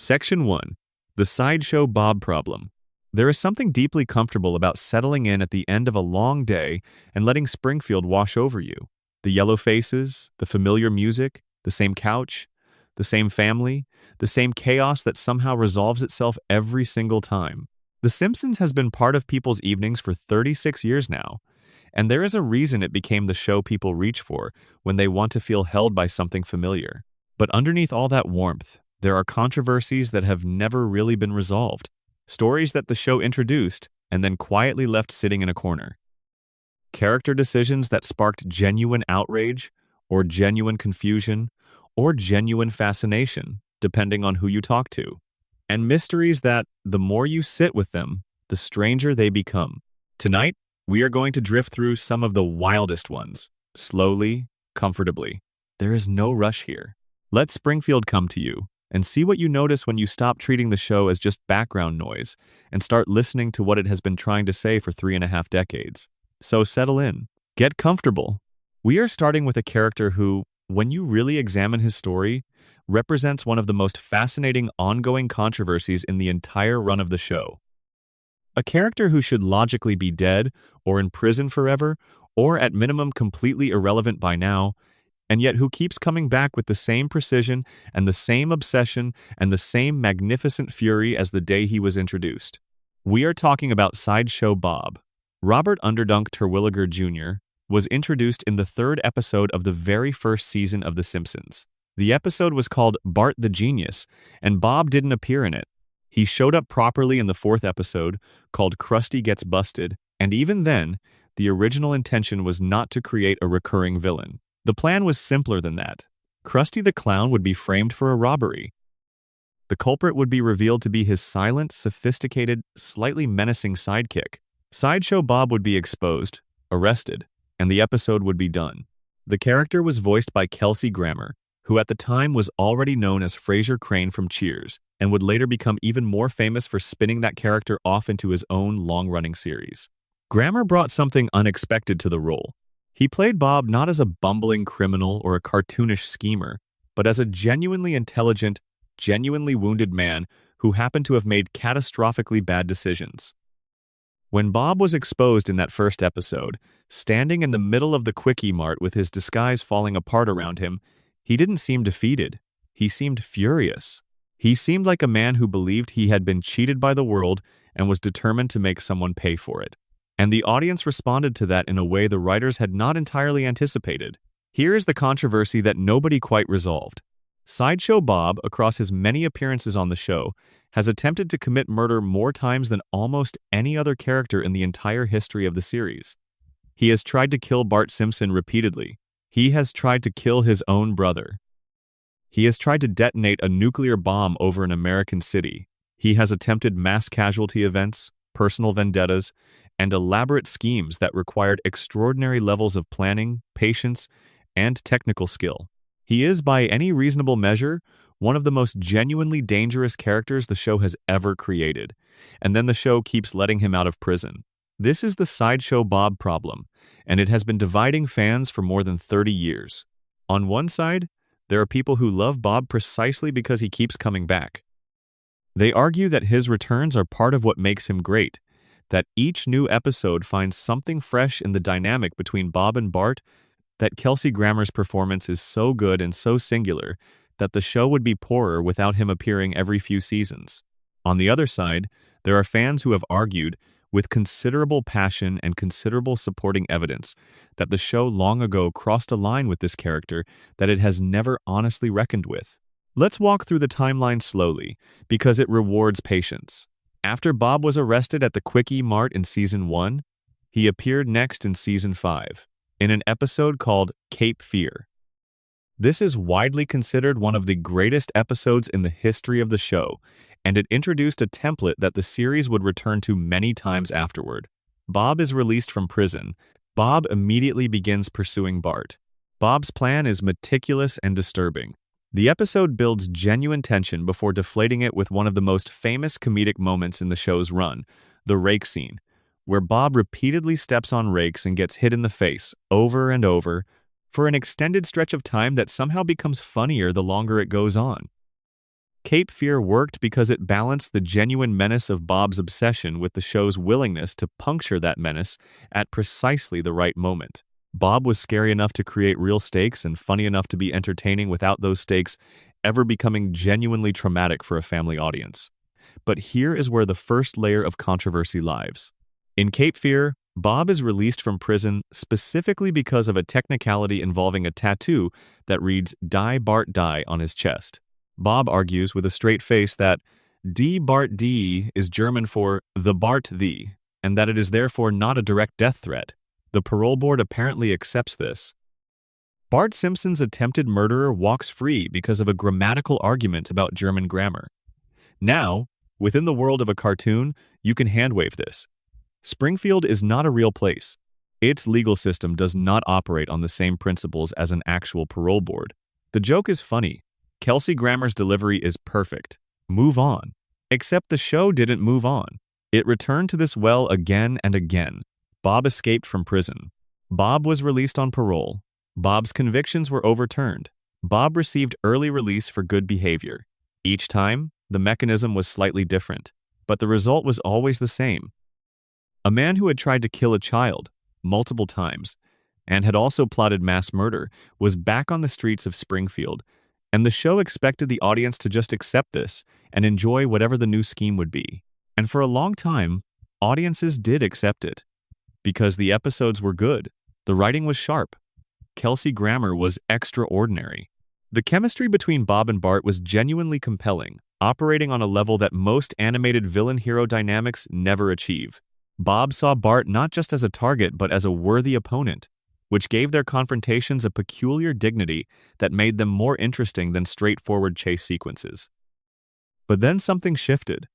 Section 1. The Sideshow Bob Problem. There is something deeply comfortable about settling in at the end of a long day and letting Springfield wash over you. The yellow faces, the familiar music, the same couch, the same family, the same chaos that somehow resolves itself every single time. The Simpsons has been part of people's evenings for 36 years now, and there is a reason it became the show people reach for when they want to feel held by something familiar. But underneath all that warmth, there are controversies that have never really been resolved. Stories that the show introduced and then quietly left sitting in a corner. Character decisions that sparked genuine outrage, or genuine confusion, or genuine fascination, depending on who you talk to. And mysteries that, the more you sit with them, the stranger they become. Tonight, we are going to drift through some of the wildest ones, slowly, comfortably. There is no rush here. Let Springfield come to you, and see what you notice when you stop treating the show as just background noise and start listening to what it has been trying to say for 3.5 decades. So settle in. Get comfortable. We are starting with a character who, when you really examine his story, represents one of the most fascinating ongoing controversies in the entire run of the show. A character who should logically be dead, or in prison forever, or at minimum completely irrelevant by now, and yet who keeps coming back with the same precision and the same obsession and the same magnificent fury as the day he was introduced. We are talking about Sideshow Bob. Robert Underdunk Terwilliger Jr. was introduced in the 3rd episode of the very first season of The Simpsons. The episode was called Bart the Genius, and Bob didn't appear in it. He showed up properly in the 4th episode, called Krusty Gets Busted, and even then, the original intention was not to create a recurring villain. The plan was simpler than that. Krusty the Clown would be framed for a robbery. The culprit would be revealed to be his silent, sophisticated, slightly menacing sidekick. Sideshow Bob would be exposed, arrested, and the episode would be done. The character was voiced by Kelsey Grammer, who at the time was already known as Frasier Crane from Cheers, and would later become even more famous for spinning that character off into his own long-running series. Grammer brought something unexpected to the role. He played Bob not as a bumbling criminal or a cartoonish schemer, but as a genuinely intelligent, genuinely wounded man who happened to have made catastrophically bad decisions. When Bob was exposed in that first episode, standing in the middle of the Quickie Mart with his disguise falling apart around him, he didn't seem defeated. He seemed furious. He seemed like a man who believed he had been cheated by the world and was determined to make someone pay for it. And the audience responded to that in a way the writers had not entirely anticipated. Here is the controversy that nobody quite resolved. Sideshow Bob, across his many appearances on the show, has attempted to commit murder more times than almost any other character in the entire history of the series. He has tried to kill Bart Simpson repeatedly. He has tried to kill his own brother. He has tried to detonate a nuclear bomb over an American city. He has attempted mass casualty events, personal vendettas, and elaborate schemes that required extraordinary levels of planning, patience, and technical skill. He is, by any reasonable measure, one of the most genuinely dangerous characters the show has ever created, and then the show keeps letting him out of prison. This is the Sideshow Bob problem, and it has been dividing fans for more than 30 years. On one side, there are people who love Bob precisely because he keeps coming back. They argue that his returns are part of what makes him great, that each new episode finds something fresh in the dynamic between Bob and Bart, that Kelsey Grammer's performance is so good and so singular that the show would be poorer without him appearing every few seasons. On the other side, there are fans who have argued, with considerable passion and considerable supporting evidence, that the show long ago crossed a line with this character that it has never honestly reckoned with. Let's walk through the timeline slowly, because it rewards patience. After Bob was arrested at the Quickie Mart in Season 1, he appeared next in Season 5, in an episode called Cape Fear. This is widely considered one of the greatest episodes in the history of the show, and it introduced a template that the series would return to many times afterward. Bob is released from prison. Bob immediately begins pursuing Bart. Bob's plan is meticulous and disturbing. The episode builds genuine tension before deflating it with one of the most famous comedic moments in the show's run, the rake scene, where Bob repeatedly steps on rakes and gets hit in the face over and over for an extended stretch of time that somehow becomes funnier the longer it goes on. Cape Fear worked because it balanced the genuine menace of Bob's obsession with the show's willingness to puncture that menace at precisely the right moment. Bob was scary enough to create real stakes and funny enough to be entertaining without those stakes ever becoming genuinely traumatic for a family audience. But here is where the first layer of controversy lies. In Cape Fear, Bob is released from prison specifically because of a technicality involving a tattoo that reads "Die Bart Die" on his chest. Bob argues with a straight face that "Die Bart Die" is German for "the Bart thee," and that it is therefore not a direct death threat. The parole board apparently accepts this. Bart Simpson's attempted murderer walks free because of a grammatical argument about German grammar. Now, within the world of a cartoon, you can handwave this. Springfield is not a real place. Its legal system does not operate on the same principles as an actual parole board. The joke is funny. Kelsey Grammer's delivery is perfect. Move on. Except the show didn't move on. It returned to this well again and again. Bob escaped from prison. Bob was released on parole. Bob's convictions were overturned. Bob received early release for good behavior. Each time, the mechanism was slightly different, but the result was always the same. A man who had tried to kill a child multiple times and had also plotted mass murder was back on the streets of Springfield, and the show expected the audience to just accept this and enjoy whatever the new scheme would be. And for a long time, audiences did accept it. Because the episodes were good, the writing was sharp. Kelsey Grammer was extraordinary. The chemistry between Bob and Bart was genuinely compelling, operating on a level that most animated villain-hero dynamics never achieve. Bob saw Bart not just as a target but as a worthy opponent, which gave their confrontations a peculiar dignity that made them more interesting than straightforward chase sequences. But then something shifted.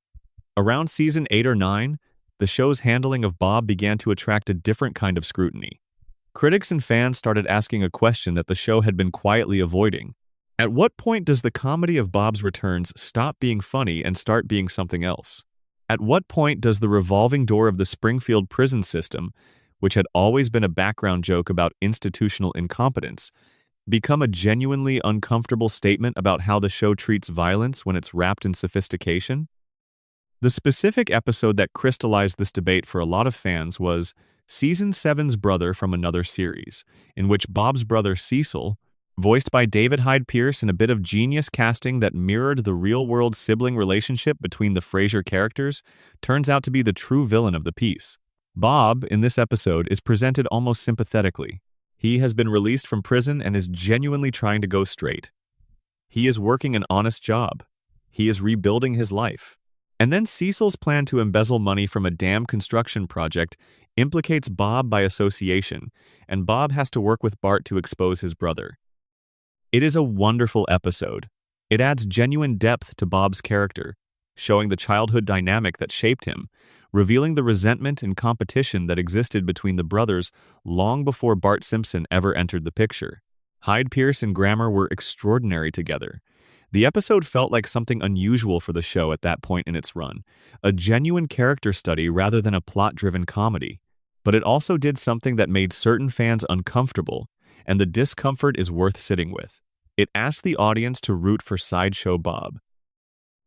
Around season 8 or 9, the show's handling of Bob began to attract a different kind of scrutiny. Critics and fans started asking a question that the show had been quietly avoiding. At what point does the comedy of Bob's returns stop being funny and start being something else? At what point does the revolving door of the Springfield prison system, which had always been a background joke about institutional incompetence, become a genuinely uncomfortable statement about how the show treats violence when it's wrapped in sophistication? The specific episode that crystallized this debate for a lot of fans was Season 7's Brother from Another Series, in which Bob's brother Cecil, voiced by David Hyde Pierce in a bit of genius casting that mirrored the real-world sibling relationship between the Frasier characters, turns out to be the true villain of the piece. Bob, in this episode, is presented almost sympathetically. He has been released from prison and is genuinely trying to go straight. He is working an honest job. He is rebuilding his life. And then Cecil's plan to embezzle money from a dam construction project implicates Bob by association, and Bob has to work with Bart to expose his brother. It is a wonderful episode. It adds genuine depth to Bob's character, showing the childhood dynamic that shaped him, revealing the resentment and competition that existed between the brothers long before Bart Simpson ever entered the picture. Hyde Pierce and Grammer were extraordinary together. The episode felt like something unusual for the show at that point in its run, a genuine character study rather than a plot-driven comedy. But it also did something that made certain fans uncomfortable, and the discomfort is worth sitting with. It asked the audience to root for Sideshow Bob.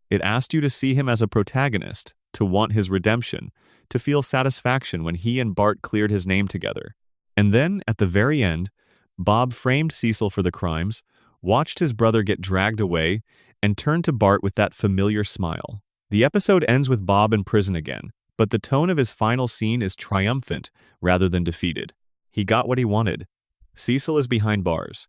It asked you to see him as a protagonist, to want his redemption, to feel satisfaction when he and Bart cleared his name together. And then, at the very end, Bob framed Cecil for the crimes, watched his brother get dragged away, and turned to Bart with that familiar smile. The episode ends with Bob in prison again, but the tone of his final scene is triumphant rather than defeated. He got what he wanted. Cecil is behind bars.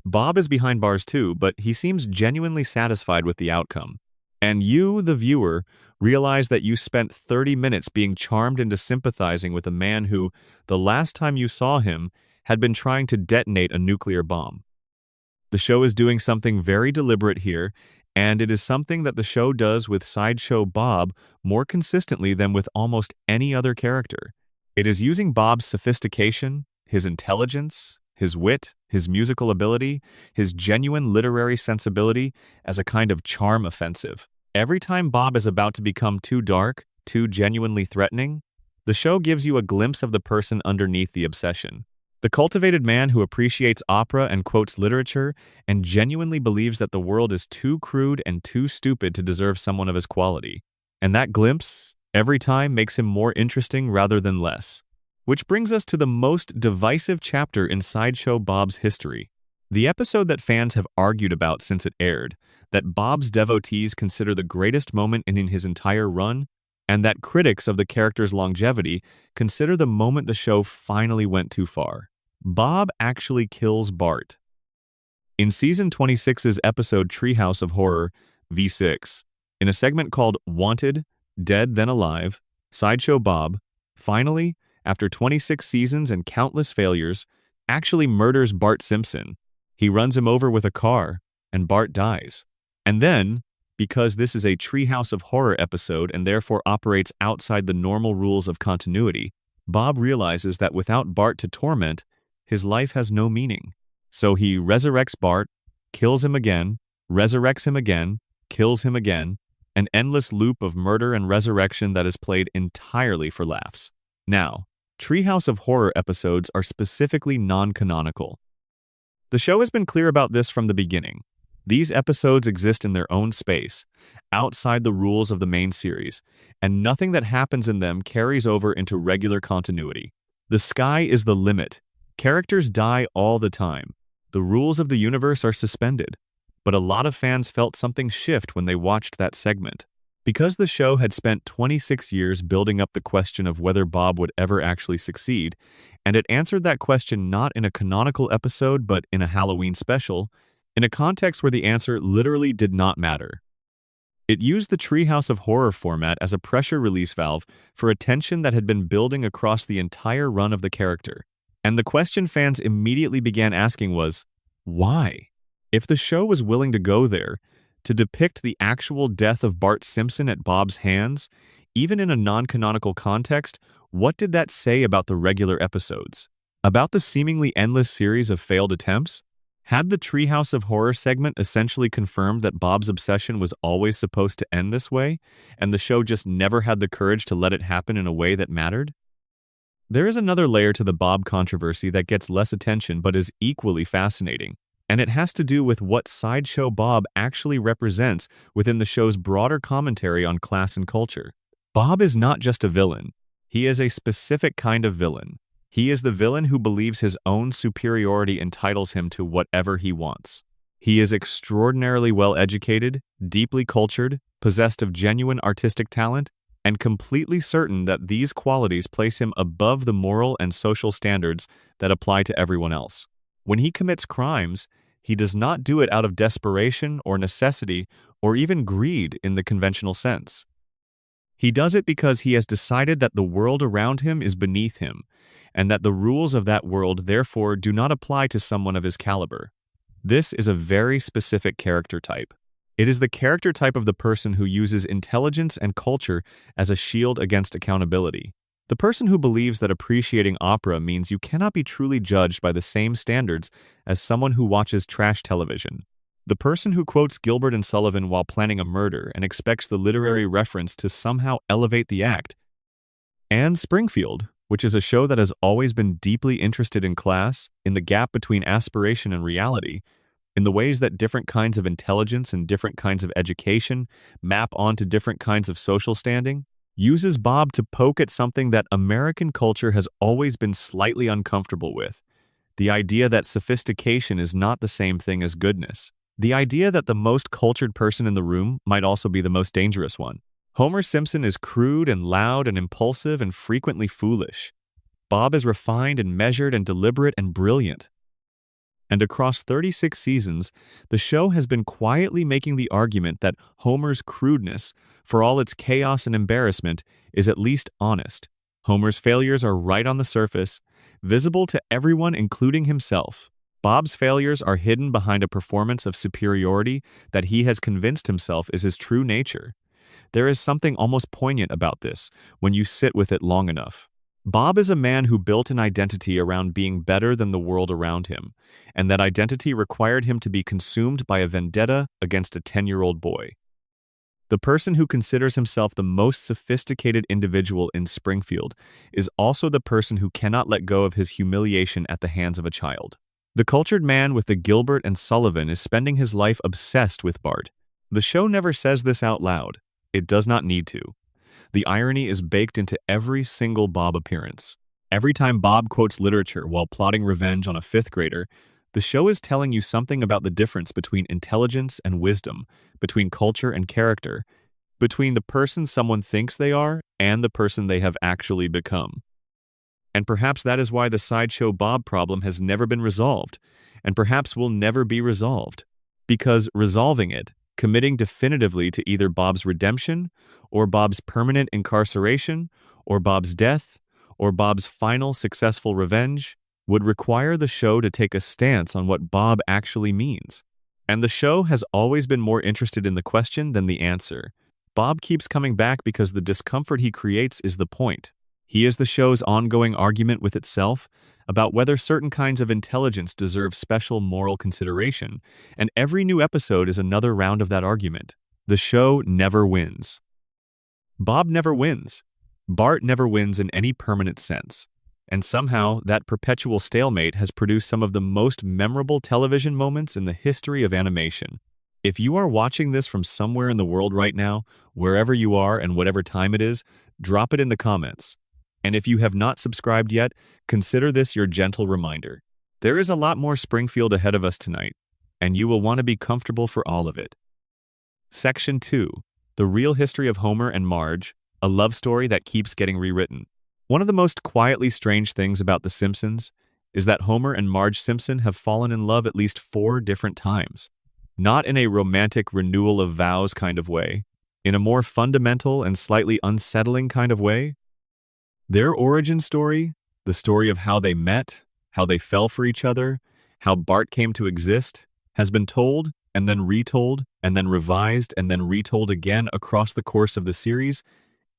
Bob is behind bars too, but he seems genuinely satisfied with the outcome. And you, the viewer, realize that you spent 30 minutes being charmed into sympathizing with a man who, the last time you saw him, had been trying to detonate a nuclear bomb. The show is doing something very deliberate here, and it is something that the show does with Sideshow Bob more consistently than with almost any other character. It is using Bob's sophistication, his intelligence, his wit, his musical ability, his genuine literary sensibility as a kind of charm offensive. Every time Bob is about to become too dark, too genuinely threatening, the show gives you a glimpse of the person underneath the obsession. The cultivated man who appreciates opera and quotes literature and genuinely believes that the world is too crude and too stupid to deserve someone of his quality. And that glimpse, every time, makes him more interesting rather than less. Which brings us to the most divisive chapter in Sideshow Bob's history. The episode that fans have argued about since it aired, that Bob's devotees consider the greatest moment in his entire run, and that critics of the character's longevity consider the moment the show finally went too far. Bob actually kills Bart. In Season 26's episode Treehouse of Horror, V6, in a segment called Wanted, Dead Then Alive, Sideshow Bob, finally, after 26 seasons and countless failures, actually murders Bart Simpson. He runs him over with a car, and Bart dies. And then, because this is a Treehouse of Horror episode and therefore operates outside the normal rules of continuity, Bob realizes that without Bart to torment, his life has no meaning. So he resurrects Bart, kills him again, resurrects him again, kills him again, an endless loop of murder and resurrection that is played entirely for laughs. Now, Treehouse of Horror episodes are specifically non-canonical. The show has been clear about this from the beginning. These episodes exist in their own space, outside the rules of the main series, and nothing that happens in them carries over into regular continuity. The sky is the limit. Characters die all the time. The rules of the universe are suspended. But a lot of fans felt something shift when they watched that segment. Because the show had spent 26 years building up the question of whether Bob would ever actually succeed, and it answered that question not in a canonical episode but in a Halloween special, in a context where the answer literally did not matter. It used the Treehouse of Horror format as a pressure release valve for a tension that had been building across the entire run of the character. And the question fans immediately began asking was, why? If the show was willing to go there, to depict the actual death of Bart Simpson at Bob's hands, even in a non-canonical context, what did that say about the regular episodes? About the seemingly endless series of failed attempts? Had the Treehouse of Horror segment essentially confirmed that Bob's obsession was always supposed to end this way, and the show just never had the courage to let it happen in a way that mattered? There is another layer to the Bob controversy that gets less attention but is equally fascinating, and it has to do with what Sideshow Bob actually represents within the show's broader commentary on class and culture. Bob is not just a villain. He is a specific kind of villain. He is the villain who believes his own superiority entitles him to whatever he wants. He is extraordinarily well-educated, deeply cultured, possessed of genuine artistic talent, and completely certain that these qualities place him above the moral and social standards that apply to everyone else. When he commits crimes, he does not do it out of desperation or necessity or even greed in the conventional sense. He does it because he has decided that the world around him is beneath him, and that the rules of that world therefore do not apply to someone of his caliber. This is a very specific character type. It is the character type of the person who uses intelligence and culture as a shield against accountability. The person who believes that appreciating opera means you cannot be truly judged by the same standards as someone who watches trash television. The person who quotes Gilbert and Sullivan while planning a murder and expects the literary reference to somehow elevate the act. And Springfield, which is a show that has always been deeply interested in class, in the gap between aspiration and reality, in the ways that different kinds of intelligence and different kinds of education map onto different kinds of social standing, uses Bob to poke at something that American culture has always been slightly uncomfortable with. The idea that sophistication is not the same thing as goodness. The idea that the most cultured person in the room might also be the most dangerous one. Homer Simpson is crude and loud and impulsive and frequently foolish. Bob is refined and measured and deliberate and brilliant. And across 36 seasons, the show has been quietly making the argument that Homer's crudeness, for all its chaos and embarrassment, is at least honest. Homer's failures are right on the surface, visible to everyone including himself. Bob's failures are hidden behind a performance of superiority that he has convinced himself is his true nature. There is something almost poignant about this when you sit with it long enough. Bob is a man who built an identity around being better than the world around him, and that identity required him to be consumed by a vendetta against a 10-year-old boy. The person who considers himself the most sophisticated individual in Springfield is also the person who cannot let go of his humiliation at the hands of a child. The cultured man with the Gilbert and Sullivan is spending his life obsessed with Bart. The show never says this out loud. It does not need to. The irony is baked into every single Bob appearance. Every time Bob quotes literature while plotting revenge on a fifth grader, the show is telling you something about the difference between intelligence and wisdom, between culture and character, between the person someone thinks they are and the person they have actually become. And perhaps that is why the Sideshow Bob problem has never been resolved, and perhaps will never be resolved. Because resolving it, committing definitively to either Bob's redemption, or Bob's permanent incarceration, or Bob's death, or Bob's final successful revenge, would require the show to take a stance on what Bob actually means. And the show has always been more interested in the question than the answer. Bob keeps coming back because the discomfort he creates is the point. He is the show's ongoing argument with itself about whether certain kinds of intelligence deserve special moral consideration, and every new episode is another round of that argument. The show never wins. Bob never wins. Bart never wins in any permanent sense. And somehow, that perpetual stalemate has produced some of the most memorable television moments in the history of animation. If you are watching this from somewhere in the world right now, wherever you are and whatever time it is, drop it in the comments. And if you have not subscribed yet, consider this your gentle reminder. There is a lot more Springfield ahead of us tonight, and you will want to be comfortable for all of it. Section 2. The Real History of Homer and Marge, a love story that keeps getting rewritten. One of the most quietly strange things about The Simpsons is that Homer and Marge Simpson have fallen in love at least 4 different times. Not in a romantic renewal of vows kind of way, in a more fundamental and slightly unsettling kind of way. Their origin story, the story of how they met, how they fell for each other, how Bart came to exist, has been told and then retold and then revised and then retold again across the course of the series,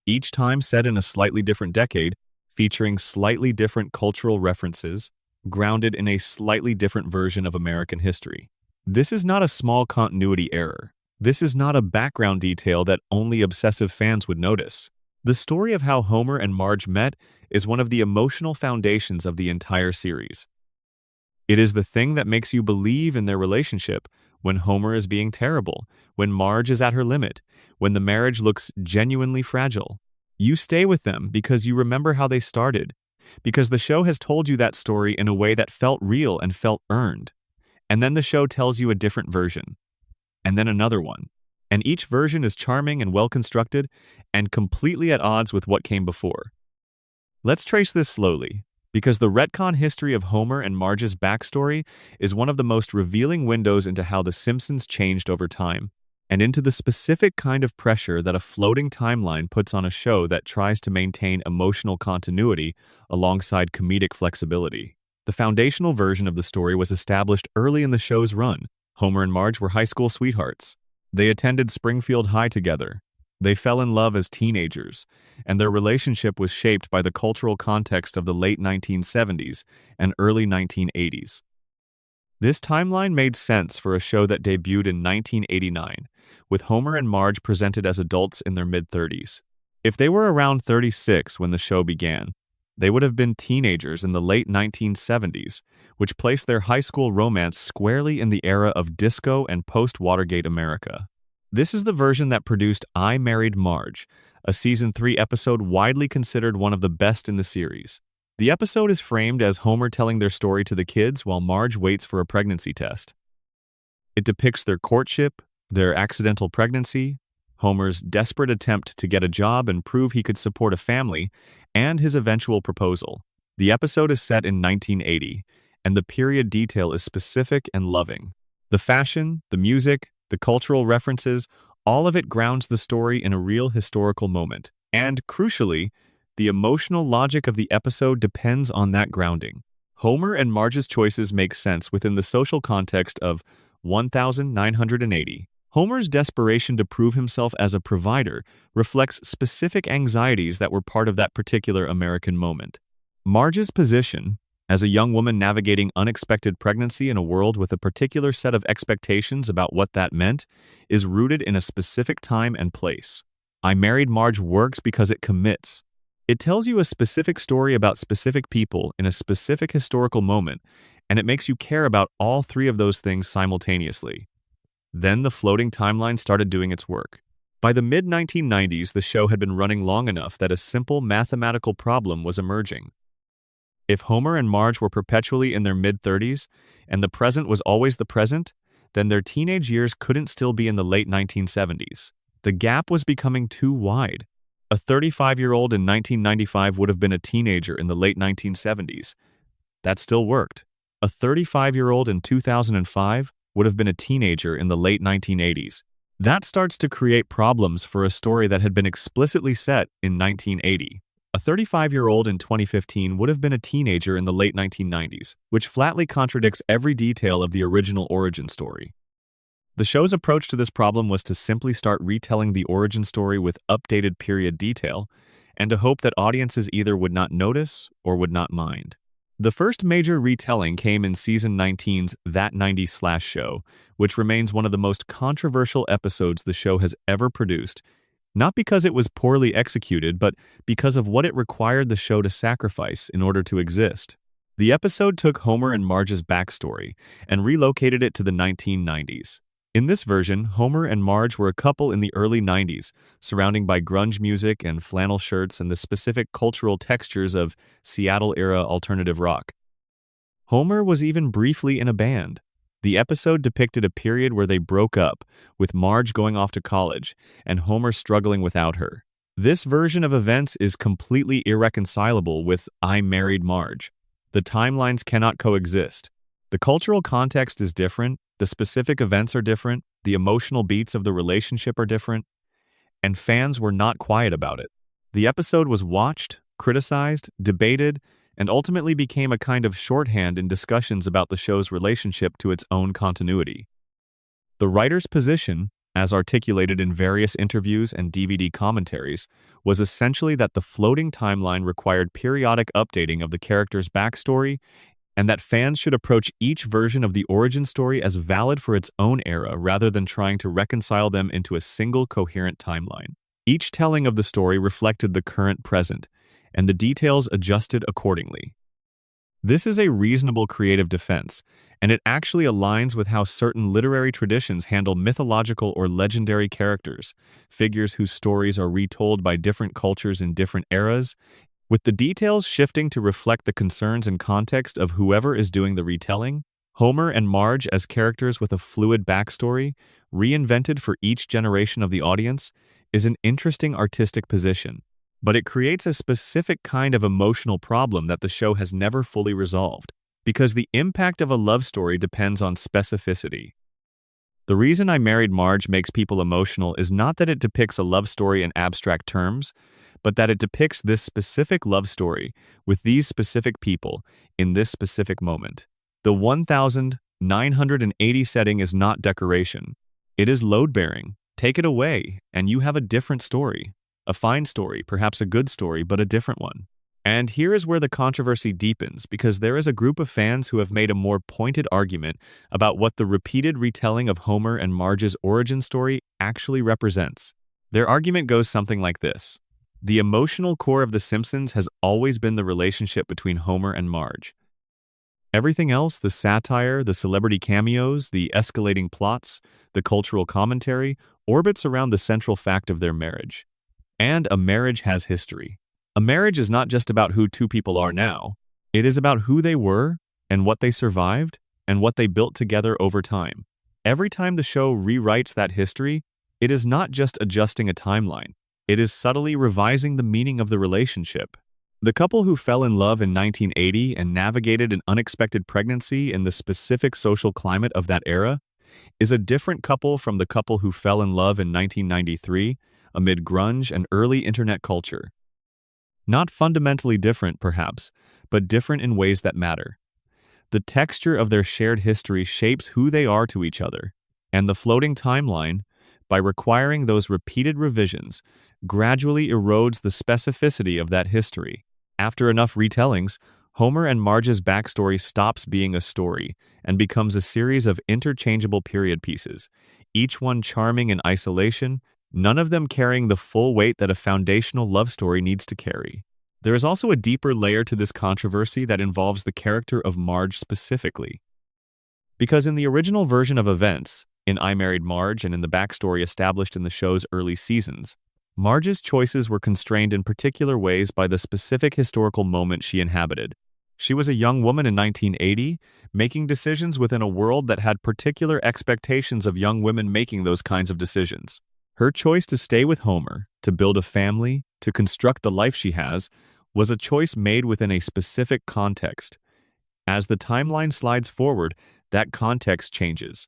each time set in a slightly different decade, featuring slightly different cultural references, grounded in a slightly different version of American history. This is not a small continuity error. This is not a background detail that only obsessive fans would notice. The story of how Homer and Marge met is one of the emotional foundations of the entire series. It is the thing that makes you believe in their relationship when Homer is being terrible, when Marge is at her limit, when the marriage looks genuinely fragile. You stay with them because you remember how they started, because the show has told you that story in a way that felt real and felt earned. And then the show tells you a different version, and then another one. And each version is charming and well-constructed and completely at odds with what came before. Let's trace this slowly, because the retcon history of Homer and Marge's backstory is one of the most revealing windows into how The Simpsons changed over time, and into the specific kind of pressure that a floating timeline puts on a show that tries to maintain emotional continuity alongside comedic flexibility. The foundational version of the story was established early in the show's run. Homer and Marge were high school sweethearts. They attended Springfield High together. They fell in love as teenagers, and their relationship was shaped by the cultural context of the late 1970s and early 1980s. This timeline made sense for a show that debuted in 1989, with Homer and Marge presented as adults in their mid-30s. If they were around 36 when the show began, they would have been teenagers in the late 1970s, which placed their high school romance squarely in the era of disco and post-Watergate America. This is the version that produced I Married Marge, a Season 3 episode widely considered one of the best in the series. The episode is framed as Homer telling their story to the kids while Marge waits for a pregnancy test. It depicts their courtship, their accidental pregnancy, Homer's desperate attempt to get a job and prove he could support a family, and his eventual proposal. The episode is set in 1980, and the period detail is specific and loving. The fashion, the music, the cultural references, all of it grounds the story in a real historical moment. And, crucially, the emotional logic of the episode depends on that grounding. Homer and Marge's choices make sense within the social context of 1980. Homer's desperation to prove himself as a provider reflects specific anxieties that were part of that particular American moment. Marge's position, as a young woman navigating unexpected pregnancy in a world with a particular set of expectations about what that meant, is rooted in a specific time and place. I Married Marge works because it commits. It tells you a specific story about specific people in a specific historical moment, and it makes you care about all three of those things simultaneously. Then the floating timeline started doing its work. By the mid-1990s, the show had been running long enough that a simple mathematical problem was emerging. If Homer and Marge were perpetually in their mid-30s, and the present was always the present, then their teenage years couldn't still be in the late 1970s. The gap was becoming too wide. A 35-year-old in 1995 would have been a teenager in the late 1970s. That still worked. A 35-year-old in 2005 would have been a teenager in the late 1980s. That starts to create problems for a story that had been explicitly set in 1980. A 35-year-old in 2015 would have been a teenager in the late 1990s, which flatly contradicts every detail of the original origin story. The show's approach to this problem was to simply start retelling the origin story with updated period detail, and to hope that audiences either would not notice or would not mind. The first major retelling came in Season 19's That 90s Show, which remains one of the most controversial episodes the show has ever produced, not because it was poorly executed, but because of what it required the show to sacrifice in order to exist. The episode took Homer and Marge's backstory and relocated it to the 1990s. In this version, Homer and Marge were a couple in the early 90s, surrounded by grunge music and flannel shirts and the specific cultural textures of Seattle-era alternative rock. Homer was even briefly in a band. The episode depicted a period where they broke up, with Marge going off to college and Homer struggling without her. This version of events is completely irreconcilable with I Married Marge. The timelines cannot coexist. The cultural context is different, the specific events are different, the emotional beats of the relationship are different, and fans were not quiet about it. The episode was watched, criticized, debated, and ultimately became a kind of shorthand in discussions about the show's relationship to its own continuity. The writer's position, as articulated in various interviews and DVD commentaries, was essentially that the floating timeline required periodic updating of the character's backstory, and that fans should approach each version of the origin story as valid for its own era rather than trying to reconcile them into a single coherent timeline. Each telling of the story reflected the current present, and the details adjusted accordingly. This is a reasonable creative defense, and it actually aligns with how certain literary traditions handle mythological or legendary characters, figures whose stories are retold by different cultures in different eras, with the details shifting to reflect the concerns and context of whoever is doing the retelling. Homer and Marge as characters with a fluid backstory, reinvented for each generation of the audience, is an interesting artistic position, but it creates a specific kind of emotional problem that the show has never fully resolved, because the impact of a love story depends on specificity. The reason I Married Marge makes people emotional is not that it depicts a love story in abstract terms, but that it depicts this specific love story with these specific people in this specific moment. The 1980 setting is not decoration. It is load-bearing. Take it away, and you have a different story. A fine story, perhaps a good story, but a different one. And here is where the controversy deepens, because there is a group of fans who have made a more pointed argument about what the repeated retelling of Homer and Marge's origin story actually represents. Their argument goes something like this. The emotional core of The Simpsons has always been the relationship between Homer and Marge. Everything else, the satire, the celebrity cameos, the escalating plots, the cultural commentary, orbits around the central fact of their marriage. And a marriage has history. A marriage is not just about who two people are now. It is about who they were, and what they survived, and what they built together over time. Every time the show rewrites that history, it is not just adjusting a timeline. It is subtly revising the meaning of the relationship. The couple who fell in love in 1980 and navigated an unexpected pregnancy in the specific social climate of that era is a different couple from the couple who fell in love in 1993 amid grunge and early internet culture. Not fundamentally different, perhaps, but different in ways that matter. The texture of their shared history shapes who they are to each other, and the floating timeline, by requiring those repeated revisions, gradually erodes the specificity of that history. After enough retellings, Homer and Marge's backstory stops being a story and becomes a series of interchangeable period pieces, each one charming in isolation, none of them carrying the full weight that a foundational love story needs to carry. There is also a deeper layer to this controversy that involves the character of Marge specifically. Because in the original version of events, in I Married Marge and in the backstory established in the show's early seasons, Marge's choices were constrained in particular ways by the specific historical moment she inhabited. She was a young woman in 1980, making decisions within a world that had particular expectations of young women making those kinds of decisions. Her choice to stay with Homer, to build a family, to construct the life she has, was a choice made within a specific context. As the timeline slides forward, that context changes.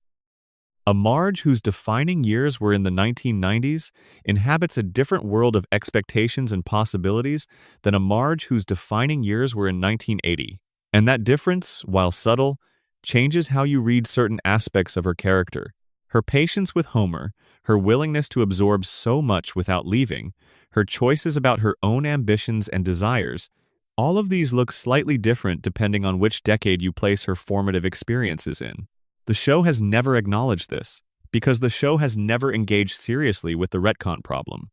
A Marge whose defining years were in the 1990s inhabits a different world of expectations and possibilities than a Marge whose defining years were in 1980. And that difference, while subtle, changes how you read certain aspects of her character. Her patience with Homer, her willingness to absorb so much without leaving, her choices about her own ambitions and desires, all of these look slightly different depending on which decade you place her formative experiences in. The show has never acknowledged this, because the show has never engaged seriously with the retcon problem.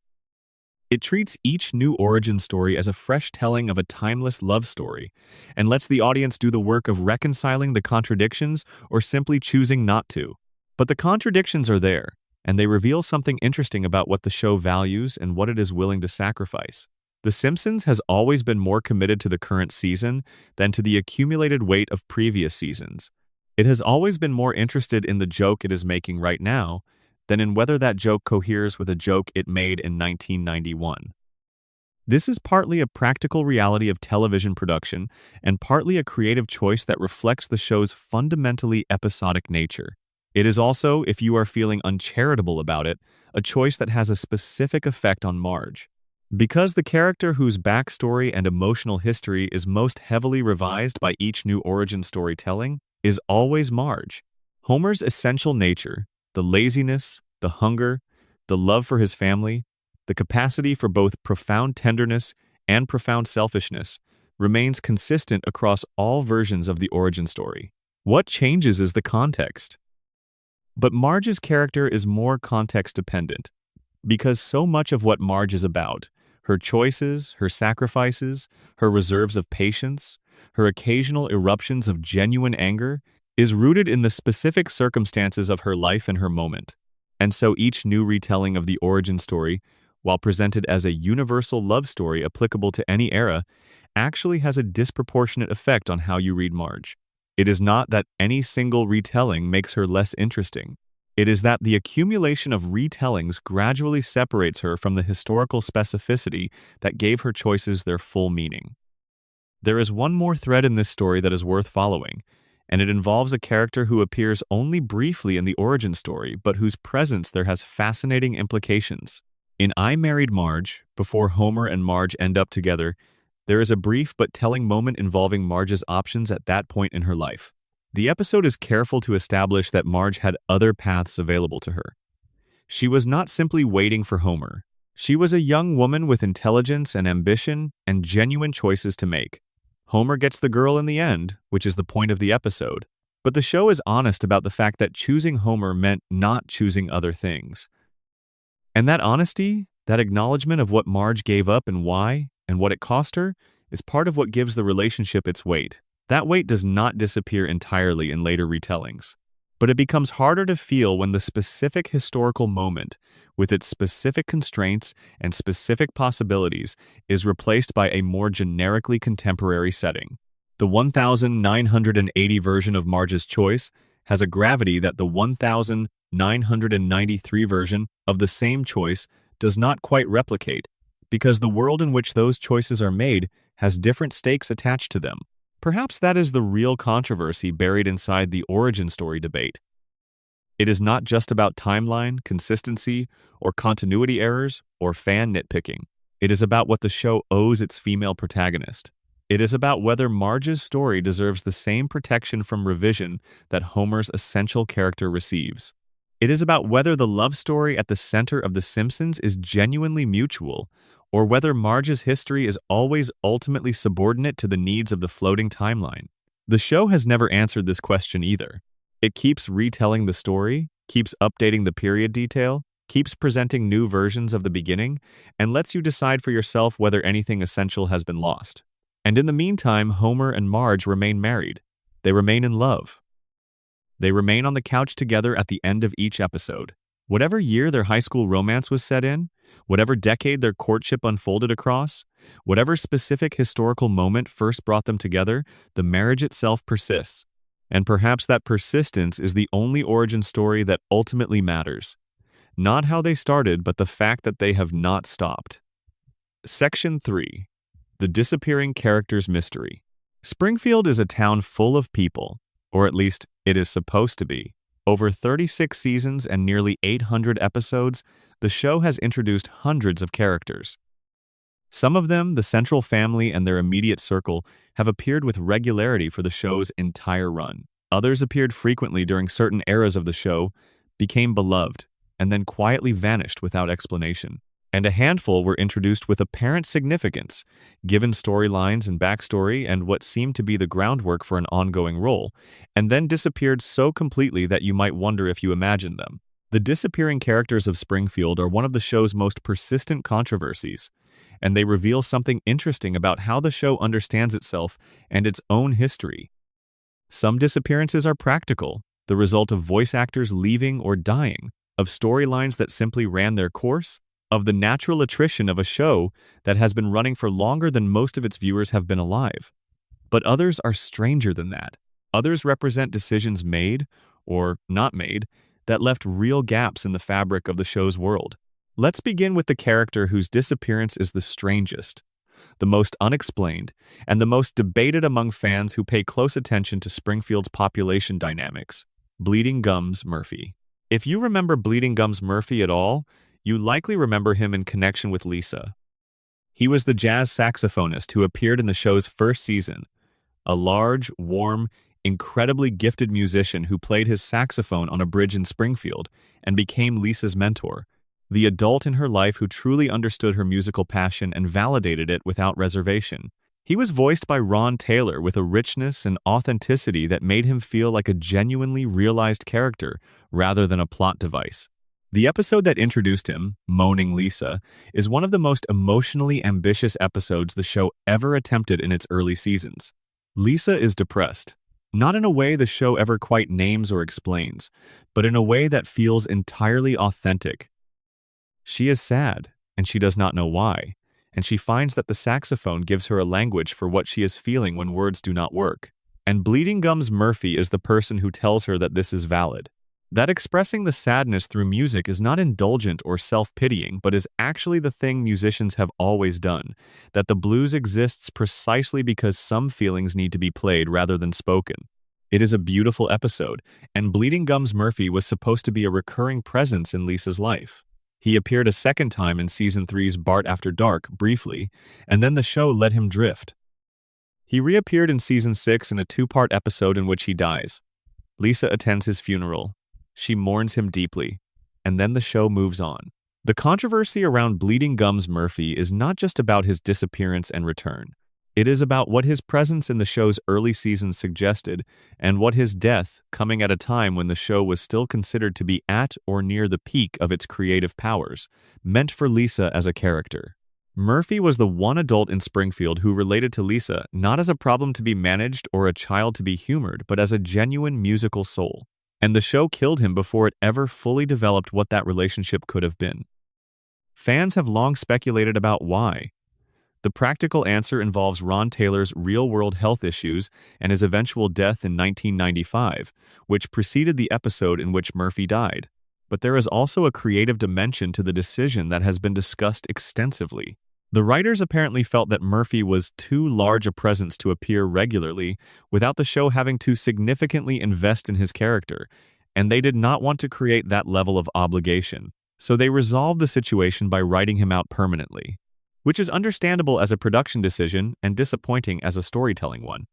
It treats each new origin story as a fresh telling of a timeless love story, and lets the audience do the work of reconciling the contradictions or simply choosing not to. But the contradictions are there, and they reveal something interesting about what the show values and what it is willing to sacrifice. The Simpsons has always been more committed to the current season than to the accumulated weight of previous seasons. It has always been more interested in the joke it is making right now than in whether that joke coheres with a joke it made in 1991. This is partly a practical reality of television production and partly a creative choice that reflects the show's fundamentally episodic nature. It is also, if you are feeling uncharitable about it, a choice that has a specific effect on Marge. Because the character whose backstory and emotional history is most heavily revised by each new origin storytelling is always Marge. Homer's essential nature, the laziness, the hunger, the love for his family, the capacity for both profound tenderness and profound selfishness, remains consistent across all versions of the origin story. What changes is the context. But Marge's character is more context-dependent, because so much of what Marge is about, her choices, her sacrifices, her reserves of patience, her occasional eruptions of genuine anger, is rooted in the specific circumstances of her life and her moment. And so each new retelling of the origin story, while presented as a universal love story applicable to any era, actually has a disproportionate effect on how you read Marge. It is not that any single retelling makes her less interesting. It is that the accumulation of retellings gradually separates her from the historical specificity that gave her choices their full meaning. There is one more thread in this story that is worth following, and it involves a character who appears only briefly in the origin story, but whose presence there has fascinating implications. In I Married Marge, before Homer and Marge end up together, there is a brief but telling moment involving Marge's options at that point in her life. The episode is careful to establish that Marge had other paths available to her. She was not simply waiting for Homer. She was a young woman with intelligence and ambition and genuine choices to make. Homer gets the girl in the end, which is the point of the episode. But the show is honest about the fact that choosing Homer meant not choosing other things. And that honesty, that acknowledgement of what Marge gave up and why, and what it cost her, is part of what gives the relationship its weight. That weight does not disappear entirely in later retellings, but it becomes harder to feel when the specific historical moment, with its specific constraints and specific possibilities, is replaced by a more generically contemporary setting. The 1980 version of Marge's choice has a gravity that the 1993 version of the same choice does not quite replicate, because the world in which those choices are made has different stakes attached to them. Perhaps that is the real controversy buried inside the origin story debate. It is not just about timeline, consistency, or continuity errors, or fan nitpicking. It is about what the show owes its female protagonist. It is about whether Marge's story deserves the same protection from revision that Homer's essential character receives. It is about whether the love story at the center of The Simpsons is genuinely mutual, or whether Marge's history is always ultimately subordinate to the needs of the floating timeline. The show has never answered this question either. It keeps retelling the story, keeps updating the period detail, keeps presenting new versions of the beginning, and lets you decide for yourself whether anything essential has been lost. And in the meantime, Homer and Marge remain married. They remain in love. They remain on the couch together at the end of each episode. Whatever year their high school romance was set in, whatever decade their courtship unfolded across, whatever specific historical moment first brought them together, the marriage itself persists. And perhaps that persistence is the only origin story that ultimately matters. Not how they started, but the fact that they have not stopped. Section 3. The Disappearing Characters Mystery. Springfield is a town full of people, or at least it is supposed to be. Over 36 seasons and nearly 800 episodes, the show has introduced hundreds of characters. Some of them, the central family and their immediate circle, have appeared with regularity for the show's entire run. Others appeared frequently during certain eras of the show, became beloved, and then quietly vanished without explanation. And a handful were introduced with apparent significance, given storylines and backstory and what seemed to be the groundwork for an ongoing role, and then disappeared so completely that you might wonder if you imagined them. The disappearing characters of Springfield are one of the show's most persistent controversies, and they reveal something interesting about how the show understands itself and its own history. Some disappearances are practical, the result of voice actors leaving or dying, of storylines that simply ran their course, of the natural attrition of a show that has been running for longer than most of its viewers have been alive. But others are stranger than that. Others represent decisions made, or not made, that left real gaps in the fabric of the show's world. Let's begin with the character whose disappearance is the strangest, the most unexplained, and the most debated among fans who pay close attention to Springfield's population dynamics: Bleeding Gums Murphy. If you remember Bleeding Gums Murphy at all, you likely remember him in connection with Lisa. He was the jazz saxophonist who appeared in the show's first season, a large, warm, incredibly gifted musician who played his saxophone on a bridge in Springfield and became Lisa's mentor, the adult in her life who truly understood her musical passion and validated it without reservation. He was voiced by Ron Taylor with a richness and authenticity that made him feel like a genuinely realized character rather than a plot device. The episode that introduced him, Moaning Lisa, is one of the most emotionally ambitious episodes the show ever attempted in its early seasons. Lisa is depressed, not in a way the show ever quite names or explains, but in a way that feels entirely authentic. She is sad, and she does not know why, and she finds that the saxophone gives her a language for what she is feeling when words do not work. And Bleeding Gums Murphy is the person who tells her that this is valid. That expressing the sadness through music is not indulgent or self-pitying, but is actually the thing musicians have always done, that the blues exists precisely because some feelings need to be played rather than spoken. It is a beautiful episode, and Bleeding Gums Murphy was supposed to be a recurring presence in Lisa's life. He appeared a second time in Season 3's Bart After Dark, briefly, and then the show let him drift. He reappeared in Season 6 in a two-part episode in which he dies. Lisa attends his funeral. She mourns him deeply, and then the show moves on. The controversy around Bleeding Gums Murphy is not just about his disappearance and return. It is about what his presence in the show's early seasons suggested, and what his death, coming at a time when the show was still considered to be at or near the peak of its creative powers, meant for Lisa as a character. Murphy was the one adult in Springfield who related to Lisa not as a problem to be managed or a child to be humored, but as a genuine musical soul. And the show killed him before it ever fully developed what that relationship could have been. Fans have long speculated about why. The practical answer involves Ron Taylor's real-world health issues and his eventual death in 1995, which preceded the episode in which Murphy died. But there is also a creative dimension to the decision that has been discussed extensively. The writers apparently felt that Murphy was too large a presence to appear regularly without the show having to significantly invest in his character, and they did not want to create that level of obligation. So they resolved the situation by writing him out permanently, which is understandable as a production decision and disappointing as a storytelling one.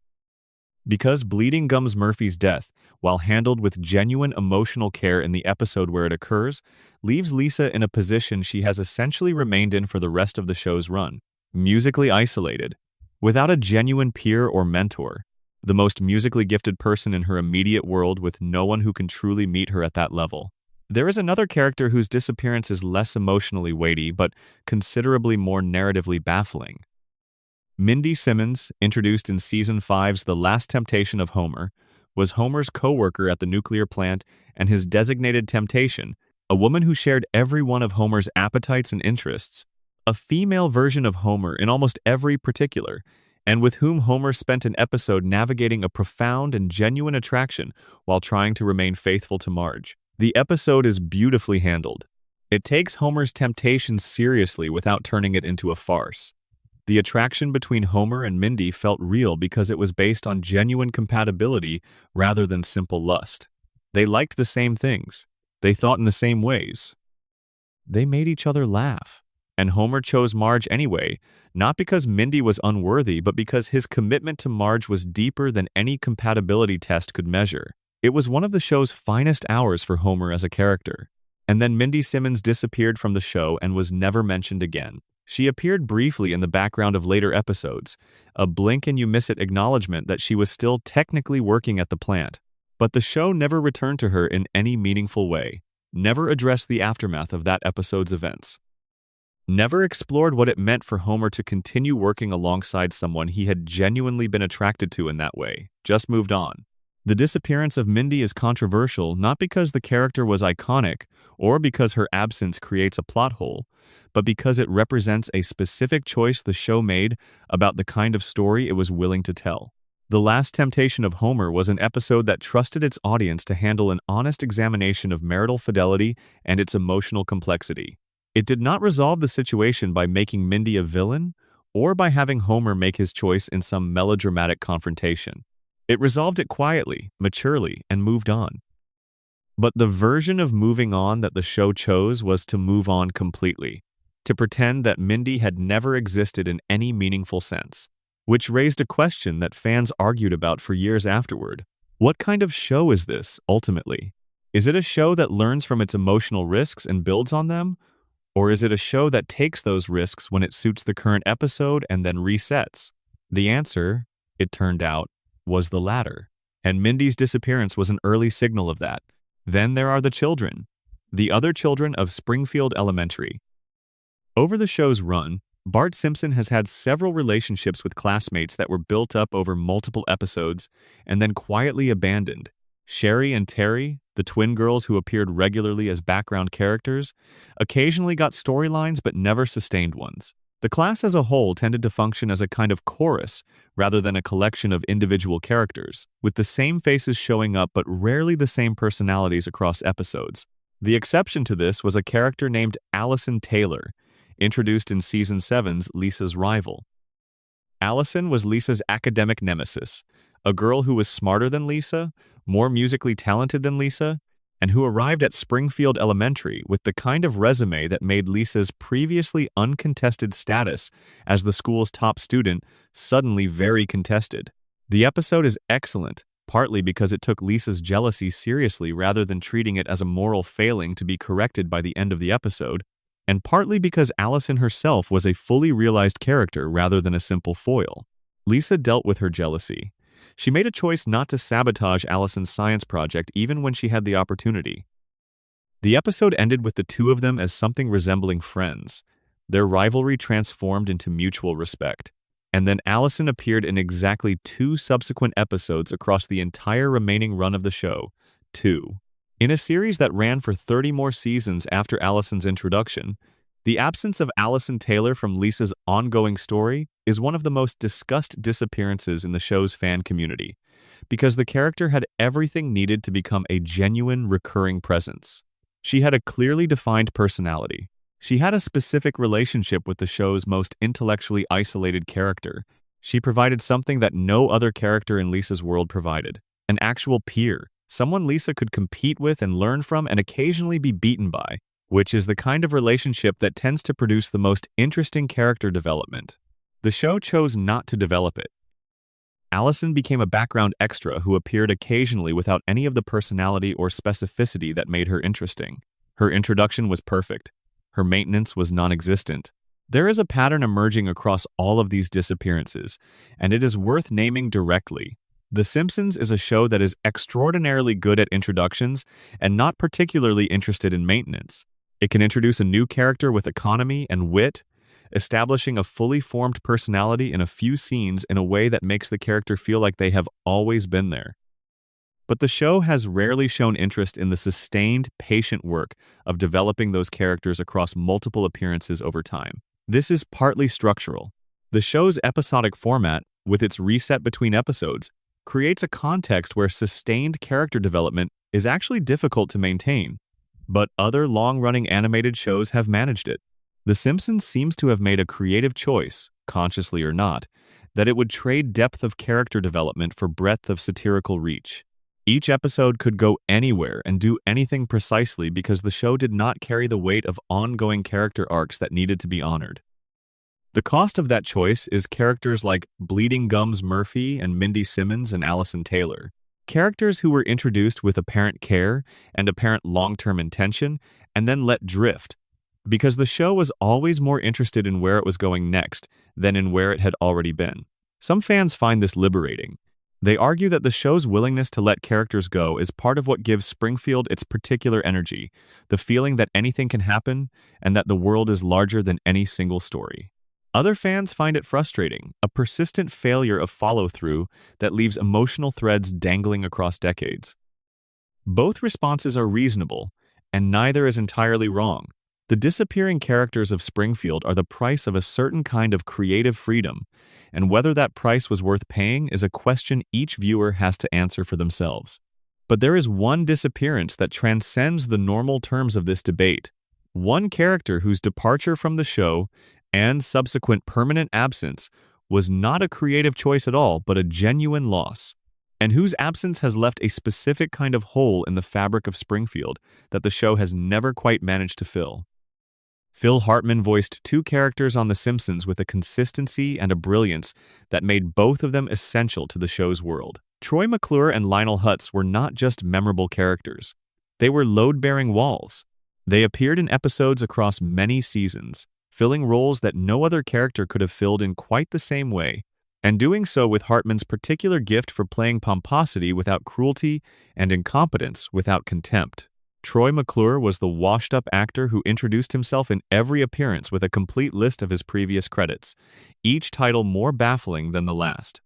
Because Bleeding Gums Murphy's death while handled with genuine emotional care in the episode where it occurs, leaves Lisa in a position she has essentially remained in for the rest of the show's run, musically isolated, without a genuine peer or mentor, the most musically gifted person in her immediate world with no one who can truly meet her at that level. There is another character whose disappearance is less emotionally weighty but considerably more narratively baffling. Mindy Simmons, introduced in Season 5's The Last Temptation of Homer, was Homer's co-worker at the nuclear plant and his designated temptation, a woman who shared every one of Homer's appetites and interests, a female version of Homer in almost every particular, and with whom Homer spent an episode navigating a profound and genuine attraction while trying to remain faithful to Marge. The episode is beautifully handled. It takes Homer's temptation seriously without turning it into a farce. The attraction between Homer and Mindy felt real because it was based on genuine compatibility rather than simple lust. They liked the same things. They thought in the same ways. They made each other laugh. And Homer chose Marge anyway, not because Mindy was unworthy, but because his commitment to Marge was deeper than any compatibility test could measure. It was one of the show's finest hours for Homer as a character. And then Mindy Simmons disappeared from the show and was never mentioned again. She appeared briefly in the background of later episodes, a blink-and-you-miss-it acknowledgement that she was still technically working at the plant. But the show never returned to her in any meaningful way, never addressed the aftermath of that episode's events, never explored what it meant for Homer to continue working alongside someone he had genuinely been attracted to in that way, just moved on. The disappearance of Mindy is controversial not because the character was iconic or because her absence creates a plot hole, but because it represents a specific choice the show made about the kind of story it was willing to tell. The Last Temptation of Homer was an episode that trusted its audience to handle an honest examination of marital fidelity and its emotional complexity. It did not resolve the situation by making Mindy a villain or by having Homer make his choice in some melodramatic confrontation. It resolved it quietly, maturely, and moved on. But the version of moving on that the show chose was to move on completely, to pretend that Mindy had never existed in any meaningful sense, which raised a question that fans argued about for years afterward. What kind of show is this, ultimately? Is it a show that learns from its emotional risks and builds on them? Or is it a show that takes those risks when it suits the current episode and then resets? The answer, it turned out, was the latter, and Mindy's disappearance was an early signal of that. Then there are the children, the other children of Springfield Elementary. Over the show's run, Bart Simpson has had several relationships with classmates that were built up over multiple episodes and then quietly abandoned. Sherry and Terry, the twin girls who appeared regularly as background characters, occasionally got storylines but never sustained ones. The class as a whole tended to function as a kind of chorus rather than a collection of individual characters, with the same faces showing up but rarely the same personalities across episodes. The exception to this was a character named Allison Taylor, introduced in Season 7's Lisa's Rival. Allison was Lisa's academic nemesis, a girl who was smarter than Lisa, more musically talented than Lisa, and who arrived at Springfield Elementary with the kind of resume that made Lisa's previously uncontested status as the school's top student suddenly very contested. The episode is excellent, partly because it took Lisa's jealousy seriously rather than treating it as a moral failing to be corrected by the end of the episode, and partly because Allison herself was a fully realized character rather than a simple foil. Lisa dealt with her jealousy. She made a choice not to sabotage Allison's science project even when she had the opportunity. The episode ended with the two of them as something resembling friends. Their rivalry transformed into mutual respect. And then Allison appeared in exactly 2 subsequent episodes across the entire remaining run of the show. 2. In a series that ran for 30 more seasons after Allison's introduction, the absence of Allison Taylor from Lisa's ongoing story is one of the most discussed disappearances in the show's fan community, because the character had everything needed to become a genuine, recurring presence. She had a clearly defined personality. She had a specific relationship with the show's most intellectually isolated character. She provided something that no other character in Lisa's world provided, an actual peer, someone Lisa could compete with and learn from and occasionally be beaten by, which is the kind of relationship that tends to produce the most interesting character development. The show chose not to develop it. Allison became a background extra who appeared occasionally without any of the personality or specificity that made her interesting. Her introduction was perfect. Her maintenance was non-existent. There is a pattern emerging across all of these disappearances, and it is worth naming directly. The Simpsons is a show that is extraordinarily good at introductions and not particularly interested in maintenance. It can introduce a new character with economy and wit, establishing a fully formed personality in a few scenes in a way that makes the character feel like they have always been there. But the show has rarely shown interest in the sustained, patient work of developing those characters across multiple appearances over time. This is partly structural. The show's episodic format, with its reset between episodes, creates a context where sustained character development is actually difficult to maintain. But other long-running animated shows have managed it. The Simpsons seems to have made a creative choice, consciously or not, that it would trade depth of character development for breadth of satirical reach. Each episode could go anywhere and do anything precisely because the show did not carry the weight of ongoing character arcs that needed to be honored. The cost of that choice is characters like Bleeding Gums Murphy and Mindy Simmons and Allison Taylor. Characters who were introduced with apparent care and apparent long-term intention and then let drift, because the show was always more interested in where it was going next than in where it had already been. Some fans find this liberating. They argue that the show's willingness to let characters go is part of what gives Springfield its particular energy, the feeling that anything can happen and that the world is larger than any single story. Other fans find it frustrating, a persistent failure of follow-through that leaves emotional threads dangling across decades. Both responses are reasonable, and neither is entirely wrong. The disappearing characters of Springfield are the price of a certain kind of creative freedom, and whether that price was worth paying is a question each viewer has to answer for themselves. But there is one disappearance that transcends the normal terms of this debate, one character whose departure from the show and subsequent permanent absence was not a creative choice at all, but a genuine loss, and whose absence has left a specific kind of hole in the fabric of Springfield that the show has never quite managed to fill. Phil Hartman voiced two characters on The Simpsons with a consistency and a brilliance that made both of them essential to the show's world. Troy McClure and Lionel Hutz were not just memorable characters. They were load-bearing walls. They appeared in episodes across many seasons, filling roles that no other character could have filled in quite the same way, and doing so with Hartman's particular gift for playing pomposity without cruelty and incompetence without contempt. Troy McClure was the washed-up actor who introduced himself in every appearance with a complete list of his previous credits, each title more baffling than the last.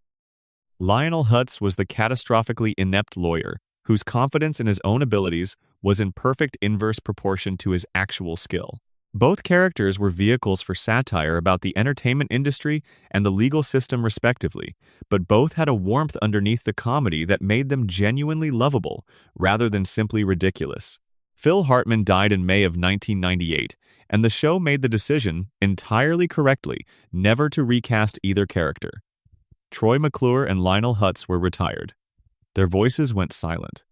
Lionel Hutz was the catastrophically inept lawyer, whose confidence in his own abilities was in perfect inverse proportion to his actual skill. Both characters were vehicles for satire about the entertainment industry and the legal system respectively, but both had a warmth underneath the comedy that made them genuinely lovable rather than simply ridiculous. Phil Hartman died in May of 1998, and the show made the decision, entirely correctly, never to recast either character. Troy McClure and Lionel Hutz were retired. Their voices went silent.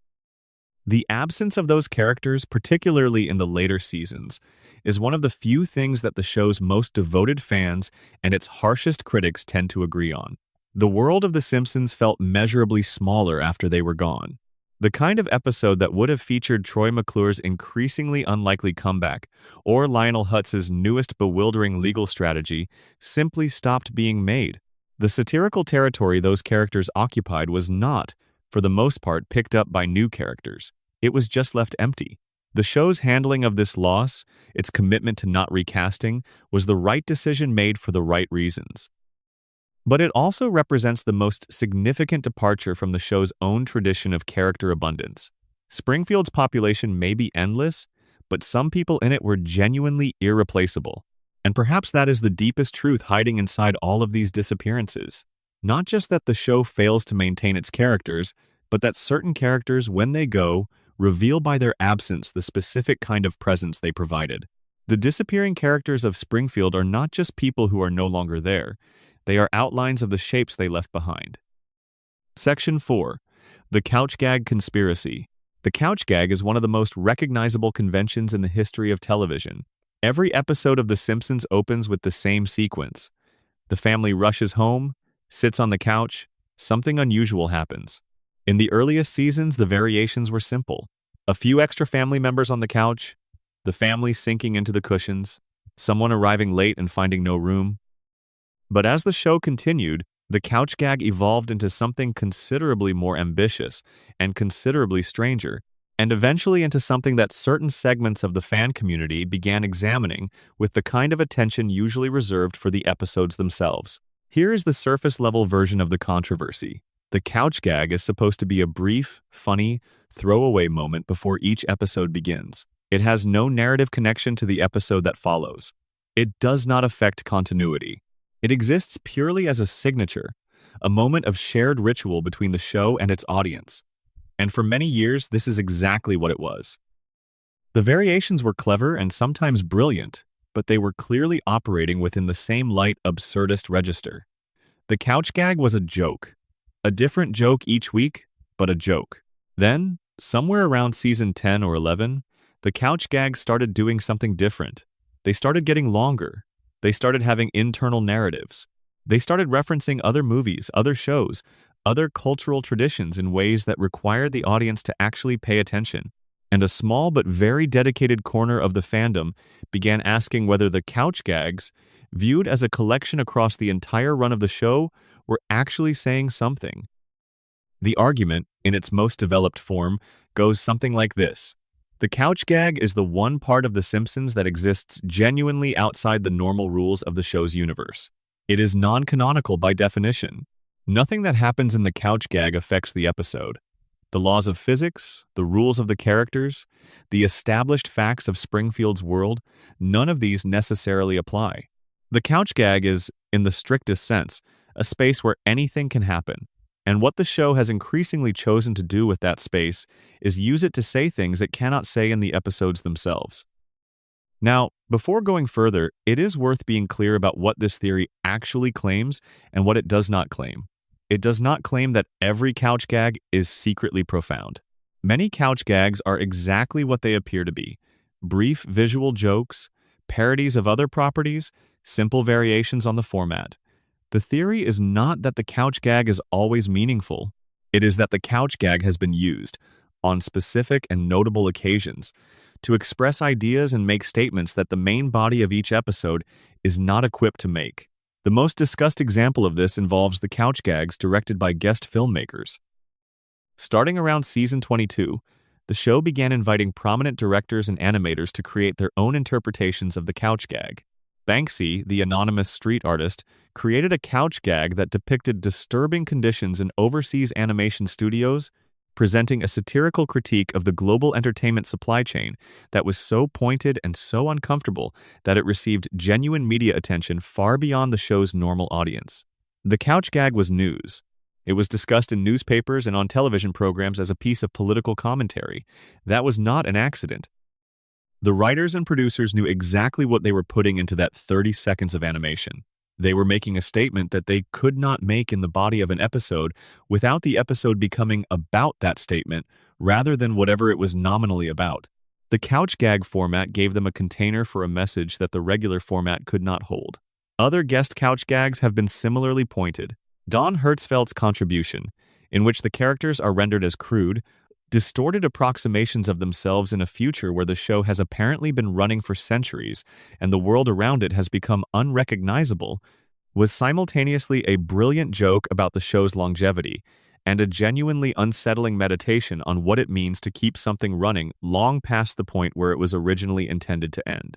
The absence of those characters, particularly in the later seasons, is one of the few things that the show's most devoted fans and its harshest critics tend to agree on. The world of The Simpsons felt measurably smaller after they were gone. The kind of episode that would have featured Troy McClure's increasingly unlikely comeback or Lionel Hutz's newest bewildering legal strategy simply stopped being made. The satirical territory those characters occupied was not, for the most part, picked up by new characters. It was just left empty. The show's handling of this loss, its commitment to not recasting, was the right decision made for the right reasons. But it also represents the most significant departure from the show's own tradition of character abundance. Springfield's population may be endless, but some people in it were genuinely irreplaceable. And perhaps that is the deepest truth hiding inside all of these disappearances. Not just that the show fails to maintain its characters, but that certain characters, when they go, reveal by their absence the specific kind of presence they provided. The disappearing characters of Springfield are not just people who are no longer there. They are outlines of the shapes they left behind. Section 4. The Couch Gag Conspiracy. The couch gag is one of the most recognizable conventions in the history of television. Every episode of The Simpsons opens with the same sequence. The family rushes home, sits on the couch, something unusual happens. In the earliest seasons, the variations were simple. A few extra family members on the couch, the family sinking into the cushions, someone arriving late and finding no room. But as the show continued, the couch gag evolved into something considerably more ambitious and considerably stranger, and eventually into something that certain segments of the fan community began examining with the kind of attention usually reserved for the episodes themselves. Here is the surface-level version of the controversy. The couch gag is supposed to be a brief, funny, throwaway moment before each episode begins. It has no narrative connection to the episode that follows. It does not affect continuity. It exists purely as a signature, a moment of shared ritual between the show and its audience. And for many years, this is exactly what it was. The variations were clever and sometimes brilliant, but they were clearly operating within the same light absurdist register. The couch gag was a joke. A different joke each week, but a joke. Then, somewhere around season 10 or 11, the couch gags started doing something different. They started getting longer. They started having internal narratives. They started referencing other movies, other shows, other cultural traditions in ways that required the audience to actually pay attention. And a small but very dedicated corner of the fandom began asking whether the couch gags, viewed as a collection across the entire run of the show, were actually saying something. The argument, in its most developed form, goes something like this. The couch gag is the one part of The Simpsons that exists genuinely outside the normal rules of the show's universe. It is non-canonical by definition. Nothing that happens in the couch gag affects the episode. The laws of physics, the rules of the characters, the established facts of Springfield's world, none of these necessarily apply. The couch gag is, in the strictest sense, a space where anything can happen. And what the show has increasingly chosen to do with that space is use it to say things it cannot say in the episodes themselves. Now, before going further, it is worth being clear about what this theory actually claims and what it does not claim. It does not claim that every couch gag is secretly profound. Many couch gags are exactly what they appear to be: brief visual jokes, parodies of other properties, simple variations on the format. The theory is not that the couch gag is always meaningful. It is that the couch gag has been used, on specific and notable occasions, to express ideas and make statements that the main body of each episode is not equipped to make. The most discussed example of this involves the couch gags directed by guest filmmakers. Starting around season 22, the show began inviting prominent directors and animators to create their own interpretations of the couch gag. Banksy, the anonymous street artist, created a couch gag that depicted disturbing conditions in overseas animation studios, presenting a satirical critique of the global entertainment supply chain that was so pointed and so uncomfortable that it received genuine media attention far beyond the show's normal audience. The couch gag was news. It was discussed in newspapers and on television programs as a piece of political commentary. That was not an accident. The writers and producers knew exactly what they were putting into that 30 seconds of animation. They were making a statement that they could not make in the body of an episode without the episode becoming about that statement rather than whatever it was nominally about. The couch gag format gave them a container for a message that the regular format could not hold. Other guest couch gags have been similarly pointed. Don Hertzfeldt's contribution, in which the characters are rendered as crude, distorted approximations of themselves in a future where the show has apparently been running for centuries and the world around it has become unrecognizable, was simultaneously a brilliant joke about the show's longevity and a genuinely unsettling meditation on what it means to keep something running long past the point where it was originally intended to end.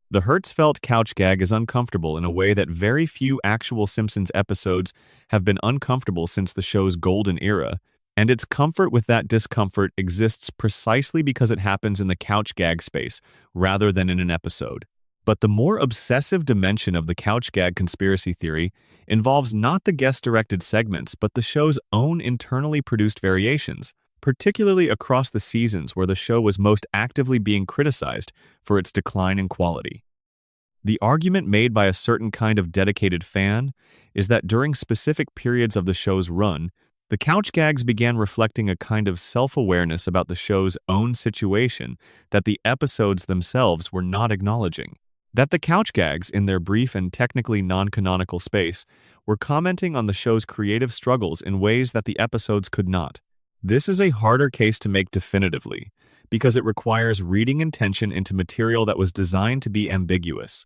The Hertzfeldt couch gag is uncomfortable in a way that very few actual Simpsons episodes have been uncomfortable since the show's golden era, and its comfort with that discomfort exists precisely because it happens in the couch gag space rather than in an episode. But the more obsessive dimension of the couch gag conspiracy theory involves not the guest-directed segments but the show's own internally produced variations, particularly across the seasons where the show was most actively being criticized for its decline in quality. The argument made by a certain kind of dedicated fan is that during specific periods of the show's run, the couch gags began reflecting a kind of self-awareness about the show's own situation that the episodes themselves were not acknowledging. That the couch gags, in their brief and technically non-canonical space, were commenting on the show's creative struggles in ways that the episodes could not. This is a harder case to make definitively, because it requires reading intention into material that was designed to be ambiguous.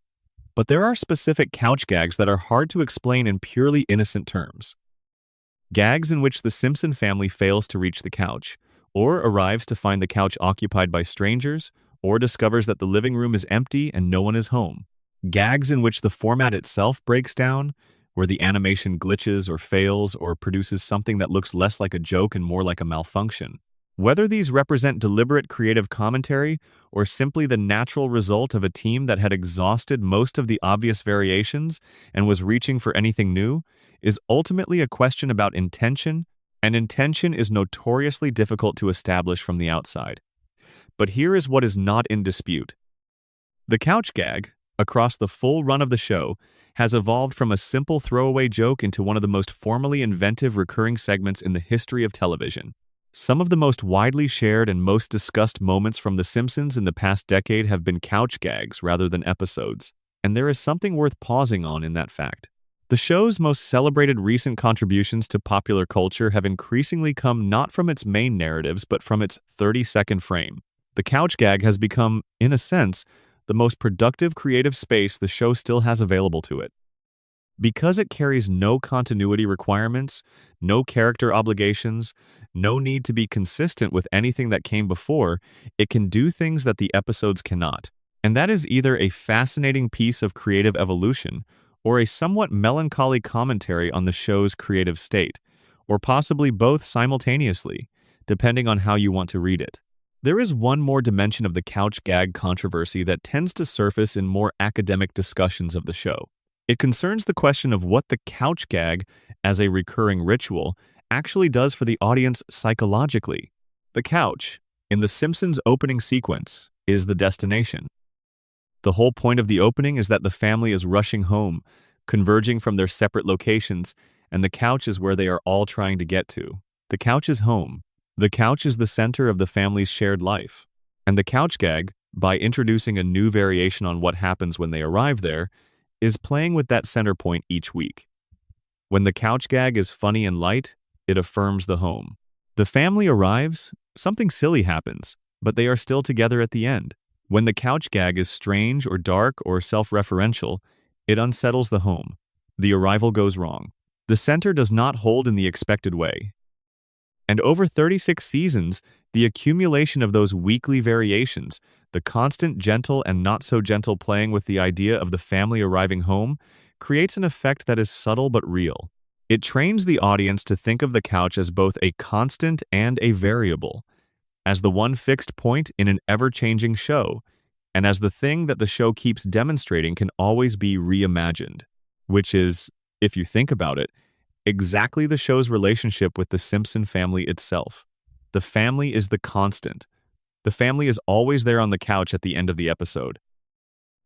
But there are specific couch gags that are hard to explain in purely innocent terms. Gags in which the Simpson family fails to reach the couch, or arrives to find the couch occupied by strangers, or discovers that the living room is empty and no one is home. Gags in which the format itself breaks down, where the animation glitches or fails or produces something that looks less like a joke and more like a malfunction. Whether these represent deliberate creative commentary or simply the natural result of a team that had exhausted most of the obvious variations and was reaching for anything new, is ultimately a question about intention, and intention is notoriously difficult to establish from the outside. But here is what is not in dispute. The couch gag, across the full run of the show, has evolved from a simple throwaway joke into one of the most formally inventive recurring segments in the history of television. Some of the most widely shared and most discussed moments from The Simpsons in the past decade have been couch gags rather than episodes, and there is something worth pausing on in that fact. The show's most celebrated recent contributions to popular culture have increasingly come not from its main narratives but from its 30-second frame. The couch gag has become, in a sense, the most productive creative space the show still has available to it. Because it carries no continuity requirements, no character obligations, no need to be consistent with anything that came before, it can do things that the episodes cannot. And that is either a fascinating piece of creative evolution or a somewhat melancholy commentary on the show's creative state, or possibly both simultaneously, depending on how you want to read it. There is one more dimension of the couch gag controversy that tends to surface in more academic discussions of the show. It concerns the question of what the couch gag, as a recurring ritual, actually does for the audience psychologically. The couch, in The Simpsons' opening sequence, is the destination. The whole point of the opening is that the family is rushing home, converging from their separate locations, and the couch is where they are all trying to get to. The couch is home. The couch is the center of the family's shared life. And the couch gag, by introducing a new variation on what happens when they arrive there, is playing with that center point each week. When the couch gag is funny and light, it affirms the home. The family arrives, something silly happens, but they are still together at the end. When the couch gag is strange or dark or self-referential, it unsettles the home. The arrival goes wrong. The center does not hold in the expected way. And over 36 seasons, the accumulation of those weekly variations, the constant gentle and not so gentle playing with the idea of the family arriving home, creates an effect that is subtle but real. It trains the audience to think of the couch as both a constant and a variable, as the one fixed point in an ever-changing show, and as the thing that the show keeps demonstrating can always be reimagined, which is, if you think about it, exactly the show's relationship with the Simpson family itself. The family is the constant. The family is always there on the couch at the end of the episode.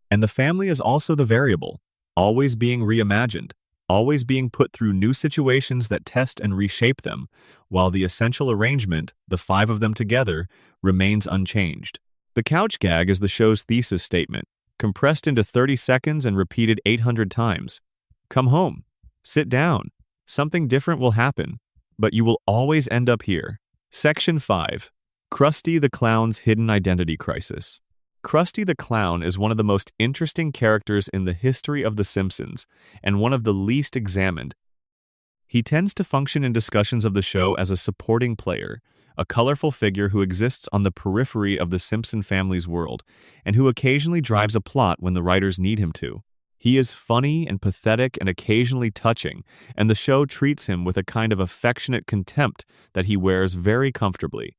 And the family is also the variable, always being reimagined, always being put through new situations that test and reshape them, while the essential arrangement, the five of them together, remains unchanged. The couch gag is the show's thesis statement, compressed into 30 seconds and repeated 800 times. Come home. Sit down. Something different will happen, but you will always end up here. Section 5. Krusty the Clown's Hidden Identity Crisis. Krusty the Clown is one of the most interesting characters in the history of The Simpsons, and one of the least examined. He tends to function in discussions of the show as a supporting player, a colorful figure who exists on the periphery of the Simpson family's world, and who occasionally drives a plot when the writers need him to. He is funny and pathetic and occasionally touching, and the show treats him with a kind of affectionate contempt that he wears very comfortably.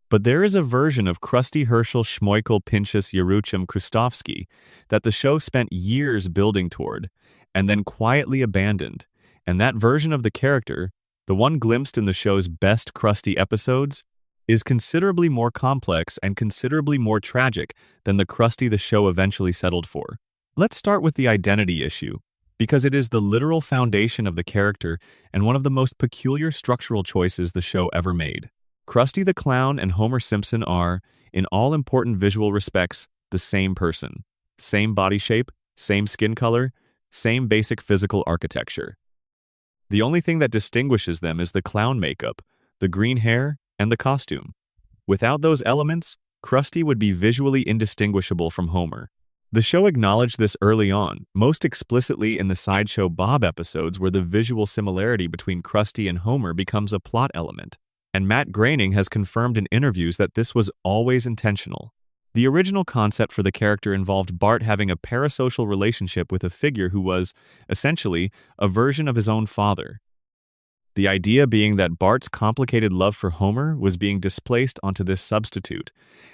But there is a version of Krusty Herschel Schmoikel Pinchas Yeruchim Krustovsky that the show spent years building toward, and then quietly abandoned, and that version of the character, the one glimpsed in the show's best Krusty episodes, is considerably more complex and considerably more tragic than the Krusty the show eventually settled for. Let's start with the identity issue, because it is the literal foundation of the character and one of the most peculiar structural choices the show ever made. Krusty the Clown and Homer Simpson are, in all important visual respects, the same person. same body shape, same skin color, same basic physical architecture. The only thing that distinguishes them is the clown makeup, the green hair, and the costume. Without those elements, Krusty would be visually indistinguishable from Homer. The show acknowledged this early on, most explicitly in the Sideshow Bob episodes where the visual similarity between Krusty and Homer becomes a plot element. And Matt Groening has confirmed in interviews that this was always intentional. The original concept for the character involved Bart having a parasocial relationship with a figure who was, essentially, a version of his own father. The idea being that Bart's complicated love for Homer was being displaced onto this substitute,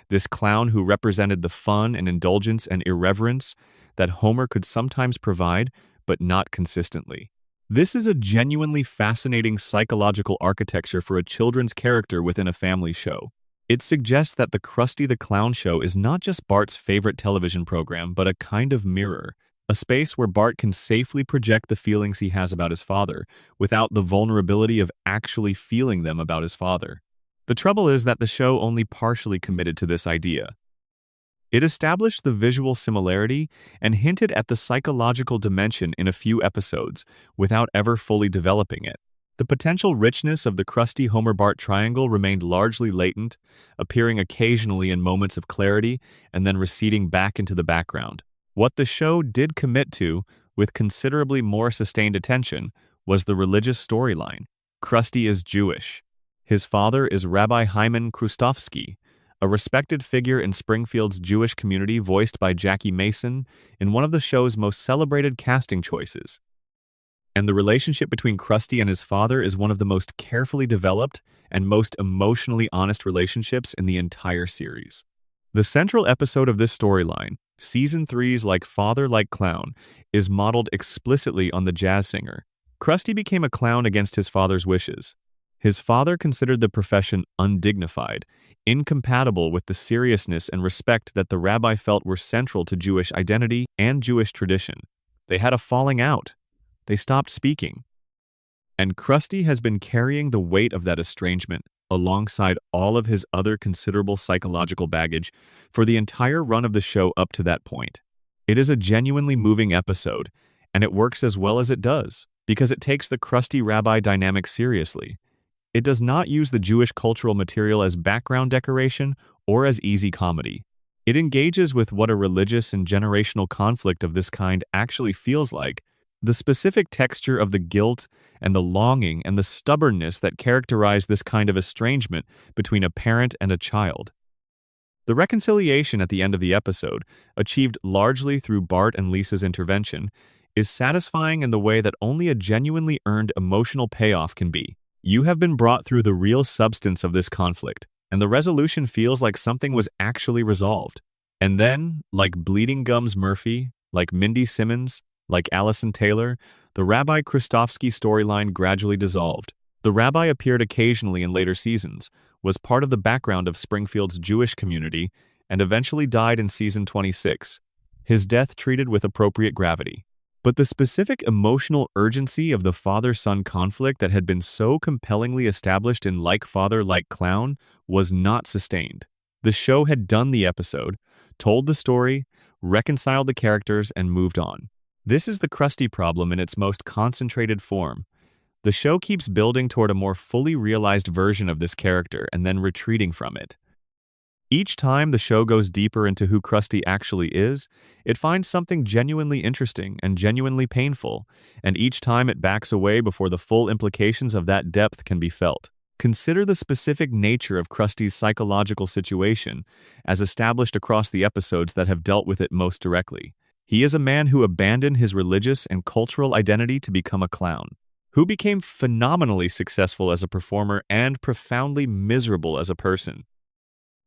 this clown who represented the fun and indulgence and irreverence that Homer could sometimes provide, but not consistently. This is a genuinely fascinating psychological architecture for a children's character within a family show. It suggests that the Krusty the Clown show is not just Bart's favorite television program, but a kind of mirror, a space where Bart can safely project the feelings he has about his father, without the vulnerability of actually feeling them about his father. The trouble is that the show only partially committed to this idea. It established the visual similarity and hinted at the psychological dimension in a few episodes, without ever fully developing it. The potential richness of the Krusty-Homer-Bart triangle remained largely latent, appearing occasionally in moments of clarity and then receding back into the background. What the show did commit to, with considerably more sustained attention, was the religious storyline. Krusty is Jewish. His father is Rabbi Hyman Krustofsky, a respected figure in Springfield's Jewish community voiced by Jackie Mason in one of the show's most celebrated casting choices. And the relationship between Krusty and his father is one of the most carefully developed and most emotionally honest relationships in the entire series. The central episode of this storyline, Season 3's Like Father, Like Clown, is modeled explicitly on the jazz singer. Krusty became a clown against his father's wishes. His father considered the profession undignified, incompatible with the seriousness and respect that the rabbi felt were central to Jewish identity and Jewish tradition. They had a falling out. They stopped speaking. And Krusty has been carrying the weight of that estrangement alongside all of his other considerable psychological baggage for the entire run of the show up to that point. It is a genuinely moving episode, and it works as well as it does, because it takes the Krusty rabbi dynamic seriously. It does not use the Jewish cultural material as background decoration or as easy comedy. It engages with what a religious and generational conflict of this kind actually feels like, the specific texture of the guilt and the longing and the stubbornness that characterize this kind of estrangement between a parent and a child. The reconciliation at the end of the episode, achieved largely through Bart and Lisa's intervention, is satisfying in the way that only a genuinely earned emotional payoff can be. You have been brought through the real substance of this conflict, and the resolution feels like something was actually resolved. And then, like Bleeding Gums Murphy, like Mindy Simmons, like Allison Taylor, the Rabbi Krustofsky storyline gradually dissolved. The rabbi appeared occasionally in later seasons, was part of the background of Springfield's Jewish community, and eventually died in season 26. His death treated with appropriate gravity. But the specific emotional urgency of the father-son conflict that had been so compellingly established in Like Father, Like Clown was not sustained. The show had done the episode, told the story, reconciled the characters, and moved on. This is the Krusty problem in its most concentrated form. The show keeps building toward a more fully realized version of this character and then retreating from it. Each time the show goes deeper into who Krusty actually is, it finds something genuinely interesting and genuinely painful, and each time it backs away before the full implications of that depth can be felt. Consider the specific nature of Krusty's psychological situation, as established across the episodes that have dealt with it most directly. He is a man who abandoned his religious and cultural identity to become a clown, who became phenomenally successful as a performer and profoundly miserable as a person,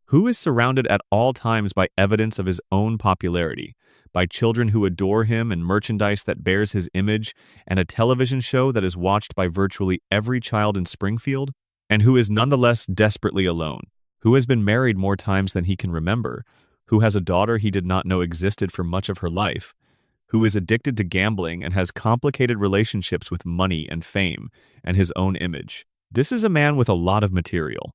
who is surrounded at all times by evidence of his own popularity, by children who adore him and merchandise that bears his image and a television show that is watched by virtually every child in Springfield, and who is nonetheless desperately alone, who has been married more times than he can remember, who has a daughter he did not know existed for much of her life, who is addicted to gambling and has complicated relationships with money and fame and his own image. This is a man with a lot of material.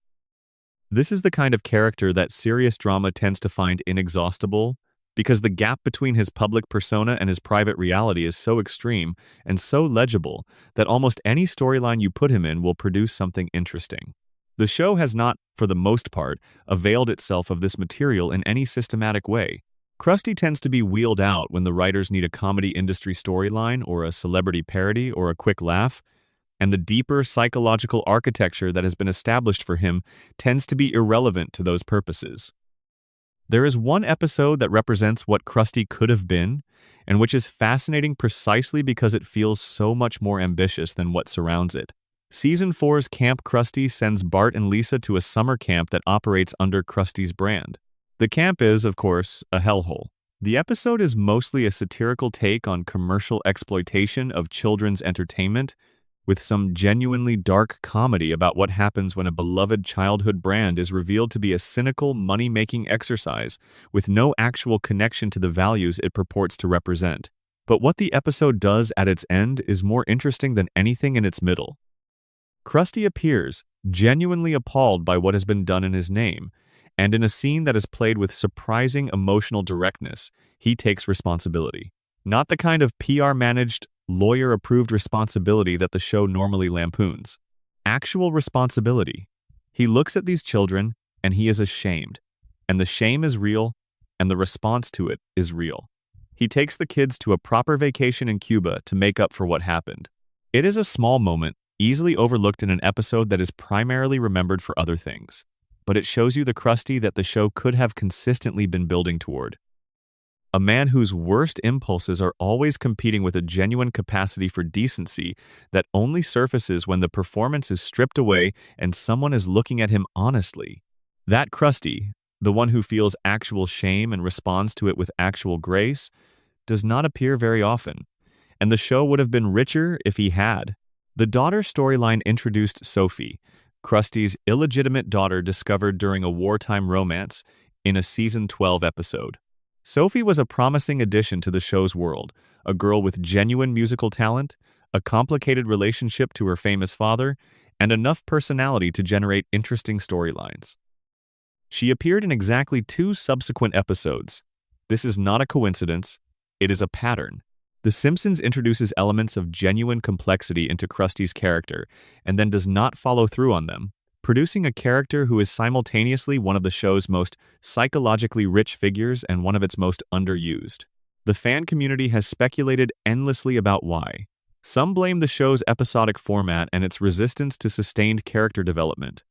This is the kind of character that serious drama tends to find inexhaustible, because the gap between his public persona and his private reality is so extreme and so legible that almost any storyline you put him in will produce something interesting. The show has not, for the most part, availed itself of this material in any systematic way. Krusty tends to be wheeled out when the writers need a comedy industry storyline or a celebrity parody or a quick laugh, and the deeper psychological architecture that has been established for him tends to be irrelevant to those purposes. There is one episode that represents what Krusty could have been, and which is fascinating precisely because it feels so much more ambitious than what surrounds it. Season 4's Camp Krusty sends Bart and Lisa to a summer camp that operates under Krusty's brand. The camp is, of course, a hellhole. The episode is mostly a satirical take on commercial exploitation of children's entertainment, with some genuinely dark comedy about what happens when a beloved childhood brand is revealed to be a cynical, money-making exercise with no actual connection to the values it purports to represent. But what the episode does at its end is more interesting than anything in its middle. Krusty appears, genuinely appalled by what has been done in his name, and in a scene that is played with surprising emotional directness, he takes responsibility. Not the kind of PR-managed, lawyer-approved responsibility that the show normally lampoons. Actual responsibility. He looks at these children, and he is ashamed. And the shame is real, and the response to it is real. He takes the kids to a proper vacation in Cuba to make up for what happened. It is a small moment, easily overlooked in an episode that is primarily remembered for other things. But it shows you the Krusty that the show could have consistently been building toward. A man whose worst impulses are always competing with a genuine capacity for decency that only surfaces when the performance is stripped away and someone is looking at him honestly. That Krusty, the one who feels actual shame and responds to it with actual grace, does not appear very often, and the show would have been richer if he had. The daughter storyline introduced Sophie, Krusty's illegitimate daughter discovered during a wartime romance, in a season 12 episode. Sophie was a promising addition to the show's world, a girl with genuine musical talent, a complicated relationship to her famous father, and enough personality to generate interesting storylines. She appeared in exactly 2 subsequent episodes. This is not a coincidence, it is a pattern. The Simpsons introduces elements of genuine complexity into Krusty's character and then does not follow through on them, producing a character who is simultaneously one of the show's most psychologically rich figures and one of its most underused. The fan community has speculated endlessly about why. Some blame the show's episodic format and its resistance to sustained character development.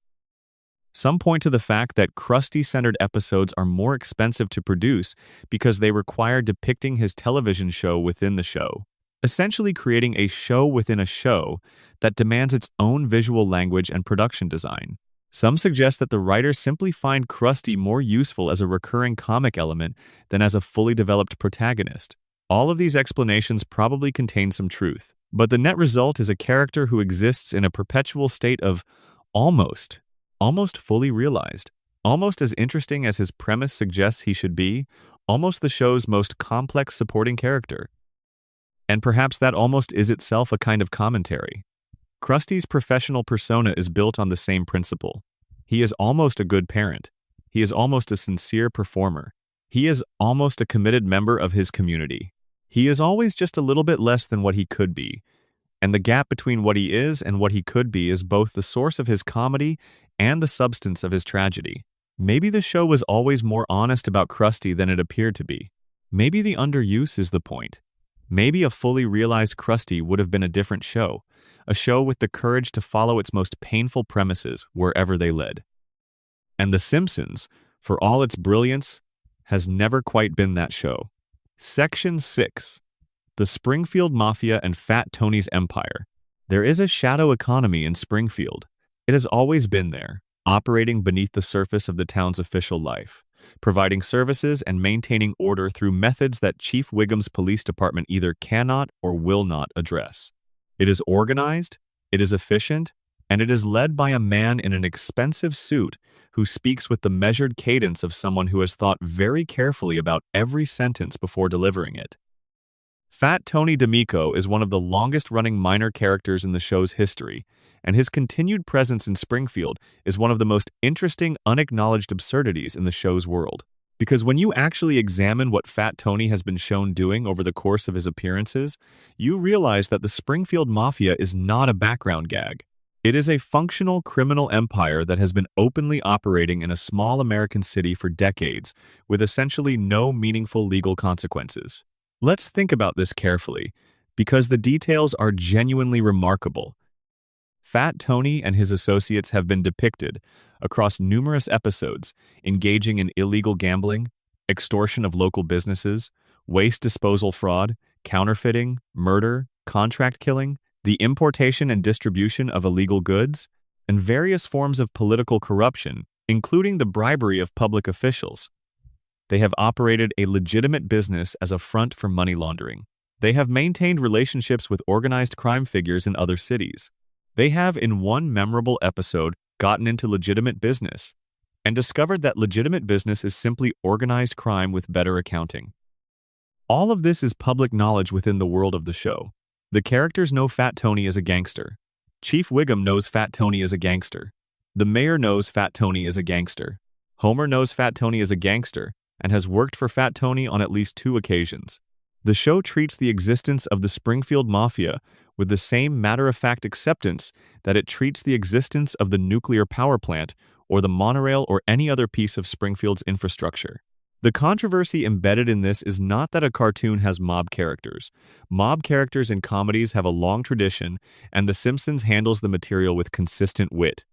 Some point to the fact that Krusty-centered episodes are more expensive to produce because they require depicting his television show within the show, essentially creating a show within a show that demands its own visual language and production design. Some suggest that the writers simply find Krusty more useful as a recurring comic element than as a fully developed protagonist. All of these explanations probably contain some truth, but the net result is a character who exists in a perpetual state of almost fully realized, almost as interesting as his premise suggests he should be, almost the show's most complex supporting character. And perhaps that almost is itself a kind of commentary. Krusty's professional persona is built on the same principle. He is almost a good parent. He is almost a sincere performer. He is almost a committed member of his community. He is always just a little bit less than what he could be. And the gap between what he is and what he could be is both the source of his comedy and the substance of his tragedy. Maybe the show was always more honest about Krusty than it appeared to be. Maybe the underuse is the point. Maybe a fully realized Krusty would have been a different show, a show with the courage to follow its most painful premises wherever they led. And The Simpsons, for all its brilliance, has never quite been that show. Section 6. The Springfield Mafia and Fat Tony's Empire. There is a shadow economy in Springfield. It has always been there, operating beneath the surface of the town's official life, providing services and maintaining order through methods that Chief Wiggum's police department either cannot or will not address. It is organized, it is efficient, and it is led by a man in an expensive suit who speaks with the measured cadence of someone who has thought very carefully about every sentence before delivering it. Fat Tony D'Amico is one of the longest-running minor characters in the show's history, and his continued presence in Springfield is one of the most interesting unacknowledged absurdities in the show's world. Because when you actually examine what Fat Tony has been shown doing over the course of his appearances, you realize that the Springfield Mafia is not a background gag. It is a functional criminal empire that has been openly operating in a small American city for decades, with essentially no meaningful legal consequences. Let's think about this carefully, because the details are genuinely remarkable. Fat Tony and his associates have been depicted across numerous episodes, engaging in illegal gambling, extortion of local businesses, waste disposal fraud, counterfeiting, murder, contract killing, the importation and distribution of illegal goods, and various forms of political corruption, including the bribery of public officials. They have operated a legitimate business as a front for money laundering. They have maintained relationships with organized crime figures in other cities. They have, in one memorable episode, gotten into legitimate business and discovered that legitimate business is simply organized crime with better accounting. All of this is public knowledge within the world of the show. The characters know Fat Tony is a gangster. Chief Wiggum knows Fat Tony is a gangster. The mayor knows Fat Tony is a gangster. Homer knows Fat Tony is a gangster and has worked for Fat Tony on at least 2 occasions. The show treats the existence of the Springfield Mafia with the same matter-of-fact acceptance that it treats the existence of the nuclear power plant or the monorail or any other piece of Springfield's infrastructure. The controversy embedded in this is not that a cartoon has mob characters. Mob characters in comedies have a long tradition, and The Simpsons handles the material with consistent wit.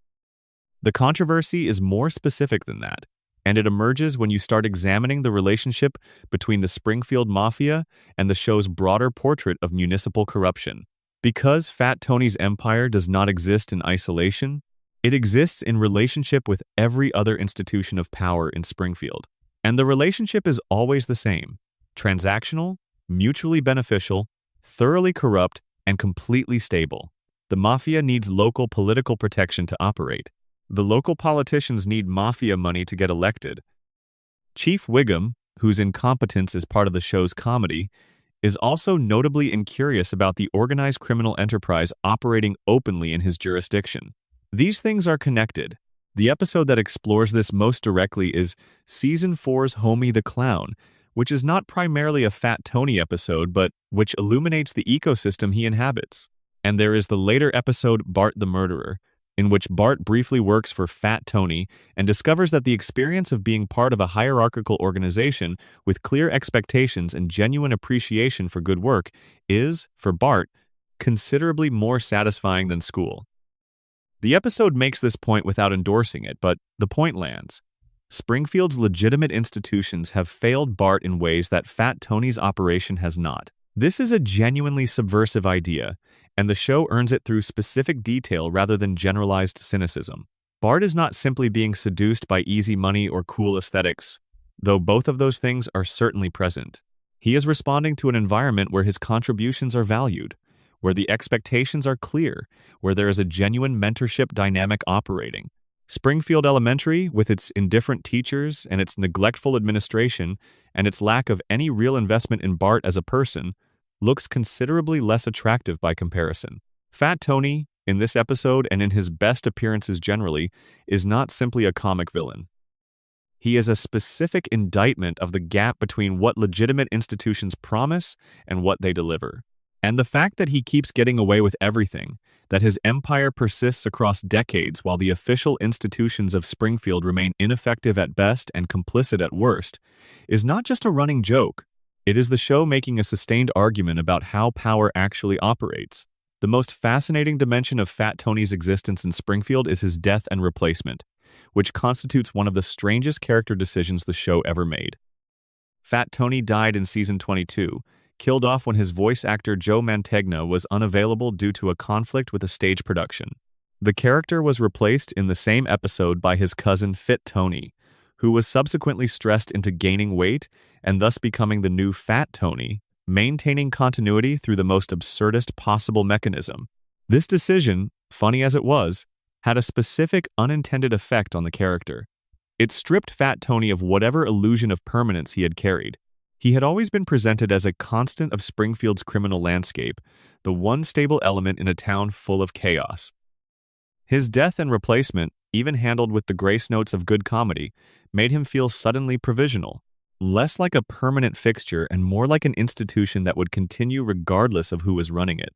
The controversy is more specific than that, and it emerges when you start examining the relationship between the Springfield Mafia and the show's broader portrait of municipal corruption. Because Fat Tony's empire does not exist in isolation, it exists in relationship with every other institution of power in Springfield. And the relationship is always the same: transactional, mutually beneficial, thoroughly corrupt, and completely stable. The mafia needs local political protection to operate. The local politicians need mafia money to get elected. Chief Wiggum, whose incompetence is part of the show's comedy, is also notably incurious about the organized criminal enterprise operating openly in his jurisdiction. These things are connected. The episode that explores this most directly is Season 4's Homie the Clown, which is not primarily a Fat Tony episode, but which illuminates the ecosystem he inhabits. And there is the later episode Bart the Murderer, in which Bart briefly works for Fat Tony and discovers that the experience of being part of a hierarchical organization with clear expectations and genuine appreciation for good work is, for Bart, considerably more satisfying than school. The episode makes this point without endorsing it, but the point lands. Springfield's legitimate institutions have failed Bart in ways that Fat Tony's operation has not. This is a genuinely subversive idea, and the show earns it through specific detail rather than generalized cynicism. Bart is not simply being seduced by easy money or cool aesthetics, though both of those things are certainly present. He is responding to an environment where his contributions are valued, where the expectations are clear, where there is a genuine mentorship dynamic operating. Springfield Elementary, with its indifferent teachers and its neglectful administration and its lack of any real investment in Bart as a person, looks considerably less attractive by comparison. Fat Tony, in this episode and in his best appearances generally, is not simply a comic villain. He is a specific indictment of the gap between what legitimate institutions promise and what they deliver. And the fact that he keeps getting away with everything, that his empire persists across decades while the official institutions of Springfield remain ineffective at best and complicit at worst, is not just a running joke. It is the show making a sustained argument about how power actually operates. The most fascinating dimension of Fat Tony's existence in Springfield is his death and replacement, which constitutes one of the strangest character decisions the show ever made. Fat Tony died in Season 22, killed off when his voice actor Joe Mantegna was unavailable due to a conflict with a stage production. The character was replaced in the same episode by his cousin Fit Tony, who was subsequently stressed into gaining weight and thus becoming the new Fat Tony, maintaining continuity through the most absurdist possible mechanism. This decision, funny as it was, had a specific unintended effect on the character. It stripped Fat Tony of whatever illusion of permanence he had carried. He had always been presented as a constant of Springfield's criminal landscape, the one stable element in a town full of chaos. His death and replacement, even handled with the grace notes of good comedy, made him feel suddenly provisional, less like a permanent fixture and more like an institution that would continue regardless of who was running it,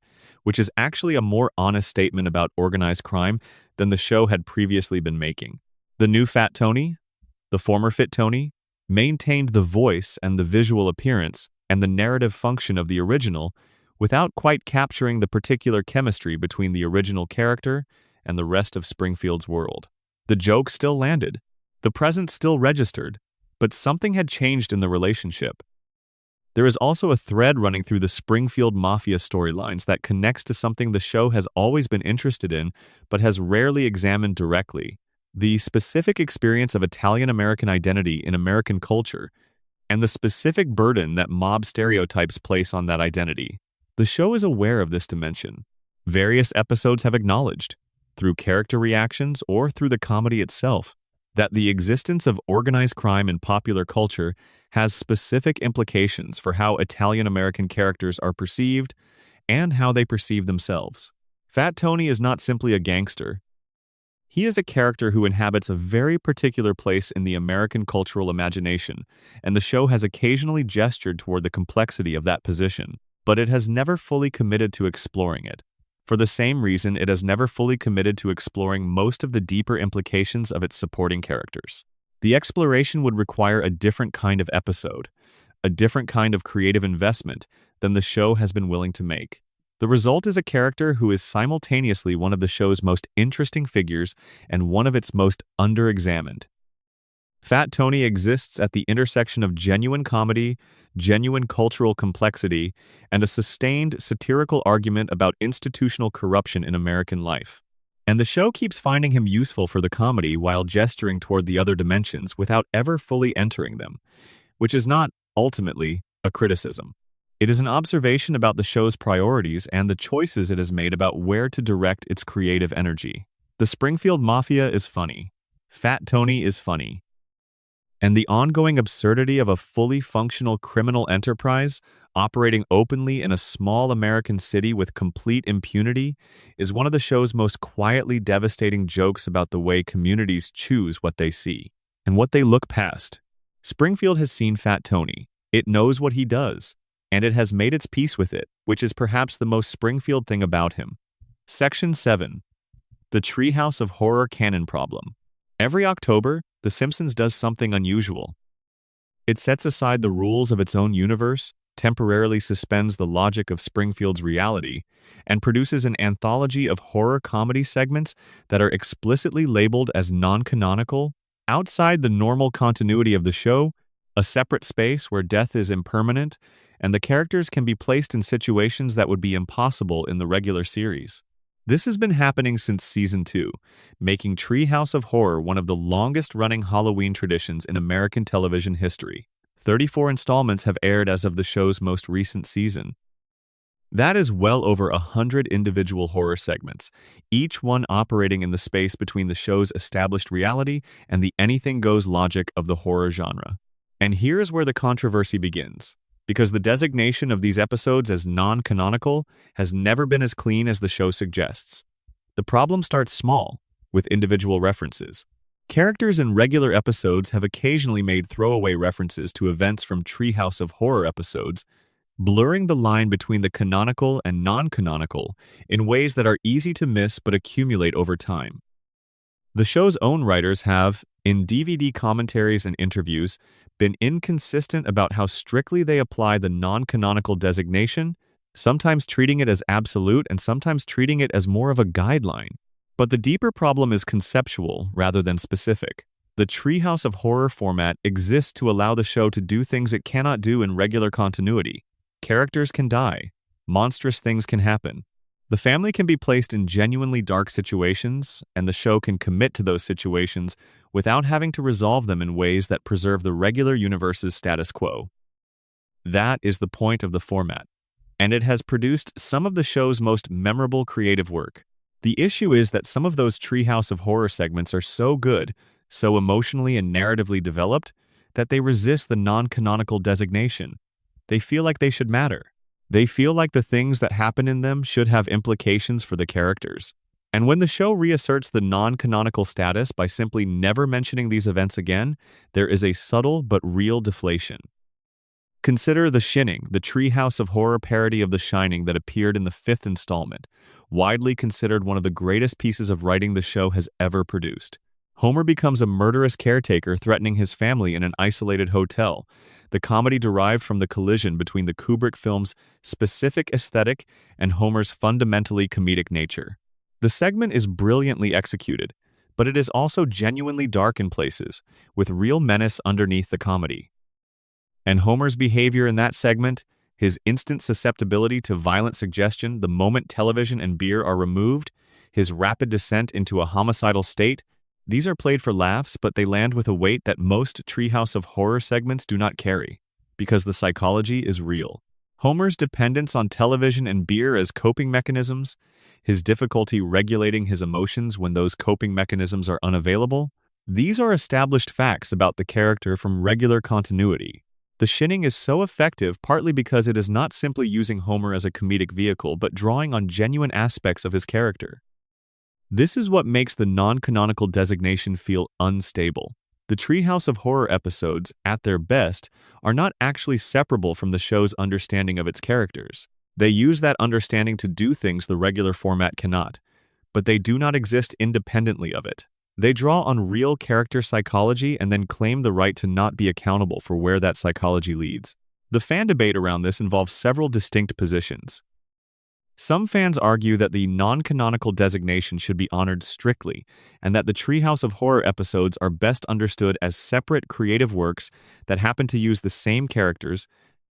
which is actually a more honest statement about organized crime than the show had previously been making. The new Fat Tony, the former Fit Tony, maintained the voice and the visual appearance and the narrative function of the original without quite capturing the particular chemistry between the original character and the rest of Springfield's world. The joke still landed, the presence still registered, but something had changed in the relationship. There is also a thread running through the Springfield Mafia storylines that connects to something the show has always been interested in but has rarely examined directly: the specific experience of Italian-American identity in American culture and the specific burden that mob stereotypes place on that identity. The show is aware of this dimension. Various episodes have acknowledged, through character reactions or through the comedy itself, that the existence of organized crime in popular culture has specific implications for how Italian-American characters are perceived and how they perceive themselves. Fat Tony is not simply a gangster. He is a character who inhabits a very particular place in the American cultural imagination, and the show has occasionally gestured toward the complexity of that position, but it has never fully committed to exploring it. For the same reason, it has never fully committed to exploring most of the deeper implications of its supporting characters. The exploration would require a different kind of episode, a different kind of creative investment than the show has been willing to make. The result is a character who is simultaneously one of the show's most interesting figures and one of its most under-examined. Fat Tony exists at the intersection of genuine comedy, genuine cultural complexity, and a sustained satirical argument about institutional corruption in American life. And the show keeps finding him useful for the comedy while gesturing toward the other dimensions without ever fully entering them, which is not, ultimately, a criticism. It is an observation about the show's priorities and the choices it has made about where to direct its creative energy. The Springfield Mafia is funny. Fat Tony is funny. And the ongoing absurdity of a fully functional criminal enterprise operating openly in a small American city with complete impunity is one of the show's most quietly devastating jokes about the way communities choose what they see and what they look past. Springfield has seen Fat Tony. It knows what he does, and it has made its peace with it, which is perhaps the most Springfield thing about him. Section 7. The Treehouse of Horror Canon Problem. Every October, The Simpsons does something unusual. It sets aside the rules of its own universe, temporarily suspends the logic of Springfield's reality, and produces an anthology of horror comedy segments that are explicitly labeled as non-canonical, outside the normal continuity of the show, a separate space where death is impermanent, and the characters can be placed in situations that would be impossible in the regular series. This has been happening since Season 2, making Treehouse of Horror one of the longest-running Halloween traditions in American television history. 34 installments have aired as of the show's most recent season. That is well over 100 individual horror segments, each one operating in the space between the show's established reality and the anything-goes logic of the horror genre. And here is where the controversy begins, because the designation of these episodes as non-canonical has never been as clean as the show suggests. The problem starts small, with individual references. Characters in regular episodes have occasionally made throwaway references to events from Treehouse of Horror episodes, blurring the line between the canonical and non-canonical in ways that are easy to miss but accumulate over time. The show's own writers have, in DVD commentaries and interviews, been inconsistent about how strictly they apply the non-canonical designation, sometimes treating it as absolute and sometimes treating it as more of a guideline. But the deeper problem is conceptual rather than specific. The Treehouse of Horror format exists to allow the show to do things it cannot do in regular continuity. Characters can die. Monstrous things can happen. The family can be placed in genuinely dark situations, and the show can commit to those situations without having to resolve them in ways that preserve the regular universe's status quo. That is the point of the format, and it has produced some of the show's most memorable creative work. The issue is that some of those Treehouse of Horror segments are so good, so emotionally and narratively developed, that they resist the non-canonical designation. They feel like they should matter. They feel like the things that happen in them should have implications for the characters. And when the show reasserts the non-canonical status by simply never mentioning these events again, there is a subtle but real deflation. Consider The Shining, the Treehouse of Horror parody of The Shining that appeared in the fifth installment, widely considered one of the greatest pieces of writing the show has ever produced. Homer becomes a murderous caretaker threatening his family in an isolated hotel. The comedy derived from the collision between the Kubrick film's specific aesthetic and Homer's fundamentally comedic nature. The segment is brilliantly executed, but it is also genuinely dark in places, with real menace underneath the comedy. And Homer's behavior in that segment, his instant susceptibility to violent suggestion the moment television and beer are removed, his rapid descent into a homicidal state, these are played for laughs, but they land with a weight that most Treehouse of Horror segments do not carry, because the psychology is real. Homer's dependence on television and beer as coping mechanisms, his difficulty regulating his emotions when those coping mechanisms are unavailable, these are established facts about the character from regular continuity. The Shining is so effective partly because it is not simply using Homer as a comedic vehicle but drawing on genuine aspects of his character. This is what makes the non-canonical designation feel unstable. The Treehouse of Horror episodes, at their best, are not actually separable from the show's understanding of its characters. They use that understanding to do things the regular format cannot, but they do not exist independently of it. They draw on real character psychology and then claim the right to not be accountable for where that psychology leads. The fan debate around this involves several distinct positions. Some fans argue that the non-canonical designation should be honored strictly, and that the Treehouse of Horror episodes are best understood as separate creative works that happen to use the same characters,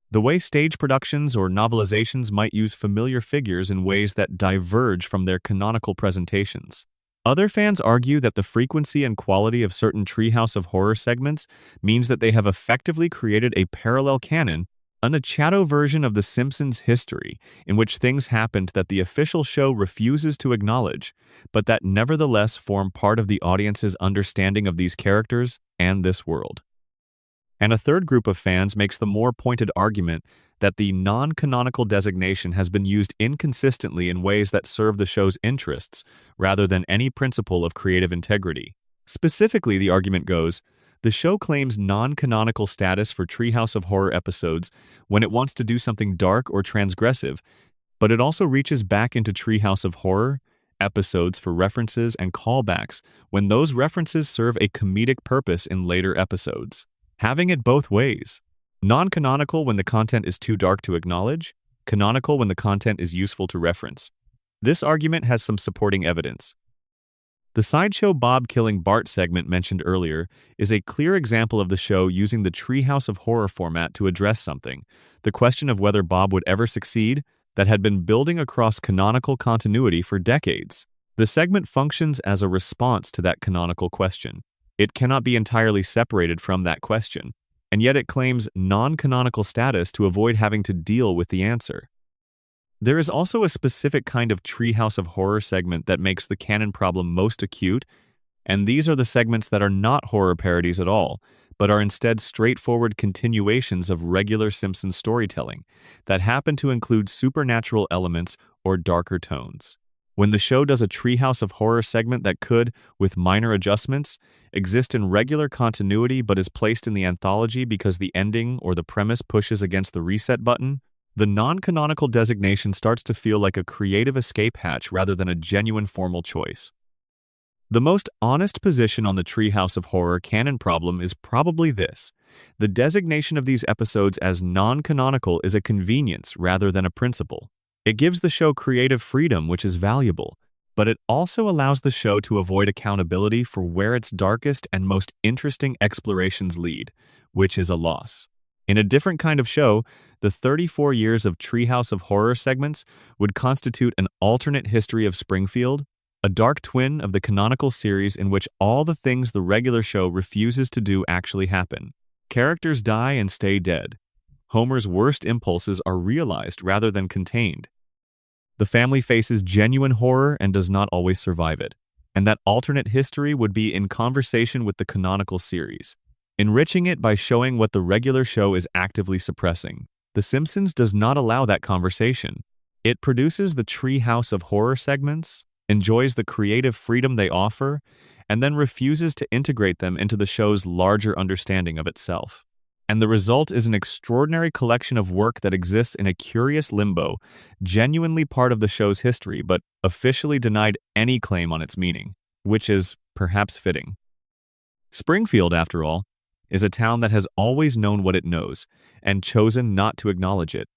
the way stage productions or novelizations might use familiar figures in ways that diverge from their canonical presentations. Other fans argue that the frequency and quality of certain Treehouse of Horror segments means that they have effectively created a parallel canon, an Chato version of The Simpsons history, in which things happened that the official show refuses to acknowledge, but that nevertheless form part of the audience's understanding of these characters and this world. And a third group of fans makes the more pointed argument that the non-canonical designation has been used inconsistently in ways that serve the show's interests, rather than any principle of creative integrity. Specifically, the argument goes, the show claims non-canonical status for Treehouse of Horror episodes when it wants to do something dark or transgressive, but it also reaches back into Treehouse of Horror episodes for references and callbacks when those references serve a comedic purpose in later episodes. Having it both ways. Non-canonical when the content is too dark to acknowledge, canonical when the content is useful to reference. This argument has some supporting evidence. The Sideshow Bob Killing Bart segment mentioned earlier is a clear example of the show using the Treehouse of Horror format to address something, the question of whether Bob would ever succeed, that had been building across canonical continuity for decades. The segment functions as a response to that canonical question. It cannot be entirely separated from that question, and yet it claims non-canonical status to avoid having to deal with the answer. There is also a specific kind of Treehouse of Horror segment that makes the canon problem most acute, and these are the segments that are not horror parodies at all, but are instead straightforward continuations of regular Simpsons storytelling that happen to include supernatural elements or darker tones. When the show does a Treehouse of Horror segment that could, with minor adjustments, exist in regular continuity but is placed in the anthology because the ending or the premise pushes against the reset button, the non-canonical designation starts to feel like a creative escape hatch rather than a genuine formal choice. The most honest position on the Treehouse of Horror canon problem is probably this. The designation of these episodes as non-canonical is a convenience rather than a principle. It gives the show creative freedom, which is valuable, but it also allows the show to avoid accountability for where its darkest and most interesting explorations lead, which is a loss. In a different kind of show, the 34 years of Treehouse of Horror segments would constitute an alternate history of Springfield, a dark twin of the canonical series in which all the things the regular show refuses to do actually happen. Characters die and stay dead. Homer's worst impulses are realized rather than contained. The family faces genuine horror and does not always survive it, and that alternate history would be in conversation with the canonical series, enriching it by showing what the regular show is actively suppressing. The Simpsons does not allow that conversation. It produces the Treehouse of Horror segments, enjoys the creative freedom they offer, and then refuses to integrate them into the show's larger understanding of itself. And the result is an extraordinary collection of work that exists in a curious limbo, genuinely part of the show's history, but officially denied any claim on its meaning, which is perhaps fitting. Springfield, after all, is a town that has always known what it knows and chosen not to acknowledge it.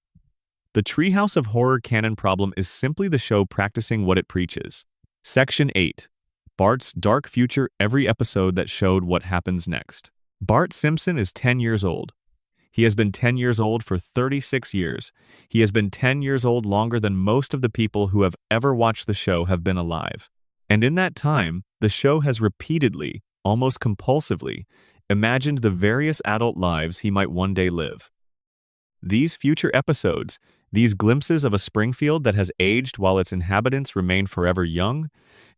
The Treehouse of Horror canon problem is simply the show practicing what it preaches. Section 8. Bart's dark future, every episode that showed what happens next. Bart Simpson is 10 years old. He has been 10 years old for 36 years. He has been 10 years old longer than most of the people who have ever watched the show have been alive. And in that time, the show has repeatedly, almost compulsively, imagined the various adult lives he might one day live. These future episodes, these glimpses of a Springfield that has aged while its inhabitants remain forever young,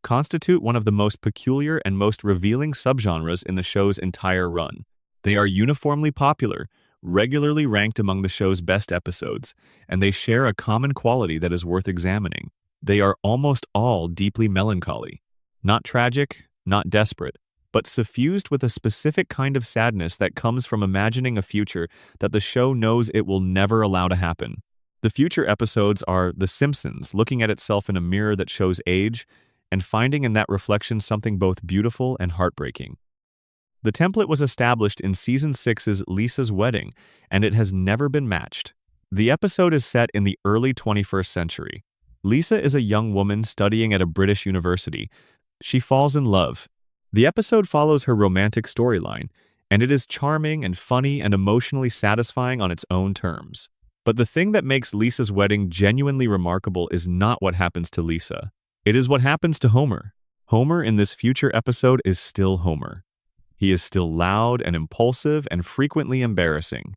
constitute one of the most peculiar and most revealing subgenres in the show's entire run. They are uniformly popular, regularly ranked among the show's best episodes, and they share a common quality that is worth examining. They are almost all deeply melancholy. Not tragic, not desperate, but suffused with a specific kind of sadness that comes from imagining a future that the show knows it will never allow to happen. The future episodes are The Simpsons, looking at itself in a mirror that shows age, and finding in that reflection something both beautiful and heartbreaking. The template was established in Season 6's Lisa's Wedding, and it has never been matched. The episode is set in the early 21st century. Lisa is a young woman studying at a British university. She falls in love. The episode follows her romantic storyline, and it is charming and funny and emotionally satisfying on its own terms. But the thing that makes Lisa's Wedding genuinely remarkable is not what happens to Lisa. It is what happens to Homer. Homer in this future episode is still Homer. He is still loud and impulsive and frequently embarrassing.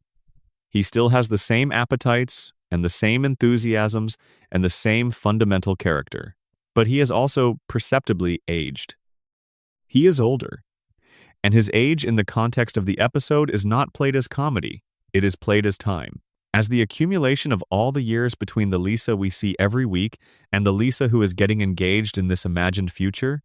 He still has the same appetites and the same enthusiasms and the same fundamental character. But he is also perceptibly aged. He is older, and his age in the context of the episode is not played as comedy. It is played as time. As the accumulation of all the years between the Lisa we see every week and the Lisa who is getting engaged in this imagined future,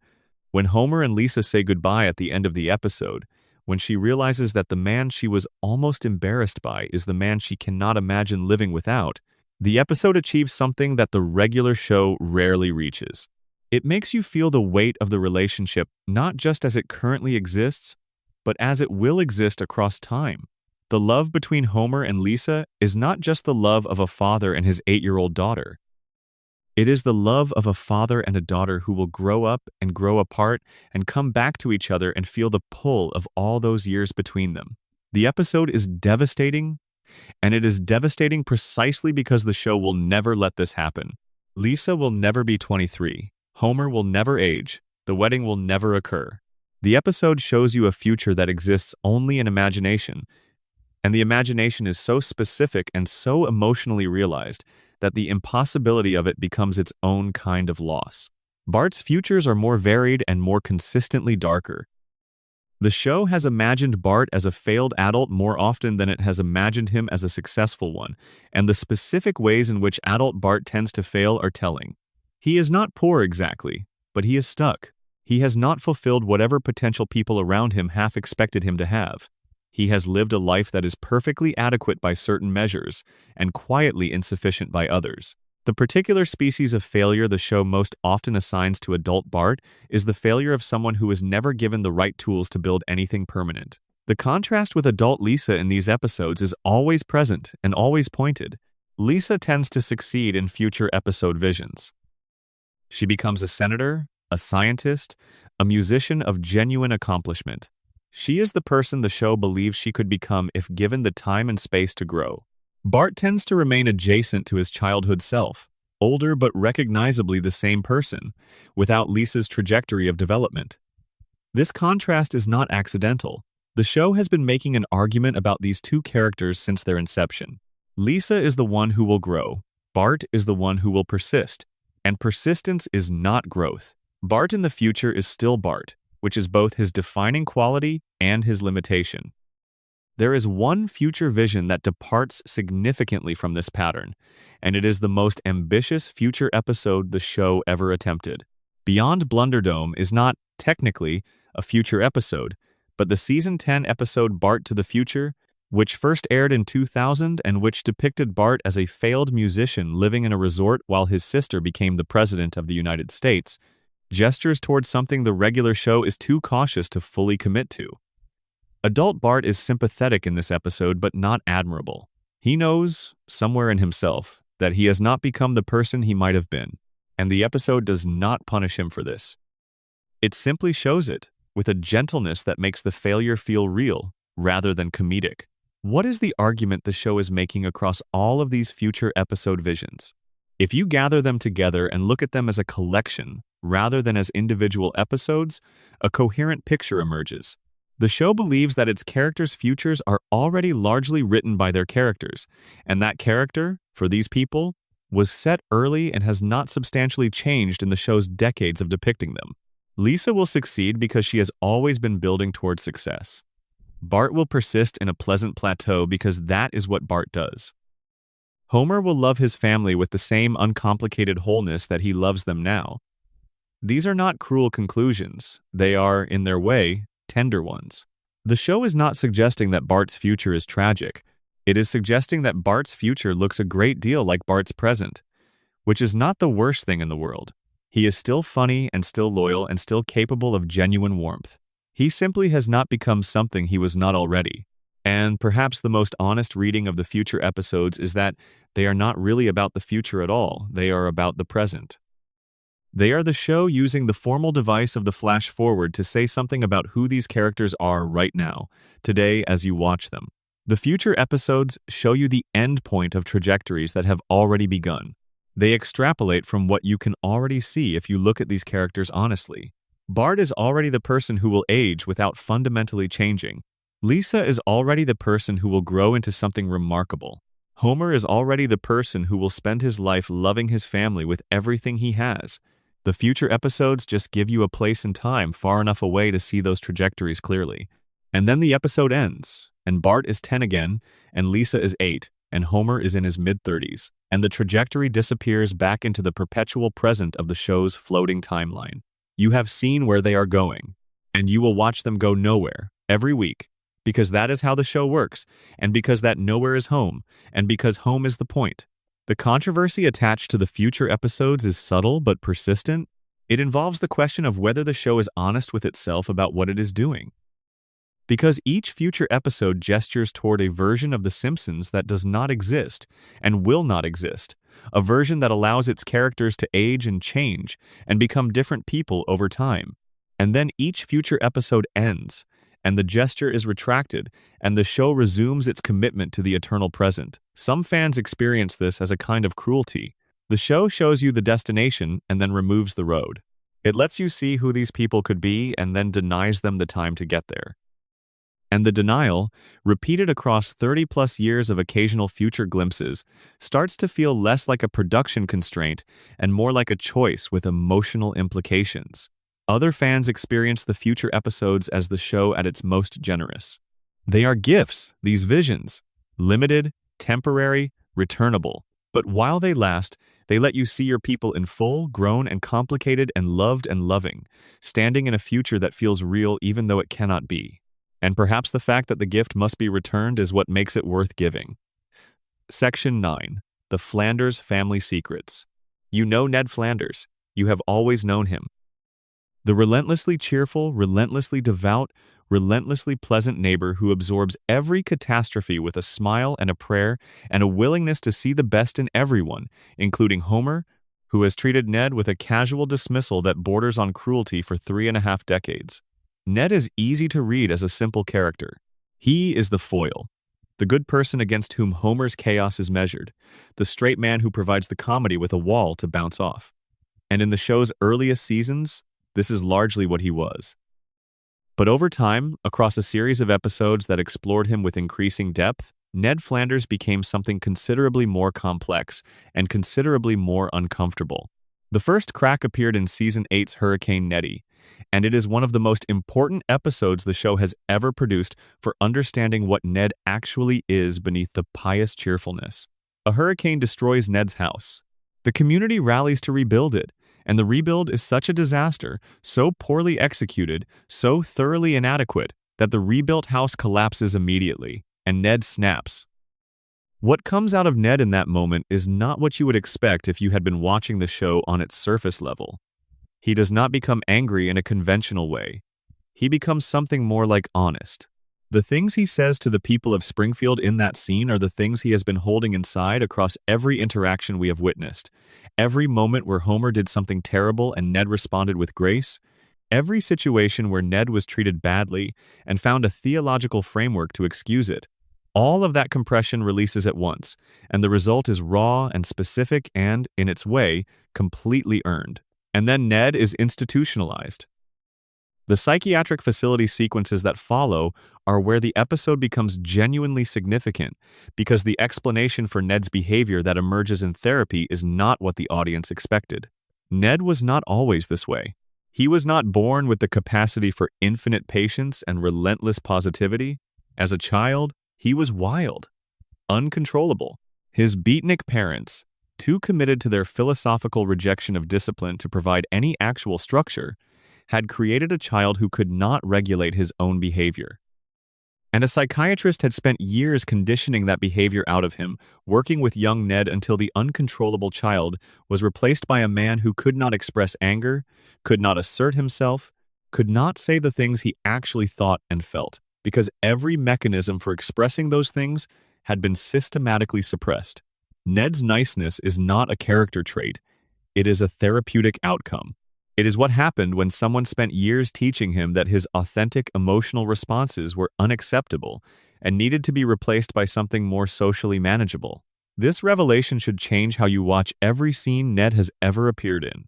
when Homer and Lisa say goodbye at the end of the episode, when she realizes that the man she was almost embarrassed by is the man she cannot imagine living without, the episode achieves something that the regular show rarely reaches. It makes you feel the weight of the relationship not just as it currently exists, but as it will exist across time. The love between Homer and Lisa is not just the love of a father and his 8-year-old daughter. It is the love of a father and a daughter who will grow up and grow apart and come back to each other and feel the pull of all those years between them. The episode is devastating, and it is devastating precisely because the show will never let this happen. Lisa will never be 23. Homer will never age. The wedding will never occur. The episode shows you a future that exists only in imagination, and the imagination is so specific and so emotionally realized that the impossibility of it becomes its own kind of loss. Bart's futures are more varied and more consistently darker. The show has imagined Bart as a failed adult more often than it has imagined him as a successful one, and the specific ways in which adult Bart tends to fail are telling. He is not poor exactly, but he is stuck. He has not fulfilled whatever potential people around him half expected him to have. He has lived a life that is perfectly adequate by certain measures and quietly insufficient by others. The particular species of failure the show most often assigns to adult Bart is the failure of someone who is never given the right tools to build anything permanent. The contrast with adult Lisa in these episodes is always present and always pointed. Lisa tends to succeed in future episode visions. She becomes a senator, a scientist, a musician of genuine accomplishment. She is the person the show believes she could become if given the time and space to grow. Bart tends to remain adjacent to his childhood self, older but recognizably the same person, without Lisa's trajectory of development. This contrast is not accidental. The show has been making an argument about these two characters since their inception. Lisa is the one who will grow. Bart is the one who will persist. And persistence is not growth. Bart in the future is still Bart, which is both his defining quality and his limitation. There is one future vision that departs significantly from this pattern, and it is the most ambitious future episode the show ever attempted. Beyond Blunderdome is not, technically, a future episode, but the Season 10 episode Bart to the Future, which first aired in 2000 and which depicted Bart as a failed musician living in a resort while his sister became the President of the United States, gestures towards something the regular show is too cautious to fully commit to. Adult Bart is sympathetic in this episode but not admirable. He knows, somewhere in himself, that he has not become the person he might have been, and the episode does not punish him for this. It simply shows it, with a gentleness that makes the failure feel real, rather than comedic. What is the argument the show is making across all of these future episode visions? If you gather them together and look at them as a collection, rather than as individual episodes, a coherent picture emerges. The show believes that its characters' futures are already largely written by their characters, and that character, for these people, was set early and has not substantially changed in the show's decades of depicting them. Lisa will succeed because she has always been building towards success. Bart will persist in a pleasant plateau because that is what Bart does. Homer will love his family with the same uncomplicated wholeness that he loves them now. These are not cruel conclusions. They are, in their way, tender ones. The show is not suggesting that Bart's future is tragic. It is suggesting that Bart's future looks a great deal like Bart's present, which is not the worst thing in the world. He is still funny and still loyal and still capable of genuine warmth. He simply has not become something he was not already. And perhaps the most honest reading of the future episodes is that they are not really about the future at all. They are about the present. They are the show using the formal device of the flash forward to say something about who these characters are right now, today as you watch them. The future episodes show you the end point of trajectories that have already begun. They extrapolate from what you can already see if you look at these characters honestly. Bart is already the person who will age without fundamentally changing. Lisa is already the person who will grow into something remarkable. Homer is already the person who will spend his life loving his family with everything he has. The future episodes just give you a place and time far enough away to see those trajectories clearly. And then the episode ends, and Bart is 10 again, and Lisa is 8, and Homer is in his mid-30s, and the trajectory disappears back into the perpetual present of the show's floating timeline. You have seen where they are going, and you will watch them go nowhere, every week, because that is how the show works, and because that nowhere is home, and because home is the point. The controversy attached to the future episodes is subtle but persistent. It involves the question of whether the show is honest with itself about what it is doing. Because each future episode gestures toward a version of The Simpsons that does not exist and will not exist, a version that allows its characters to age and change and become different people over time. And then each future episode ends, and the gesture is retracted, and the show resumes its commitment to the eternal present. Some fans experience this as a kind of cruelty. The show shows you the destination and then removes the road. It lets you see who these people could be and then denies them the time to get there. And the denial, repeated across 30-plus years of occasional future glimpses, starts to feel less like a production constraint and more like a choice with emotional implications. Other fans experience the future episodes as the show at its most generous. They are gifts, these visions, limited, temporary, returnable. But while they last, they let you see your people in full, grown and complicated and loved and loving, standing in a future that feels real even though it cannot be. And perhaps the fact that the gift must be returned is what makes it worth giving. Section 9. The Flanders Family Secrets. You know Ned Flanders. You have always known him. The relentlessly cheerful, relentlessly devout, relentlessly pleasant neighbor who absorbs every catastrophe with a smile and a prayer and a willingness to see the best in everyone, including Homer, who has treated Ned with a casual dismissal that borders on cruelty for 3.5 decades. Ned is easy to read as a simple character. He is the foil, the good person against whom Homer's chaos is measured, the straight man who provides the comedy with a wall to bounce off. And in the show's earliest seasons, this is largely what he was. But over time, across a series of episodes that explored him with increasing depth, Ned Flanders became something considerably more complex and considerably more uncomfortable. The first crack appeared in Season 8's Hurricane Nettie, and it is one of the most important episodes the show has ever produced for understanding what Ned actually is beneath the pious cheerfulness. A hurricane destroys Ned's house. The community rallies to rebuild it, And the rebuild is such a disaster, so poorly executed, so thoroughly inadequate, that the rebuilt house collapses immediately, and Ned snaps. What comes out of Ned in that moment is not what you would expect if you had been watching the show on its surface level. He does not become angry in a conventional way. He becomes something more like honest. The things he says to the people of Springfield in that scene are the things he has been holding inside across every interaction we have witnessed. Every moment where Homer did something terrible and Ned responded with grace. Every situation where Ned was treated badly and found a theological framework to excuse it. All of that compression releases at once, and the result is raw and specific and, in its way, completely earned. And then Ned is institutionalized. The psychiatric facility sequences that follow are where the episode becomes genuinely significant because the explanation for Ned's behavior that emerges in therapy is not what the audience expected. Ned was not always this way. He was not born with the capacity for infinite patience and relentless positivity. As a child, he was wild, uncontrollable. His beatnik parents, too committed to their philosophical rejection of discipline to provide any actual structure, had created a child who could not regulate his own behavior. And a psychiatrist had spent years conditioning that behavior out of him, working with young Ned until the uncontrollable child was replaced by a man who could not express anger, could not assert himself, could not say the things he actually thought and felt, because every mechanism for expressing those things had been systematically suppressed. Ned's niceness is not a character trait, it is a therapeutic outcome. It is what happened when someone spent years teaching him that his authentic emotional responses were unacceptable and needed to be replaced by something more socially manageable. This revelation should change how you watch every scene Ned has ever appeared in.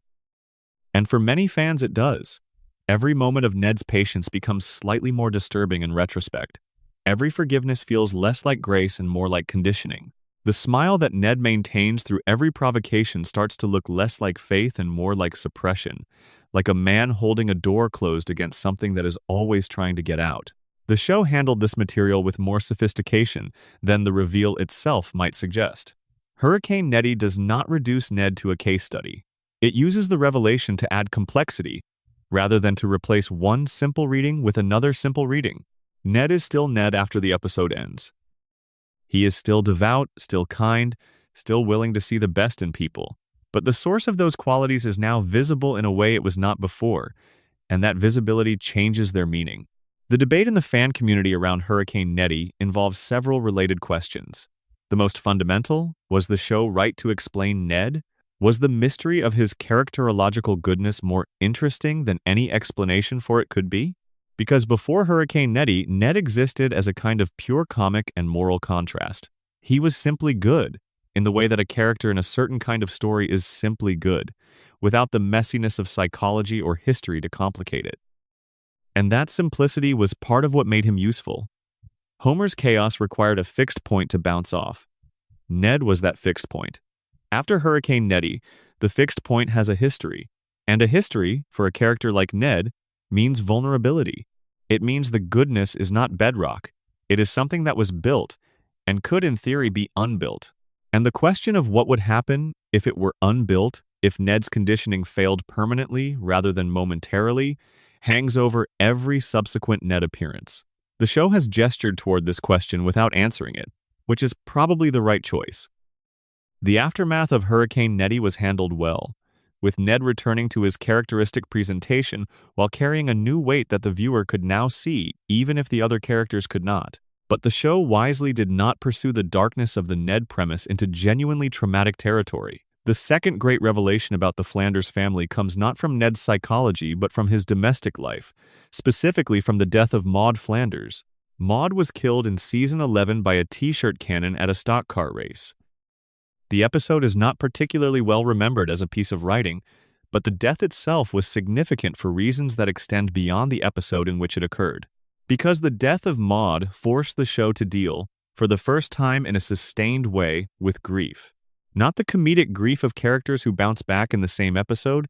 And for many fans it does. Every moment of Ned's patience becomes slightly more disturbing in retrospect. Every forgiveness feels less like grace and more like conditioning. The smile that Ned maintains through every provocation starts to look less like faith and more like suppression, like a man holding a door closed against something that is always trying to get out. The show handled this material with more sophistication than the reveal itself might suggest. Hurricane Nettie does not reduce Ned to a case study. It uses the revelation to add complexity, rather than to replace one simple reading with another simple reading. Ned is still Ned after the episode ends. He is still devout, still kind, still willing to see the best in people. But the source of those qualities is now visible in a way it was not before, and that visibility changes their meaning. The debate in the fan community around Hurricane Nettie involves several related questions. The most fundamental, was the show right to explain Ned? Was the mystery of his characterological goodness more interesting than any explanation for it could be? Because before Hurricane Nettie, Ned existed as a kind of pure comic and moral contrast. He was simply good, in the way that a character in a certain kind of story is simply good, without the messiness of psychology or history to complicate it. And that simplicity was part of what made him useful. Homer's chaos required a fixed point to bounce off. Ned was that fixed point. After Hurricane Nettie, the fixed point has a history. And a history, for a character like Ned, means vulnerability. It means the goodness is not bedrock. It is something that was built, and could in theory be unbuilt. And the question of what would happen if it were unbuilt, if Ned's conditioning failed permanently rather than momentarily, hangs over every subsequent Ned appearance. The show has gestured toward this question without answering it, which is probably the right choice. The aftermath of Hurricane Nettie was handled well, with Ned returning to his characteristic presentation while carrying a new weight that the viewer could now see, even if the other characters could not. But the show wisely did not pursue the darkness of the Ned premise into genuinely traumatic territory. The second great revelation about the Flanders family comes not from Ned's psychology, but from his domestic life, specifically from the death of Maud Flanders. Maud was killed in season 11 by a t-shirt cannon at a stock car race. The episode is not particularly well remembered as a piece of writing, but the death itself was significant for reasons that extend beyond the episode in which it occurred. Because the death of Maud forced the show to deal, for the first time in a sustained way, with grief. Not the comedic grief of characters who bounce back in the same episode,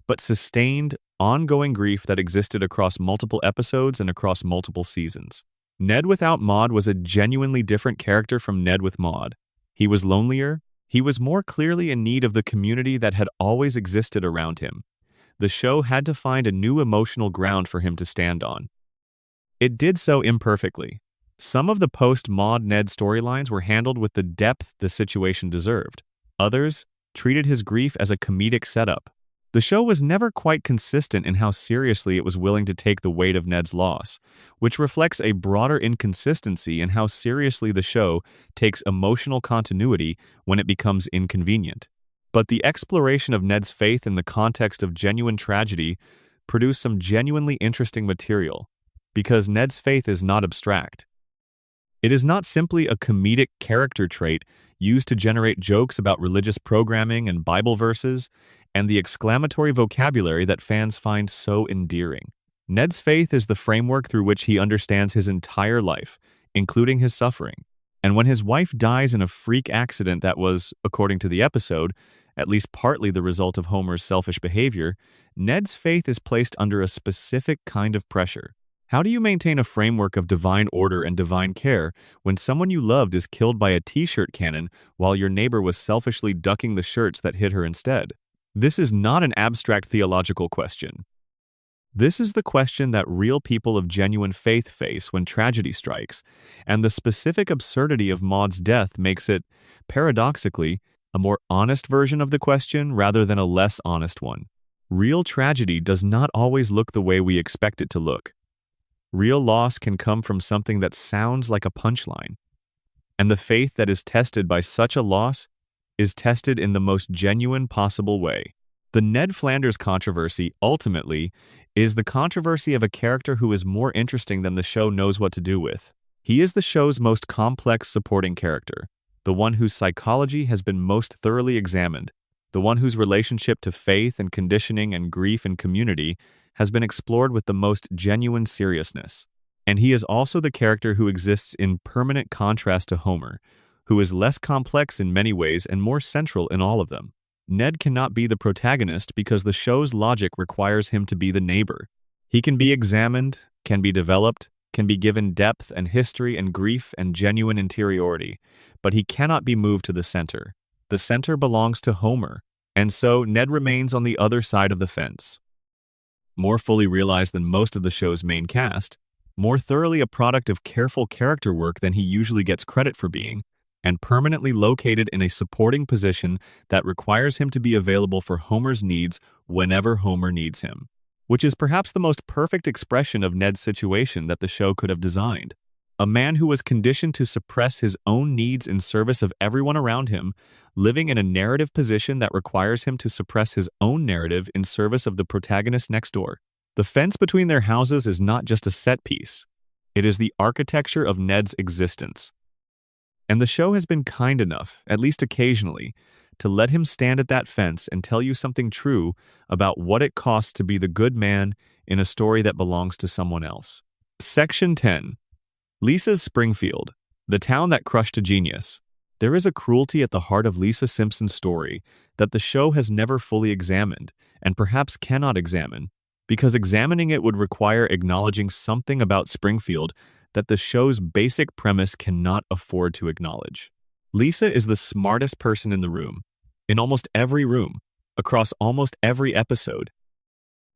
but sustained, ongoing grief that existed across multiple episodes and across multiple seasons. Ned without Maud was a genuinely different character from Ned with Maud. He was lonelier, He was more clearly in need of the community that had always existed around him. The show had to find a new emotional ground for him to stand on. It did so imperfectly. Some of the post-Maud Ned storylines were handled with the depth the situation deserved. Others treated his grief as a comedic setup. The show was never quite consistent in how seriously it was willing to take the weight of Ned's loss, which reflects a broader inconsistency in how seriously the show takes emotional continuity when it becomes inconvenient. But the exploration of Ned's faith in the context of genuine tragedy produced some genuinely interesting material, because Ned's faith is not abstract. It is not simply a comedic character trait used to generate jokes about religious programming and Bible verses and the exclamatory vocabulary that fans find so endearing. Ned's faith is the framework through which he understands his entire life, including his suffering. And when his wife dies in a freak accident that was, according to the episode, at least partly the result of Homer's selfish behavior, Ned's faith is placed under a specific kind of pressure. How do you maintain a framework of divine order and divine care when someone you loved is killed by a t-shirt cannon while your neighbor was selfishly ducking the shirts that hit her instead? This is not an abstract theological question. This is the question that real people of genuine faith face when tragedy strikes, and the specific absurdity of Maud's death makes it, paradoxically, a more honest version of the question rather than a less honest one. Real tragedy does not always look the way we expect it to look. Real loss can come from something that sounds like a punchline, and the faith that is tested by such a loss is tested in the most genuine possible way. The Ned Flanders controversy, ultimately, is the controversy of a character who is more interesting than the show knows what to do with. He is the show's most complex supporting character, the one whose psychology has been most thoroughly examined, the one whose relationship to faith and conditioning and grief and community has been explored with the most genuine seriousness. And he is also the character who exists in permanent contrast to Homer, who is less complex in many ways and more central in all of them. Ned cannot be the protagonist because the show's logic requires him to be the neighbor. He can be examined, can be developed, can be given depth and history and grief and genuine interiority, but he cannot be moved to the center. The center belongs to Homer, and so Ned remains on the other side of the fence. More fully realized than most of the show's main cast, more thoroughly a product of careful character work than he usually gets credit for being, and permanently located in a supporting position that requires him to be available for Homer's needs whenever Homer needs him, which is perhaps the most perfect expression of Ned's situation that the show could have designed. A man who was conditioned to suppress his own needs in service of everyone around him, living in a narrative position that requires him to suppress his own narrative in service of the protagonist next door. The fence between their houses is not just a set piece. It is the architecture of Ned's existence. And the show has been kind enough, at least occasionally, to let him stand at that fence and tell you something true about what it costs to be the good man in a story that belongs to someone else. Section 10. Lisa's Springfield, the town that crushed a genius. There is a cruelty at the heart of Lisa Simpson's story that the show has never fully examined, and perhaps cannot examine, because examining it would require acknowledging something about Springfield that the show's basic premise cannot afford to acknowledge. Lisa is the smartest person in the room, in almost every room, across almost every episode.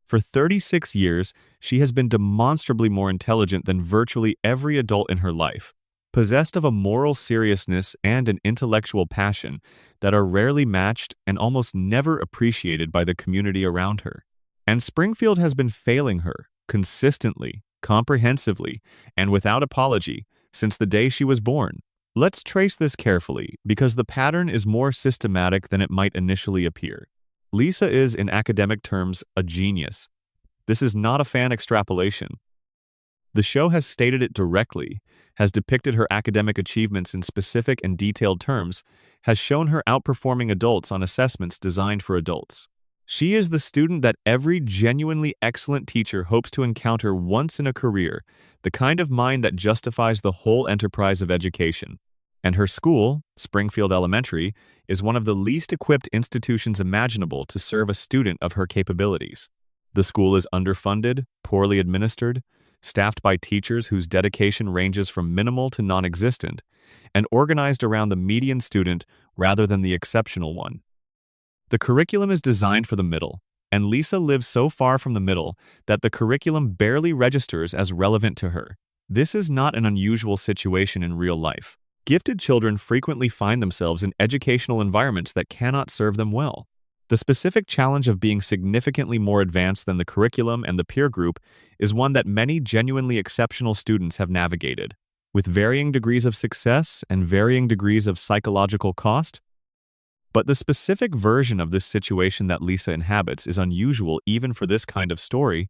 For 36 years, she has been demonstrably more intelligent than virtually every adult in her life, possessed of a moral seriousness and an intellectual passion that are rarely matched and almost never appreciated by the community around her. And Springfield has been failing her, consistently, comprehensively, and without apology, since the day she was born. Let's trace this carefully, because the pattern is more systematic than it might initially appear. Lisa is, in academic terms, a genius. This is not a fan extrapolation. The show has stated it directly, has depicted her academic achievements in specific and detailed terms, has shown her outperforming adults on assessments designed for adults. She is the student that every genuinely excellent teacher hopes to encounter once in a career, the kind of mind that justifies the whole enterprise of education. And her school, Springfield Elementary, is one of the least equipped institutions imaginable to serve a student of her capabilities. The school is underfunded, poorly administered, staffed by teachers whose dedication ranges from minimal to non-existent, and organized around the median student rather than the exceptional one. The curriculum is designed for the middle, and Lisa lives so far from the middle that the curriculum barely registers as relevant to her. This is not an unusual situation in real life. Gifted children frequently find themselves in educational environments that cannot serve them well. The specific challenge of being significantly more advanced than the curriculum and the peer group is one that many genuinely exceptional students have navigated. With varying degrees of success and varying degrees of psychological cost. But the specific version of this situation that Lisa inhabits is unusual even for this kind of story,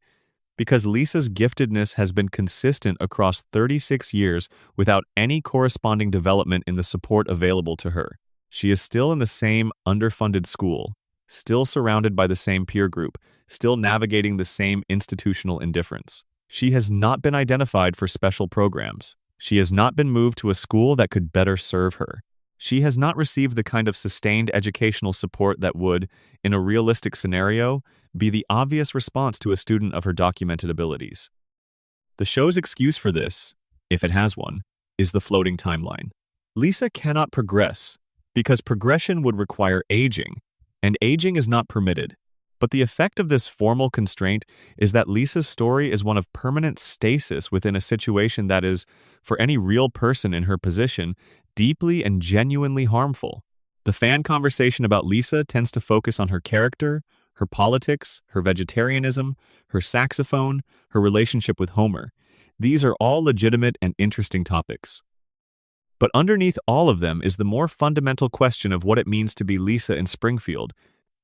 because Lisa's giftedness has been consistent across 36 years without any corresponding development in the support available to her. She is still in the same underfunded school, still surrounded by the same peer group, still navigating the same institutional indifference. She has not been identified for special programs. She has not been moved to a school that could better serve her. She has not received the kind of sustained educational support that would, in a realistic scenario, be the obvious response to a student of her documented abilities. The show's excuse for this, if it has one, is the floating timeline. Lisa cannot progress because progression would require aging, and aging is not permitted. But the effect of this formal constraint is that Lisa's story is one of permanent stasis within a situation that is, for any real person in her position, deeply and genuinely harmful. The fan conversation about Lisa tends to focus on her character, her politics, her vegetarianism, her saxophone, her relationship with Homer. These are all legitimate and interesting topics. But underneath all of them is the more fundamental question of what it means to be Lisa in Springfield,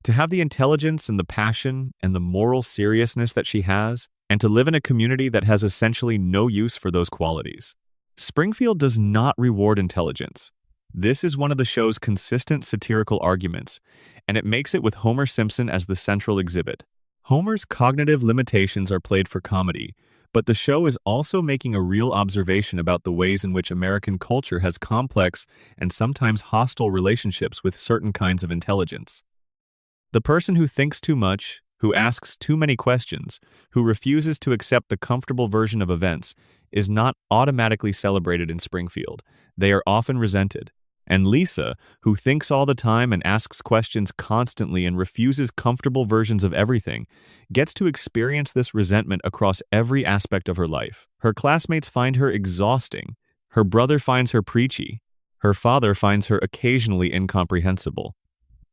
to have the intelligence and the passion and the moral seriousness that she has, and to live in a community that has essentially no use for those qualities. Springfield does not reward intelligence. This is one of the show's consistent satirical arguments, and it makes it with Homer Simpson as the central exhibit. Homer's cognitive limitations are played for comedy, but the show is also making a real observation about the ways in which American culture has complex and sometimes hostile relationships with certain kinds of intelligence. The person who thinks too much, who asks too many questions, who refuses to accept the comfortable version of events, is not automatically celebrated in Springfield. They are often resented. And Lisa, who thinks all the time and asks questions constantly and refuses comfortable versions of everything, gets to experience this resentment across every aspect of her life. Her classmates find her exhausting. Her brother finds her preachy. Her father finds her occasionally incomprehensible.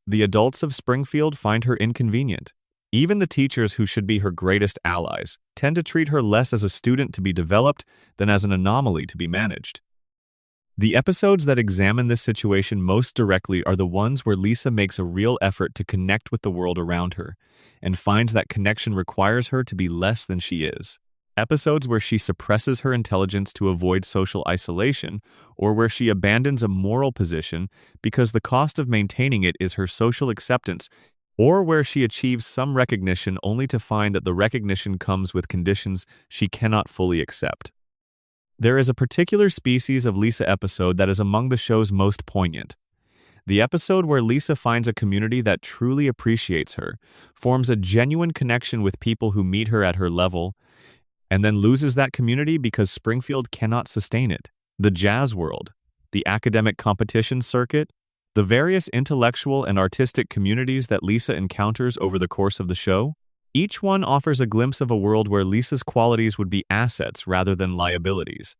The adults of Springfield find her inconvenient. Even the teachers who should be her greatest allies tend to treat her less as a student to be developed than as an anomaly to be managed. The episodes that examine this situation most directly are the ones where Lisa makes a real effort to connect with the world around her and finds that connection requires her to be less than she is. Episodes where she suppresses her intelligence to avoid social isolation, or where she abandons a moral position because the cost of maintaining it is her social acceptance, or where she achieves some recognition only to find that the recognition comes with conditions she cannot fully accept. There is a particular species of Lisa episode that is among the show's most poignant. The episode where Lisa finds a community that truly appreciates her, forms a genuine connection with people who meet her at her level, and then loses that community because Springfield cannot sustain it. The jazz world, the academic competition circuit, the various intellectual and artistic communities that Lisa encounters over the course of the show, each one offers a glimpse of a world where Lisa's qualities would be assets rather than liabilities,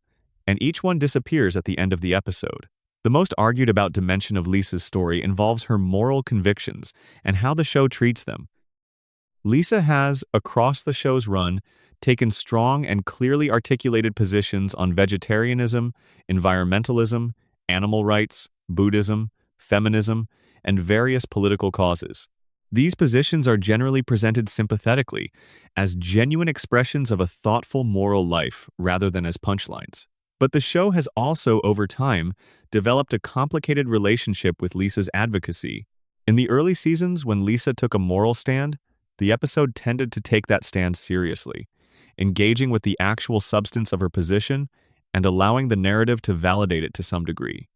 and each one disappears at the end of the episode. The most argued about dimension of Lisa's story involves her moral convictions and how the show treats them. Lisa has, across the show's run, taken strong and clearly articulated positions on vegetarianism, environmentalism, animal rights, Buddhism, feminism, and various political causes. These positions are generally presented sympathetically, as genuine expressions of a thoughtful moral life rather than as punchlines. But the show has also, over time, developed a complicated relationship with Lisa's advocacy. In the early seasons, when Lisa took a moral stand, the episode tended to take that stand seriously, engaging with the actual substance of her position and allowing the narrative to validate it to some degree.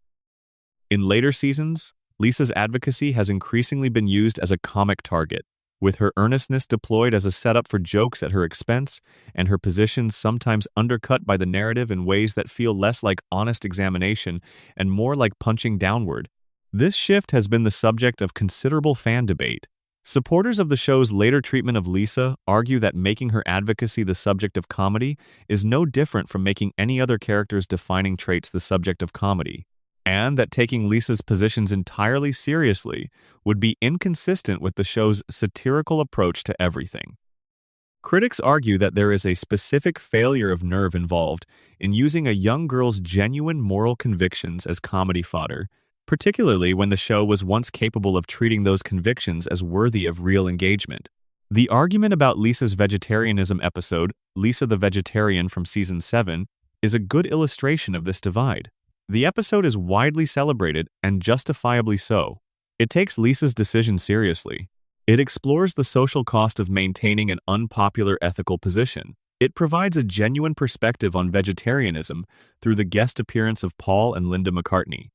In later seasons, Lisa's advocacy has increasingly been used as a comic target. with her earnestness deployed as a setup for jokes at her expense, and her positions sometimes undercut by the narrative in ways that feel less like honest examination and more like punching downward. This shift has been the subject of considerable fan debate. Supporters of the show's later treatment of Lisa argue that making her advocacy the subject of comedy is no different from making any other character's defining traits the subject of comedy, and that taking Lisa's positions entirely seriously would be inconsistent with the show's satirical approach to everything. Critics argue that there is a specific failure of nerve involved in using a young girl's genuine moral convictions as comedy fodder, particularly when the show was once capable of treating those convictions as worthy of real engagement. The argument about Lisa's vegetarianism episode, Lisa the Vegetarian from Season 7, is a good illustration of this divide. The episode is widely celebrated, and justifiably so. It takes Lisa's decision seriously. It explores the social cost of maintaining an unpopular ethical position. It provides a genuine perspective on vegetarianism through the guest appearance of Paul and Linda McCartney.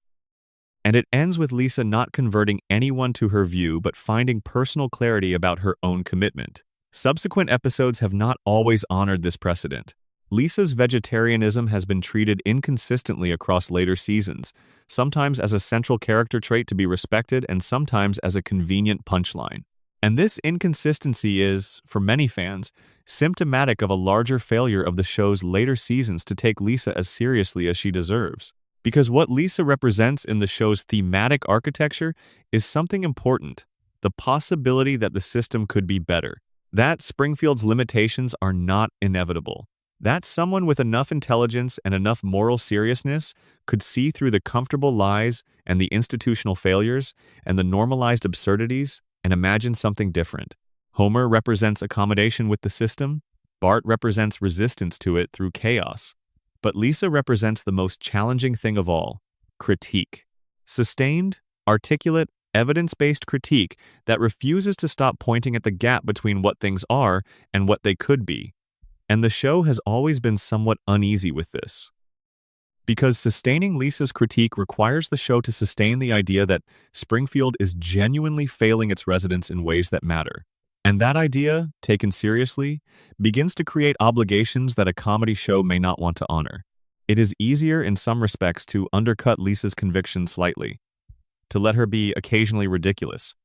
And it ends with Lisa not converting anyone to her view but finding personal clarity about her own commitment. Subsequent episodes have not always honored this precedent. Lisa's vegetarianism has been treated inconsistently across later seasons, sometimes as a central character trait to be respected and sometimes as a convenient punchline. And this inconsistency is, for many fans, symptomatic of a larger failure of the show's later seasons to take Lisa as seriously as she deserves. Because what Lisa represents in the show's thematic architecture is something important, the possibility that the system could be better, that Springfield's limitations are not inevitable, that someone with enough intelligence and enough moral seriousness could see through the comfortable lies and the institutional failures and the normalized absurdities and imagine something different. Homer represents accommodation with the system, Bart represents resistance to it through chaos. But Lisa represents the most challenging thing of all, critique. Sustained, articulate, evidence-based critique that refuses to stop pointing at the gap between what things are and what they could be. And the show has always been somewhat uneasy with this. Because sustaining Lisa's critique requires the show to sustain the idea that Springfield is genuinely failing its residents in ways that matter. And that idea, taken seriously, begins to create obligations that a comedy show may not want to honor. It is easier in some respects to undercut Lisa's convictions slightly, to let her be occasionally ridiculous,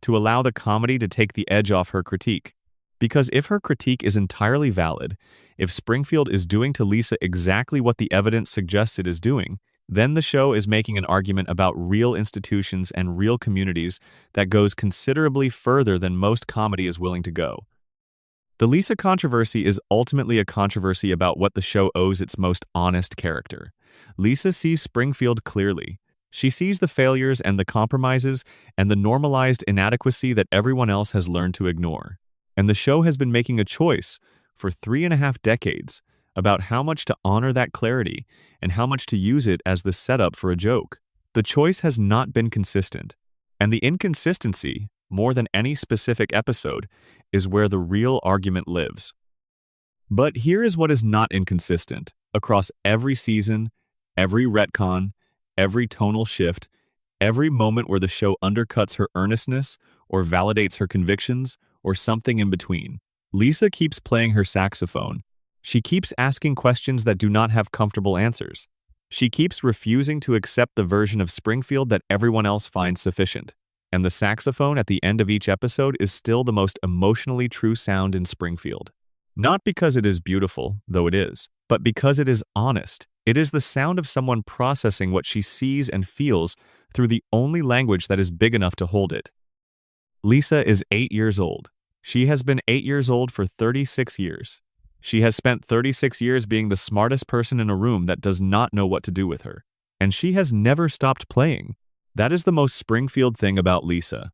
to allow the comedy to take the edge off her critique. Because if her critique is entirely valid, if Springfield is doing to Lisa exactly what the evidence suggests it is doing, then the show is making an argument about real institutions and real communities that goes considerably further than most comedy is willing to go. The Lisa controversy is ultimately a controversy about what the show owes its most honest character. Lisa sees Springfield clearly. She sees the failures and the compromises and the normalized inadequacy that everyone else has learned to ignore. And the show has been making a choice for 3.5 decades about how much to honor that clarity and how much to use it as the setup for a joke. The choice has not been consistent, and the inconsistency, more than any specific episode, is where the real argument lives. But here is what is not inconsistent across every season, every retcon, every tonal shift, every moment where the show undercuts her earnestness or validates her convictions or something in between. Lisa keeps playing her saxophone. She keeps asking questions that do not have comfortable answers. She keeps refusing to accept the version of Springfield that everyone else finds sufficient. And the saxophone at the end of each episode is still the most emotionally true sound in Springfield. Not because it is beautiful, though it is, but because it is honest. It is the sound of someone processing what she sees and feels through the only language that is big enough to hold it. Lisa is 8 years old. She has been 8 years old for 36 years. She has spent 36 years being the smartest person in a room that does not know what to do with her. And she has never stopped playing. That is the most Springfield thing about Lisa,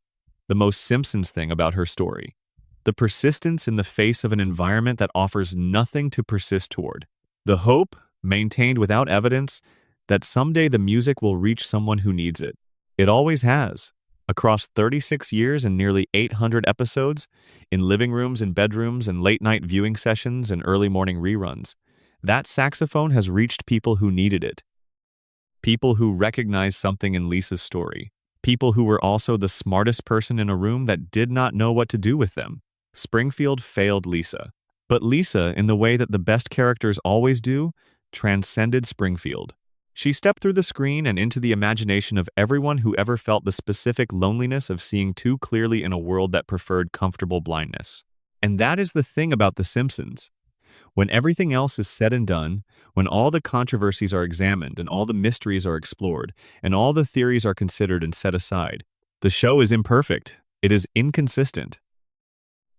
the most Simpsons thing about her story. The persistence in the face of an environment that offers nothing to persist toward. The hope, maintained without evidence, that someday the music will reach someone who needs it. It always has. Across 36 years and nearly 800 episodes, in living rooms and bedrooms and late-night viewing sessions and early morning reruns, that saxophone has reached people who needed it. People who recognized something in Lisa's story. People who were also the smartest person in a room that did not know what to do with them. Springfield failed Lisa. But Lisa, in the way that the best characters always do, transcended Springfield. She stepped through the screen and into the imagination of everyone who ever felt the specific loneliness of seeing too clearly in a world that preferred comfortable blindness. And that is the thing about The Simpsons. When everything else is said and done, when all the controversies are examined and all the mysteries are explored, and all the theories are considered and set aside, the show is imperfect. It is inconsistent.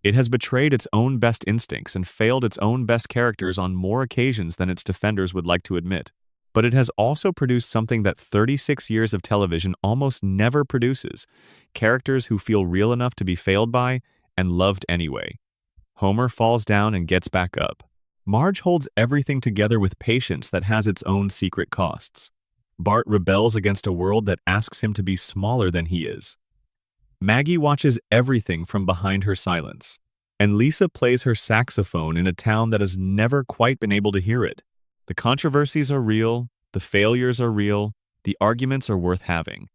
It has betrayed its own best instincts and failed its own best characters on more occasions than its defenders would like to admit. But it has also produced something that 36 years of television almost never produces: characters who feel real enough to be failed by and loved anyway. Homer falls down and gets back up. Marge holds everything together with patience that has its own secret costs. Bart rebels against a world that asks him to be smaller than he is. Maggie watches everything from behind her silence. And Lisa plays her saxophone in a town that has never quite been able to hear it. The controversies are real, the failures are real, the arguments are worth having.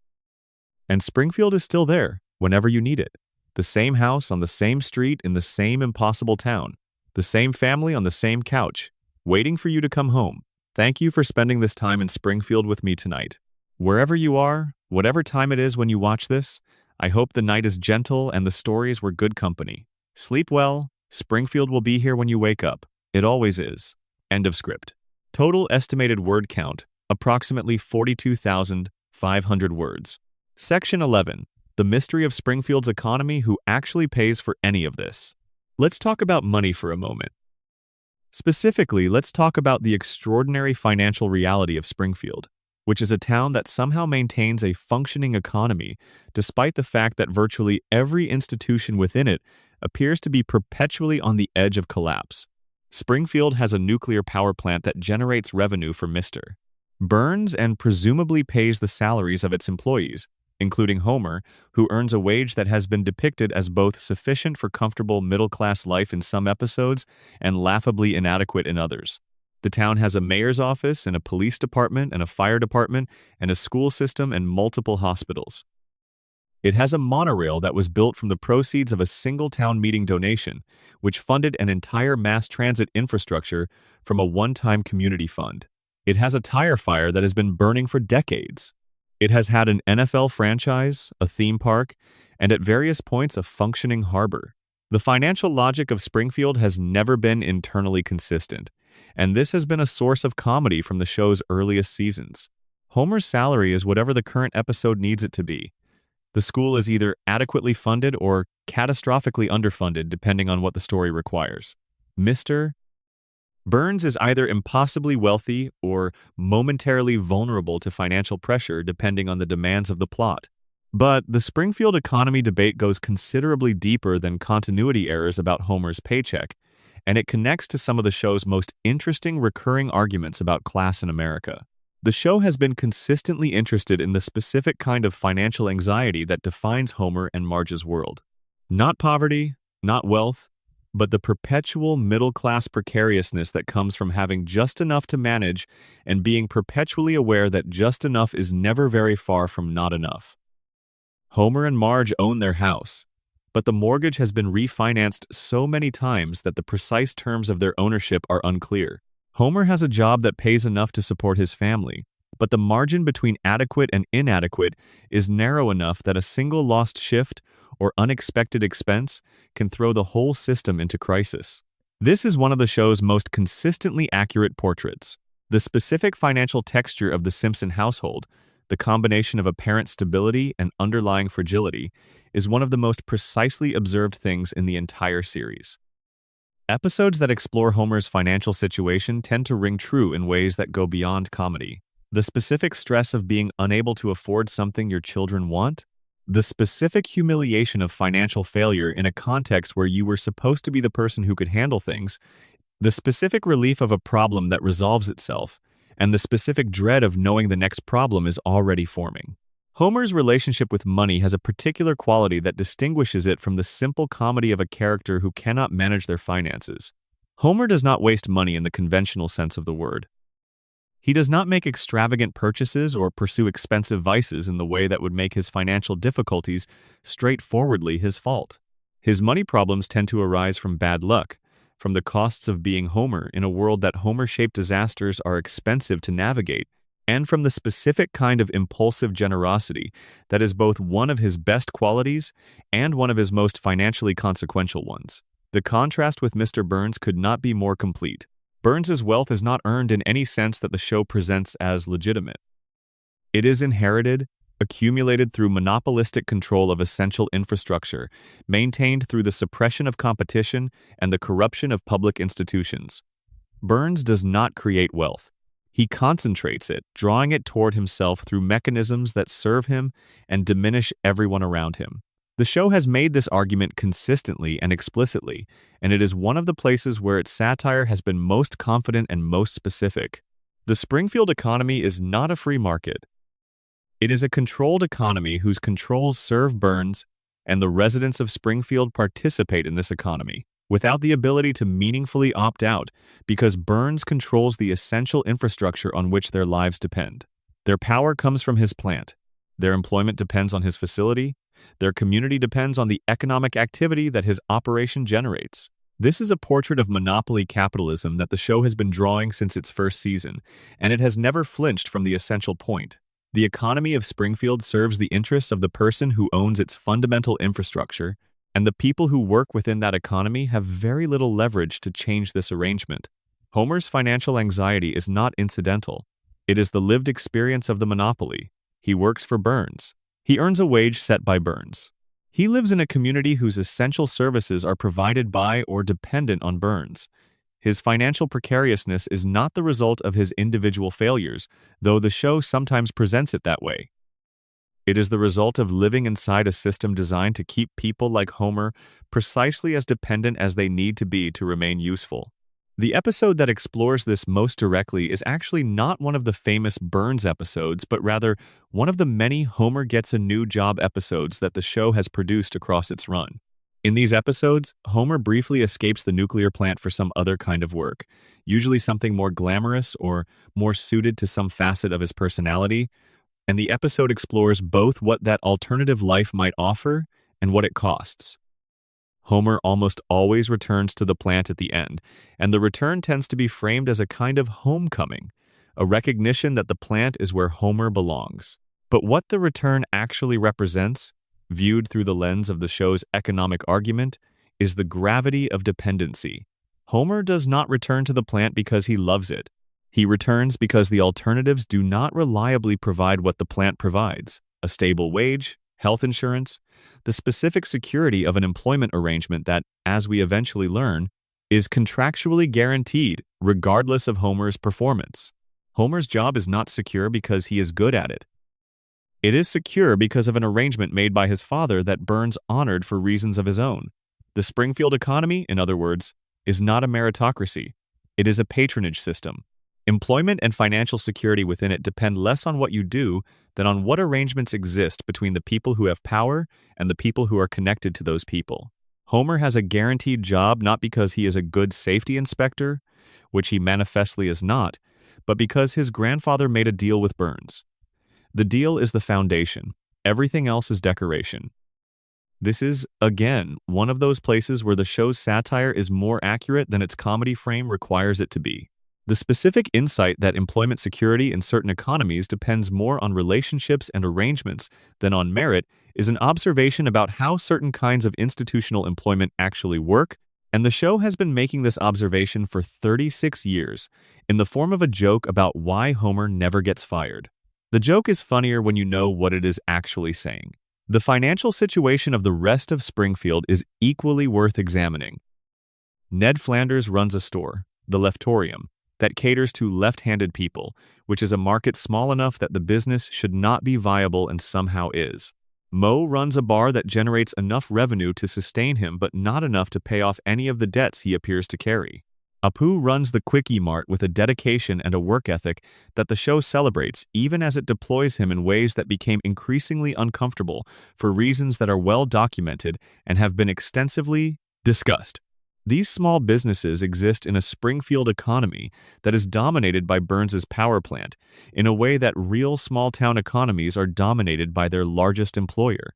And Springfield is still there, whenever you need it. The same house on the same street in the same impossible town. The same family on the same couch, waiting for you to come home. Thank you for spending this time in Springfield with me tonight. Wherever you are, whatever time it is when you watch this, I hope the night is gentle and the stories were good company. Sleep well. Springfield will be here when you wake up. It always is. End of script. Total estimated word count, approximately 42,500 words. Section 11. The mystery of Springfield's economy. Who actually pays for any of this? Let's talk about money for a moment. Specifically, let's talk about the extraordinary financial reality of Springfield, which is a town that somehow maintains a functioning economy despite the fact that virtually every institution within it appears to be perpetually on the edge of collapse. Springfield has a nuclear power plant that generates revenue for Mr. Burns and presumably pays the salaries of its employees, including Homer, who earns a wage that has been depicted as both sufficient for comfortable middle-class life in some episodes and laughably inadequate in others. The town has a mayor's office and a police department and a fire department and a school system and multiple hospitals. It has a monorail that was built from the proceeds of a single town meeting donation, which funded an entire mass transit infrastructure from a one-time community fund. It has a tire fire that has been burning for decades. It has had an NFL franchise, a theme park, and at various points a functioning harbor. The financial logic of Springfield has never been internally consistent, and this has been a source of comedy from the show's earliest seasons. Homer's salary is whatever the current episode needs it to be. The school is either adequately funded or catastrophically underfunded, depending on what the story requires. Mr. Burns is either impossibly wealthy or momentarily vulnerable to financial pressure, depending on the demands of the plot. But the Springfield economy debate goes considerably deeper than continuity errors about Homer's paycheck, and it connects to some of the show's most interesting recurring arguments about class in America. The show has been consistently interested in the specific kind of financial anxiety that defines Homer and Marge's world. Not poverty, not wealth, but the perpetual middle-class precariousness that comes from having just enough to manage and being perpetually aware that just enough is never very far from not enough. Homer and Marge own their house, but the mortgage has been refinanced so many times that the precise terms of their ownership are unclear. Homer has a job that pays enough to support his family, but the margin between adequate and inadequate is narrow enough that a single lost shift or unexpected expense can throw the whole system into crisis. This is one of the show's most consistently accurate portraits. The specific financial texture of the Simpson household, the combination of apparent stability and underlying fragility, is one of the most precisely observed things in the entire series. Episodes that explore Homer's financial situation tend to ring true in ways that go beyond comedy. The specific stress of being unable to afford something your children want, the specific humiliation of financial failure in a context where you were supposed to be the person who could handle things, the specific relief of a problem that resolves itself, and the specific dread of knowing the next problem is already forming. Homer's relationship with money has a particular quality that distinguishes it from the simple comedy of a character who cannot manage their finances. Homer does not waste money in the conventional sense of the word. He does not make extravagant purchases or pursue expensive vices in the way that would make his financial difficulties straightforwardly his fault. His money problems tend to arise from bad luck, from the costs of being Homer in a world that Homer-shaped disasters are expensive to navigate, and from the specific kind of impulsive generosity that is both one of his best qualities and one of his most financially consequential ones. The contrast with Mr. Burns could not be more complete. Burns's wealth is not earned in any sense that the show presents as legitimate. It is inherited, accumulated through monopolistic control of essential infrastructure, maintained through the suppression of competition and the corruption of public institutions. Burns does not create wealth. He concentrates it, drawing it toward himself through mechanisms that serve him and diminish everyone around him. The show has made this argument consistently and explicitly, and it is one of the places where its satire has been most confident and most specific. The Springfield economy is not a free market. It is a controlled economy whose controls serve Burns, and the residents of Springfield participate in this economy, without the ability to meaningfully opt out, because Burns controls the essential infrastructure on which their lives depend. Their power comes from his plant. Their employment depends on his facility. Their community depends on the economic activity that his operation generates. This is a portrait of monopoly capitalism that the show has been drawing since its first season, and it has never flinched from the essential point. The economy of Springfield serves the interests of the person who owns its fundamental infrastructure, and the people who work within that economy have very little leverage to change this arrangement. Homer's financial anxiety is not incidental. It is the lived experience of the monopoly. He works for Burns. He earns a wage set by Burns. He lives in a community whose essential services are provided by or dependent on Burns. His financial precariousness is not the result of his individual failures, though the show sometimes presents it that way. It is the result of living inside a system designed to keep people like Homer precisely as dependent as they need to be to remain useful. The episode that explores this most directly is actually not one of the famous Burns episodes, but rather one of the many Homer Gets a New Job episodes that the show has produced across its run. In these episodes, Homer briefly escapes the nuclear plant for some other kind of work, usually something more glamorous or more suited to some facet of his personality, and the episode explores both what that alternative life might offer and what it costs. Homer almost always returns to the plant at the end, and the return tends to be framed as a kind of homecoming, a recognition that the plant is where Homer belongs. But what the return actually represents, viewed through the lens of the show's economic argument, is the gravity of dependency. Homer does not return to the plant because he loves it. He returns because the alternatives do not reliably provide what the plant provides: a stable wage, health insurance, the specific security of an employment arrangement that, as we eventually learn, is contractually guaranteed regardless of Homer's performance. Homer's job is not secure because he is good at it. It is secure because of an arrangement made by his father that Burns honored for reasons of his own. The Springfield economy, in other words, is not a meritocracy. It is a patronage system. Employment and financial security within it depend less on what you do than on what arrangements exist between the people who have power and the people who are connected to those people. Homer has a guaranteed job not because he is a good safety inspector, which he manifestly is not, but because his grandfather made a deal with Burns. The deal is the foundation. Everything else is decoration. This is, again, one of those places where the show's satire is more accurate than its comedy frame requires it to be. The specific insight that employment security in certain economies depends more on relationships and arrangements than on merit is an observation about how certain kinds of institutional employment actually work, and the show has been making this observation for 36 years in the form of a joke about why Homer never gets fired. The joke is funnier when you know what it is actually saying. The financial situation of the rest of Springfield is equally worth examining. Ned Flanders runs a store, the Leftorium, that caters to left-handed people, which is a market small enough that the business should not be viable and somehow is. Moe runs a bar that generates enough revenue to sustain him but not enough to pay off any of the debts he appears to carry. Apu runs the Quickie Mart with a dedication and a work ethic that the show celebrates even as it deploys him in ways that became increasingly uncomfortable for reasons that are well documented and have been extensively discussed. These small businesses exist in a Springfield economy that is dominated by Burns's power plant, in a way that real small-town economies are dominated by their largest employer.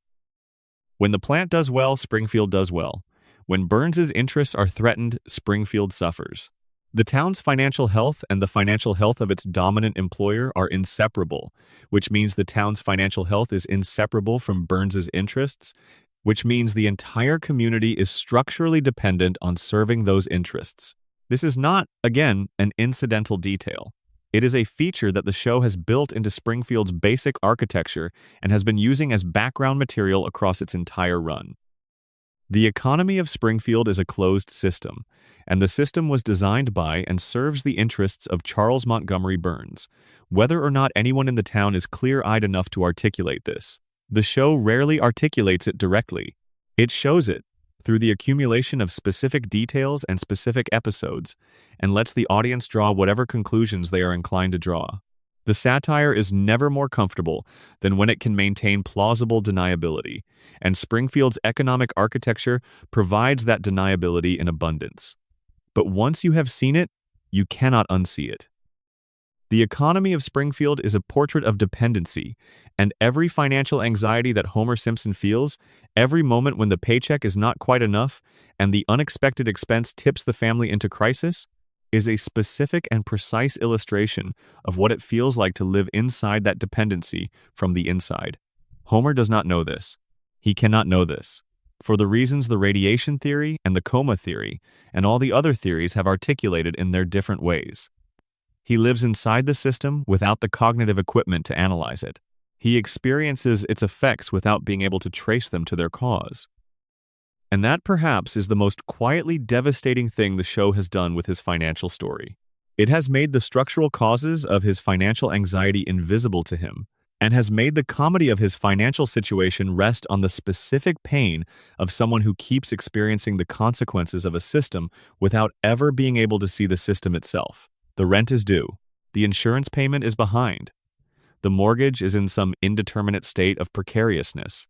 When the plant does well, Springfield does well. When Burns's interests are threatened, Springfield suffers. The town's financial health and the financial health of its dominant employer are inseparable, which means the town's financial health is inseparable from Burns's interests, which means the entire community is structurally dependent on serving those interests. This is not, again, an incidental detail. It is a feature that the show has built into Springfield's basic architecture and has been using as background material across its entire run. The economy of Springfield is a closed system, and the system was designed by and serves the interests of Charles Montgomery Burns, whether or not anyone in the town is clear-eyed enough to articulate this. The show rarely articulates it directly. It shows it through the accumulation of specific details and specific episodes, and lets the audience draw whatever conclusions they are inclined to draw. The satire is never more comfortable than when it can maintain plausible deniability, and Springfield's economic architecture provides that deniability in abundance. But once you have seen it, you cannot unsee it. The economy of Springfield is a portrait of dependency, and every financial anxiety that Homer Simpson feels, every moment when the paycheck is not quite enough and the unexpected expense tips the family into crisis, is a specific and precise illustration of what it feels like to live inside that dependency from the inside. Homer does not know this. He cannot know this, for the reasons the radiation theory and the coma theory and all the other theories have articulated in their different ways. He lives inside the system without the cognitive equipment to analyze it. He experiences its effects without being able to trace them to their cause. And that perhaps is the most quietly devastating thing the show has done with his financial story. It has made the structural causes of his financial anxiety invisible to him, and has made the comedy of his financial situation rest on the specific pain of someone who keeps experiencing the consequences of a system without ever being able to see the system itself. The rent is due. The insurance payment is behind. The mortgage is in some indeterminate state of precariousness.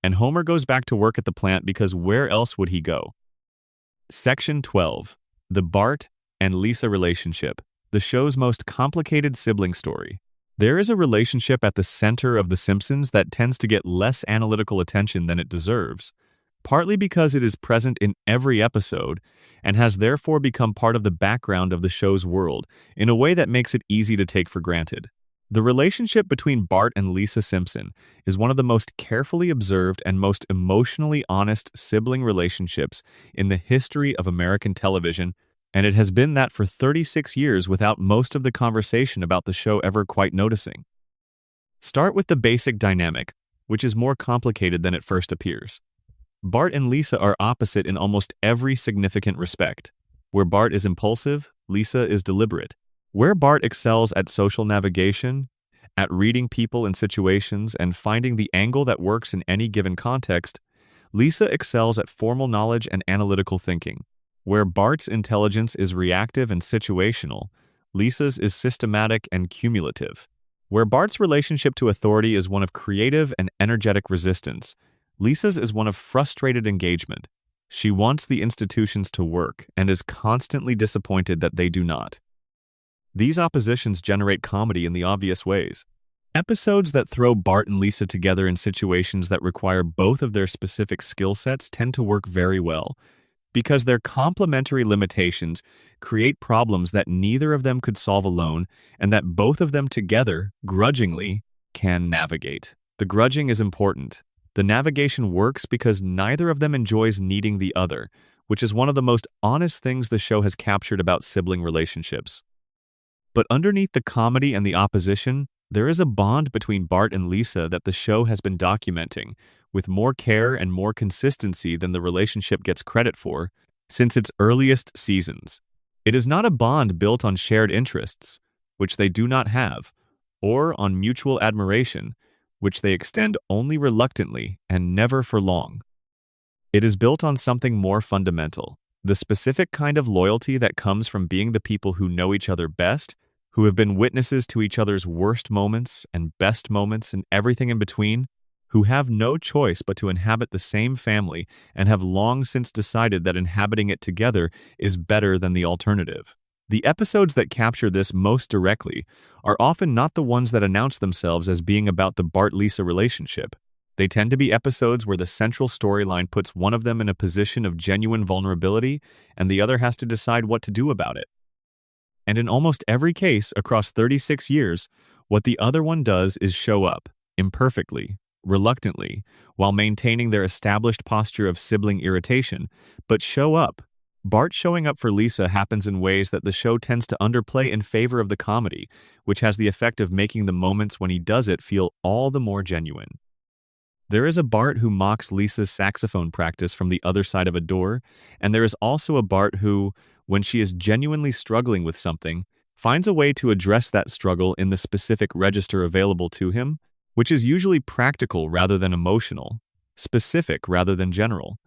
And Homer goes back to work at the plant because where else would he go? Section 12. The Bart and Lisa relationship, the show's most complicated sibling story. There is a relationship at the center of The Simpsons that tends to get less analytical attention than it deserves, partly because it is present in every episode and has therefore become part of the background of the show's world in a way that makes it easy to take for granted. The relationship between Bart and Lisa Simpson is one of the most carefully observed and most emotionally honest sibling relationships in the history of American television, and it has been that for 36 years without most of the conversation about the show ever quite noticing. Start with the basic dynamic, which is more complicated than it first appears. Bart and Lisa are opposite in almost every significant respect. Where Bart is impulsive, Lisa is deliberate. Where Bart excels at social navigation, at reading people and situations and finding the angle that works in any given context, Lisa excels at formal knowledge and analytical thinking. Where Bart's intelligence is reactive and situational, Lisa's is systematic and cumulative. Where Bart's relationship to authority is one of creative and energetic resistance, Lisa's is one of frustrated engagement. She wants the institutions to work and is constantly disappointed that they do not. These oppositions generate comedy in the obvious ways. Episodes that throw Bart and Lisa together in situations that require both of their specific skill sets tend to work very well, because their complementary limitations create problems that neither of them could solve alone and that both of them together, grudgingly, can navigate. The grudging is important. The navigation works because neither of them enjoys needing the other, which is one of the most honest things the show has captured about sibling relationships. But underneath the comedy and the opposition, there is a bond between Bart and Lisa that the show has been documenting, with more care and more consistency than the relationship gets credit for, since its earliest seasons. It is not a bond built on shared interests, which they do not have, or on mutual admiration, which they extend only reluctantly and never for long. It is built on something more fundamental, the specific kind of loyalty that comes from being the people who know each other best, who have been witnesses to each other's worst moments and best moments and everything in between. who have no choice but to inhabit the same family and have long since decided that inhabiting it together is better than the alternative. The episodes that capture this most directly are often not the ones that announce themselves as being about the Bart-Lisa relationship. They tend to be episodes where the central storyline puts one of them in a position of genuine vulnerability and the other has to decide what to do about it. And in almost every case across 36 years, what the other one does is show up, imperfectly, reluctantly, while maintaining their established posture of sibling irritation, but show up. Bart showing up for Lisa happens in ways that the show tends to underplay in favor of the comedy, which has the effect of making the moments when he does it feel all the more genuine. There is a Bart who mocks Lisa's saxophone practice from the other side of a door, and there is also a Bart who, when she is genuinely struggling with something, finds a way to address that struggle in the specific register available to him, which is usually practical rather than emotional, specific rather than general,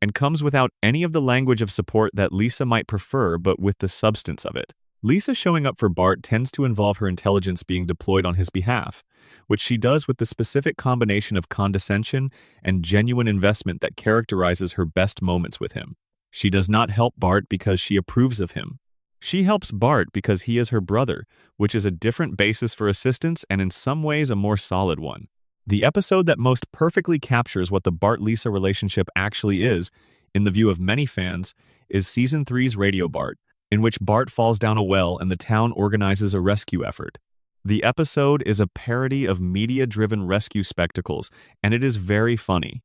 and comes without any of the language of support that Lisa might prefer but with the substance of it. Lisa showing up for Bart tends to involve her intelligence being deployed on his behalf, which she does with the specific combination of condescension and genuine investment that characterizes her best moments with him. She does not help Bart because she approves of him. She helps Bart because he is her brother, which is a different basis for assistance and in some ways a more solid one. The episode that most perfectly captures what the Bart-Lisa relationship actually is, in the view of many fans, is Season 3's Radio Bart, in which Bart falls down a well and the town organizes a rescue effort. The episode is a parody of media-driven rescue spectacles, and it is very funny.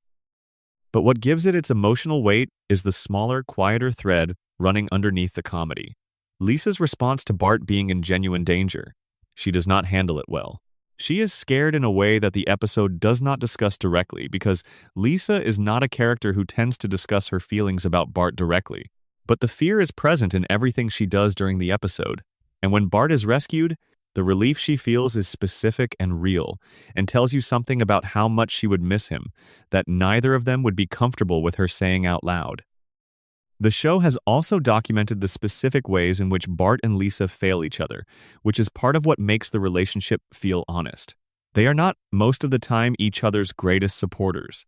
But what gives it its emotional weight is the smaller, quieter thread running underneath the comedy. Lisa's response to Bart being in genuine danger. She does not handle it well. She is scared in a way that the episode does not discuss directly because Lisa is not a character who tends to discuss her feelings about Bart directly. But the fear is present in everything she does during the episode. And when Bart is rescued, the relief she feels is specific and real, and tells you something about how much she would miss him, that neither of them would be comfortable with her saying out loud. The show has also documented the specific ways in which Bart and Lisa fail each other, which is part of what makes the relationship feel honest. They are not, most of the time, each other's greatest supporters.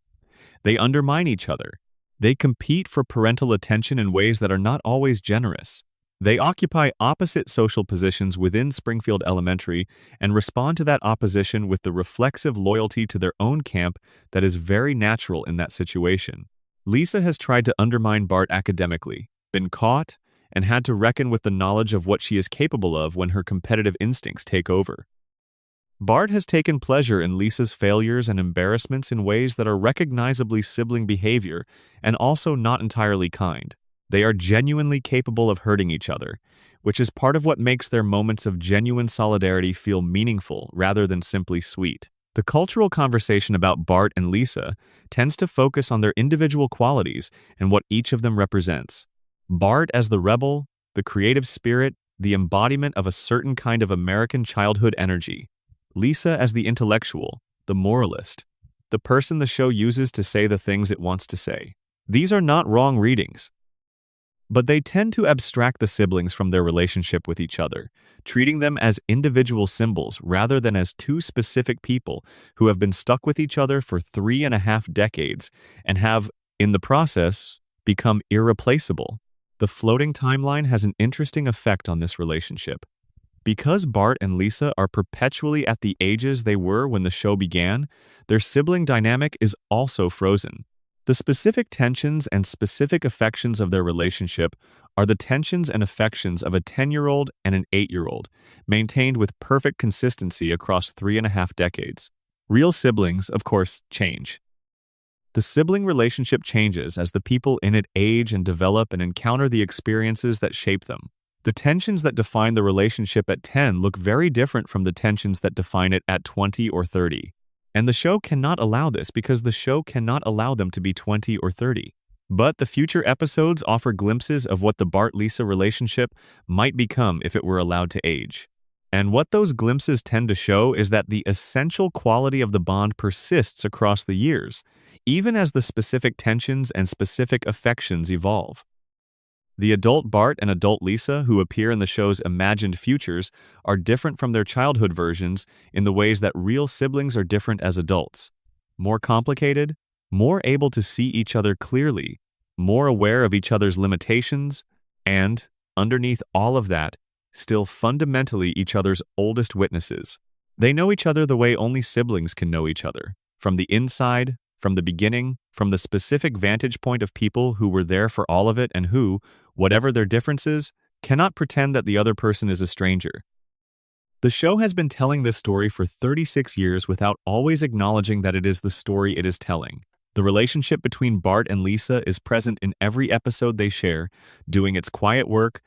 They undermine each other. They compete for parental attention in ways that are not always generous. They occupy opposite social positions within Springfield Elementary and respond to that opposition with the reflexive loyalty to their own camp that is very natural in that situation. Lisa has tried to undermine Bart academically, been caught, and had to reckon with the knowledge of what she is capable of when her competitive instincts take over. Bart has taken pleasure in Lisa's failures and embarrassments in ways that are recognizably sibling behavior and also not entirely kind. They are genuinely capable of hurting each other, which is part of what makes their moments of genuine solidarity feel meaningful rather than simply sweet. The cultural conversation about Bart and Lisa tends to focus on their individual qualities and what each of them represents. Bart as the rebel, the creative spirit, the embodiment of a certain kind of American childhood energy. Lisa as the intellectual, the moralist, the person the show uses to say the things it wants to say. These are not wrong readings, but they tend to abstract the siblings from their relationship with each other, treating them as individual symbols rather than as two specific people who have been stuck with each other for 3.5 decades and have, in the process, become irreplaceable. The floating timeline has an interesting effect on this relationship. Because Bart and Lisa are perpetually at the ages they were when the show began, their sibling dynamic is also frozen. The specific tensions and specific affections of their relationship are the tensions and affections of a 10-year-old and an 8-year-old, maintained with perfect consistency across 3.5 decades. Real siblings, of course, change. The sibling relationship changes as the people in it age and develop and encounter the experiences that shape them. The tensions that define the relationship at 10 look very different from the tensions that define it at 20 or 30. And the show cannot allow this because the show cannot allow them to be 20 or 30. But the future episodes offer glimpses of what the Bart-Lisa relationship might become if it were allowed to age. And what those glimpses tend to show is that the essential quality of the bond persists across the years, even as the specific tensions and specific affections evolve. The adult Bart and adult Lisa who appear in the show's imagined futures are different from their childhood versions in the ways that real siblings are different as adults. more complicated, more able to see each other clearly, more aware of each other's limitations, and, underneath all of that, still fundamentally each other's oldest witnesses. They know each other the way only siblings can know each other, from the inside, from the beginning, from the specific vantage point of people who were there for all of it and who, whatever their differences, cannot pretend that the other person is a stranger. The show has been telling this story for 36 years without always acknowledging that it is the story it is telling. The relationship between Bart and Lisa is present in every episode they share, doing its quiet work,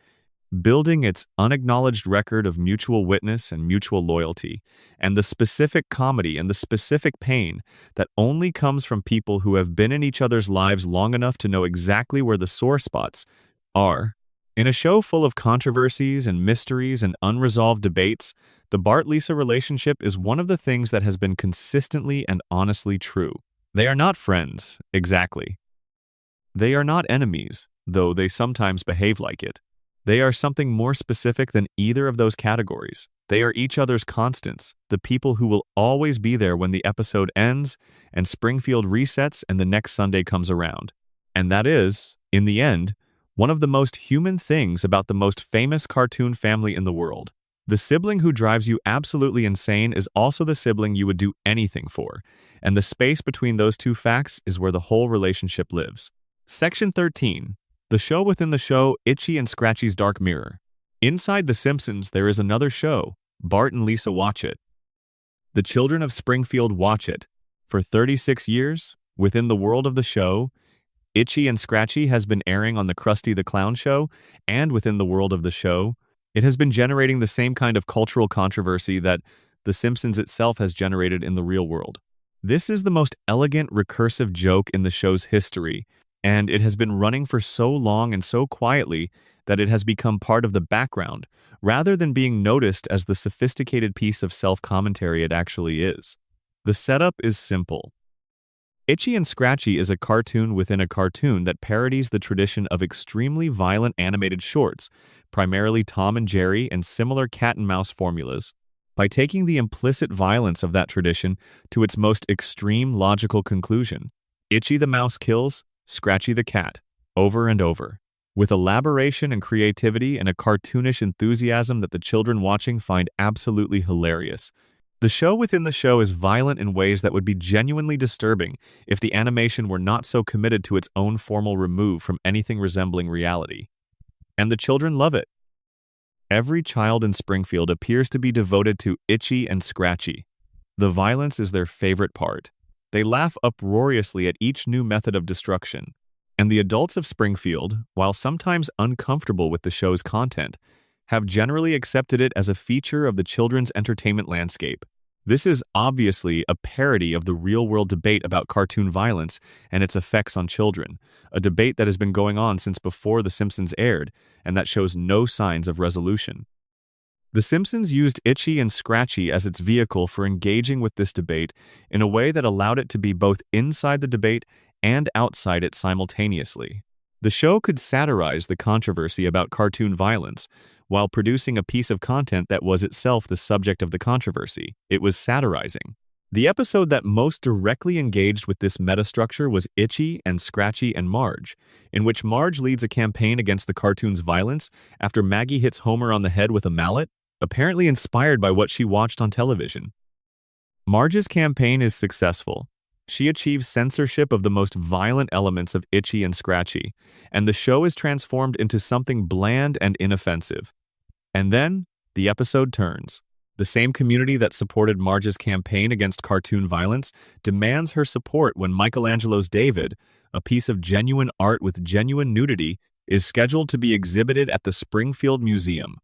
building its unacknowledged record of mutual witness and mutual loyalty, and the specific comedy and the specific pain that only comes from people who have been in each other's lives long enough to know exactly where the sore spots are. In a show full of controversies and mysteries and unresolved debates, the Bart-Lisa relationship is one of the things that has been consistently and honestly true. They are not friends, exactly. They are not enemies, though they sometimes behave like it. They are something more specific than either of those categories. They are each other's constants, the people who will always be there when the episode ends and Springfield resets and the next Sunday comes around. And that is, in the end, one of the most human things about the most famous cartoon family in the world. The sibling who drives you absolutely insane is also the sibling you would do anything for, and the space between those two facts is where the whole relationship lives. Section 13. The show within the show, Itchy and Scratchy's Dark Mirror. Inside The Simpsons, there is another show. Bart and Lisa watch it. The children of Springfield watch it. For 36 years, within the world of the show, Itchy and Scratchy has been airing on the Krusty the Clown show, and within the world of the show, it has been generating the same kind of cultural controversy that The Simpsons itself has generated in the real world. This is the most elegant, recursive joke in the show's history, and it has been running for so long and so quietly that it has become part of the background, rather than being noticed as the sophisticated piece of self-commentary it actually is. The setup is simple. Itchy and Scratchy is a cartoon within a cartoon that parodies the tradition of extremely violent animated shorts, primarily Tom and Jerry and similar cat and mouse formulas, by taking the implicit violence of that tradition to its most extreme logical conclusion. Itchy the mouse kills Scratchy the cat, over and over, with elaboration and creativity and a cartoonish enthusiasm that the children watching find absolutely hilarious. The show within the show is violent in ways that would be genuinely disturbing if the animation were not so committed to its own formal remove from anything resembling reality. And the children love it. Every child in Springfield appears to be devoted to Itchy and Scratchy. The violence is their favorite part. They laugh uproariously at each new method of destruction. And the adults of Springfield, while sometimes uncomfortable with the show's content, have generally accepted it as a feature of the children's entertainment landscape. This is obviously a parody of the real-world debate about cartoon violence and its effects on children, a debate that has been going on since before The Simpsons aired, and that shows no signs of resolution. The Simpsons used Itchy and Scratchy as its vehicle for engaging with this debate in a way that allowed it to be both inside the debate and outside it simultaneously. The show could satirize the controversy about cartoon violence, while producing a piece of content that was itself the subject of the controversy. It was satirizing. The episode that most directly engaged with this metastructure was Itchy and Scratchy and Marge, in which Marge leads a campaign against the cartoon's violence after Maggie hits Homer on the head with a mallet, apparently inspired by what she watched on television. Marge's campaign is successful. She achieves censorship of the most violent elements of Itchy and Scratchy, and the show is transformed into something bland and inoffensive. And then, the episode turns. The same community that supported Marge's campaign against cartoon violence demands her support when Michelangelo's David, a piece of genuine art with genuine nudity, is scheduled to be exhibited at the Springfield Museum.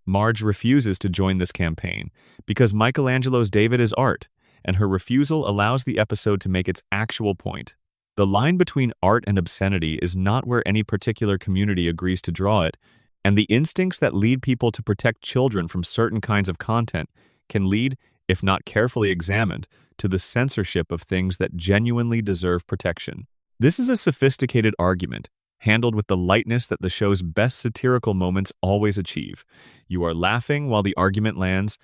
Marge refuses to join this campaign because Michelangelo's David is art, and her refusal allows the episode to make its actual point. The line between art and obscenity is not where any particular community agrees to draw it, and the instincts that lead people to protect children from certain kinds of content can lead, if not carefully examined, to the censorship of things that genuinely deserve protection. This is a sophisticated argument, handled with the lightness that the show's best satirical moments always achieve. You are laughing while the argument lands,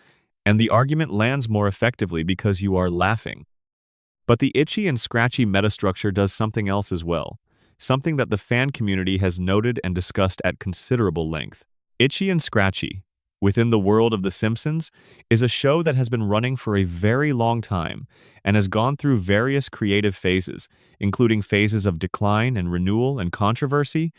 and the argument lands more effectively because you are laughing. But the itchy and scratchy metastructure does something else as well, something that the fan community has noted and discussed at considerable length. Itchy and Scratchy, within the world of The Simpsons, is a show that has been running for a very long time and has gone through various creative phases, including phases of decline and renewal and controversy,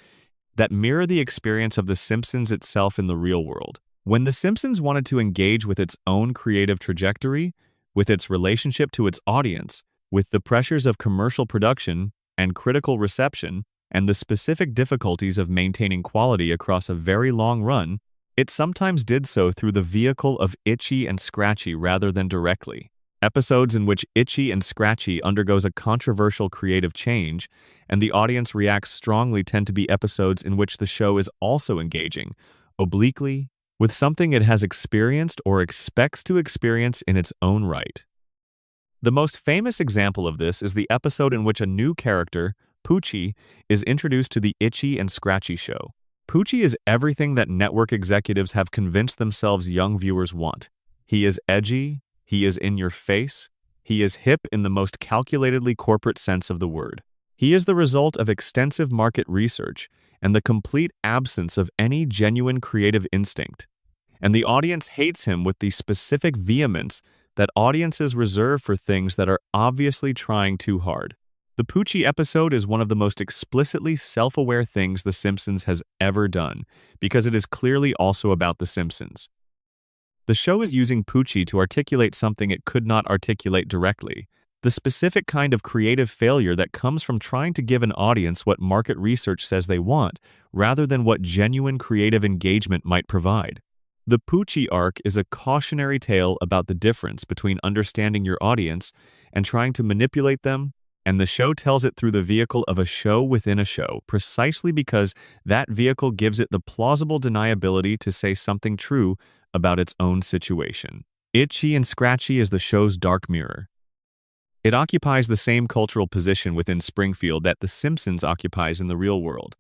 that mirror the experience of The Simpsons itself in the real world. When The Simpsons wanted to engage with its own creative trajectory, with its relationship to its audience, with the pressures of commercial production and critical reception, and the specific difficulties of maintaining quality across a very long run, it sometimes did so through the vehicle of Itchy and Scratchy rather than directly. Episodes in which Itchy and Scratchy undergoes a controversial creative change, and the audience reacts strongly, tend to be episodes in which the show is also engaging, obliquely, with something it has experienced or expects to experience in its own right. The most famous example of this is the episode in which a new character, Poochie, is introduced to the Itchy and Scratchy show. Poochie is everything that network executives have convinced themselves young viewers want. He is edgy, he is in your face, he is hip in the most calculatedly corporate sense of the word. He is the result of extensive market research and the complete absence of any genuine creative instinct. And the audience hates him with the specific vehemence that audiences reserve for things that are obviously trying too hard. The Poochie episode is one of the most explicitly self-aware things The Simpsons has ever done, because it is clearly also about The Simpsons. The show is using Poochie to articulate something it could not articulate directly, the specific kind of creative failure that comes from trying to give an audience what market research says they want, rather than what genuine creative engagement might provide. The Poochie arc is a cautionary tale about the difference between understanding your audience and trying to manipulate them, and the show tells it through the vehicle of a show within a show, precisely because that vehicle gives it the plausible deniability to say something true about its own situation. Itchy and Scratchy is the show's dark mirror. It occupies the same cultural position within Springfield that The Simpsons occupies in the real world.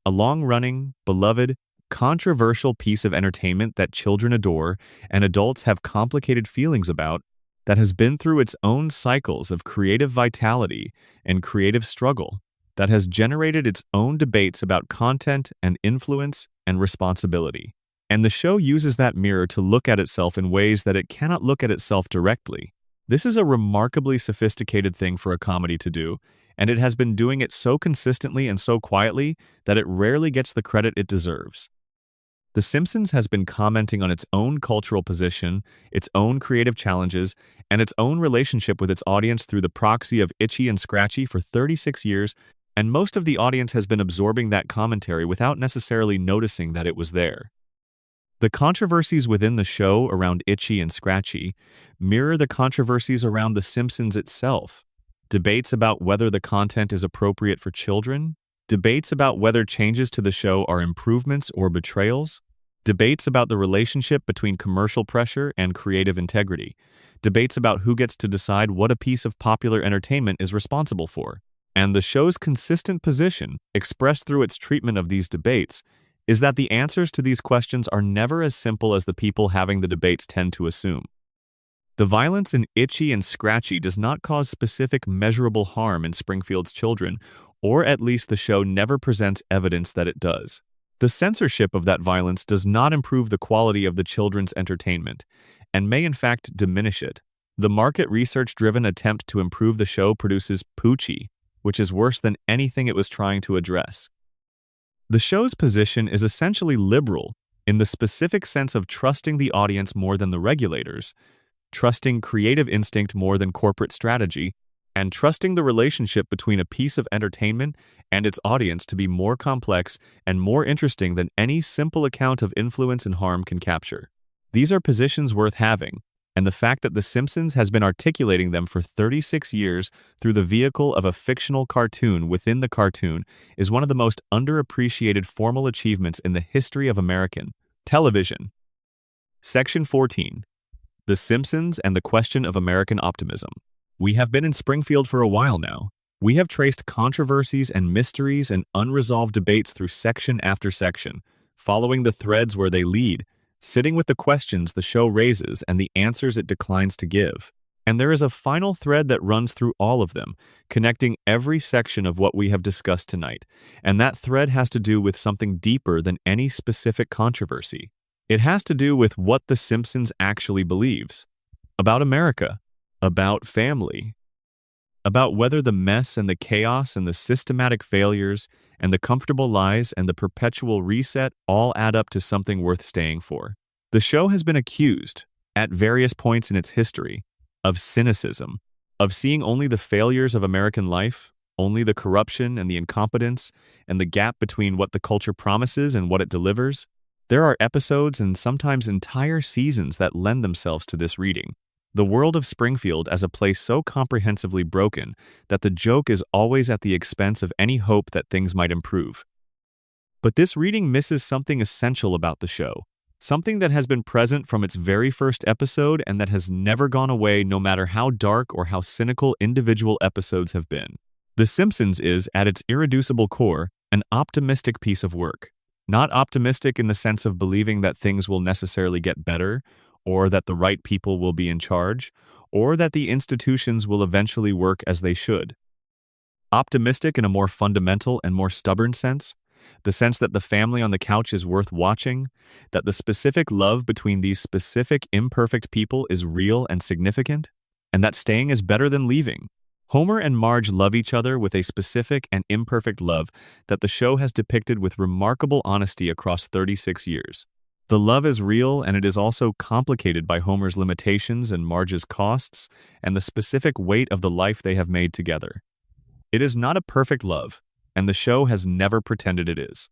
A long-running, beloved, controversial piece of entertainment that children adore and adults have complicated feelings about, that has been through its own cycles of creative vitality and creative struggle, that has generated its own debates about content and influence and responsibility. And the show uses that mirror to look at itself in ways that it cannot look at itself directly. This is a remarkably sophisticated thing for a comedy to do, and it has been doing it so consistently and so quietly that it rarely gets the credit it deserves. The Simpsons has been commenting on its own cultural position, its own creative challenges, and its own relationship with its audience through the proxy of Itchy and Scratchy for 36 years, and most of the audience has been absorbing that commentary without necessarily noticing that it was there. The controversies within the show around Itchy and Scratchy mirror the controversies around The Simpsons itself. Debates about whether the content is appropriate for children, debates about whether changes to the show are improvements or betrayals, debates about the relationship between commercial pressure and creative integrity, debates about who gets to decide what a piece of popular entertainment is responsible for. And the show's consistent position, expressed through its treatment of these debates, is that the answers to these questions are never as simple as the people having the debates tend to assume. The violence in Itchy and Scratchy does not cause specific measurable harm in Springfield's children, or at least the show never presents evidence that it does. The censorship of that violence does not improve the quality of the children's entertainment, and may in fact diminish it. The market research-driven attempt to improve the show produces Poochie, which is worse than anything it was trying to address. The show's position is essentially liberal in the specific sense of trusting the audience more than the regulators, trusting creative instinct more than corporate strategy, and trusting the relationship between a piece of entertainment and its audience to be more complex and more interesting than any simple account of influence and harm can capture. These are positions worth having, and the fact that The Simpsons has been articulating them for 36 years through the vehicle of a fictional cartoon within the cartoon is one of the most underappreciated formal achievements in the history of American television. Section 14. The Simpsons and the Question of American Optimism. We have been in Springfield for a while now. We have traced controversies and mysteries and unresolved debates through section after section, following the threads where they lead, sitting with the questions the show raises and the answers it declines to give. And there is a final thread that runs through all of them, connecting every section of what we have discussed tonight. And that thread has to do with something deeper than any specific controversy. It has to do with what The Simpsons actually believes about America, about family, about whether the mess and the chaos and the systematic failures and the comfortable lies and the perpetual reset all add up to something worth staying for. The show has been accused, at various points in its history, of cynicism, of seeing only the failures of American life, only the corruption and the incompetence, and the gap between what the culture promises and what it delivers. There are episodes and sometimes entire seasons that lend themselves to this reading. The world of Springfield as a place so comprehensively broken that the joke is always at the expense of any hope that things might improve. But this reading misses something essential about the show, something that has been present from its very first episode and that has never gone away no matter how dark or how cynical individual episodes have been. The Simpsons is, at its irreducible core, an optimistic piece of work. Not optimistic in the sense of believing that things will necessarily get better, or that the right people will be in charge, or that the institutions will eventually work as they should. Optimistic in a more fundamental and more stubborn sense, the sense that the family on the couch is worth watching, that the specific love between these specific imperfect people is real and significant, and that staying is better than leaving. Homer and Marge love each other with a specific and imperfect love that the show has depicted with remarkable honesty across 36 years. The love is real, and it is also complicated by Homer's limitations and Marge's costs and the specific weight of the life they have made together. It is not a perfect love, and the show has never pretended it is.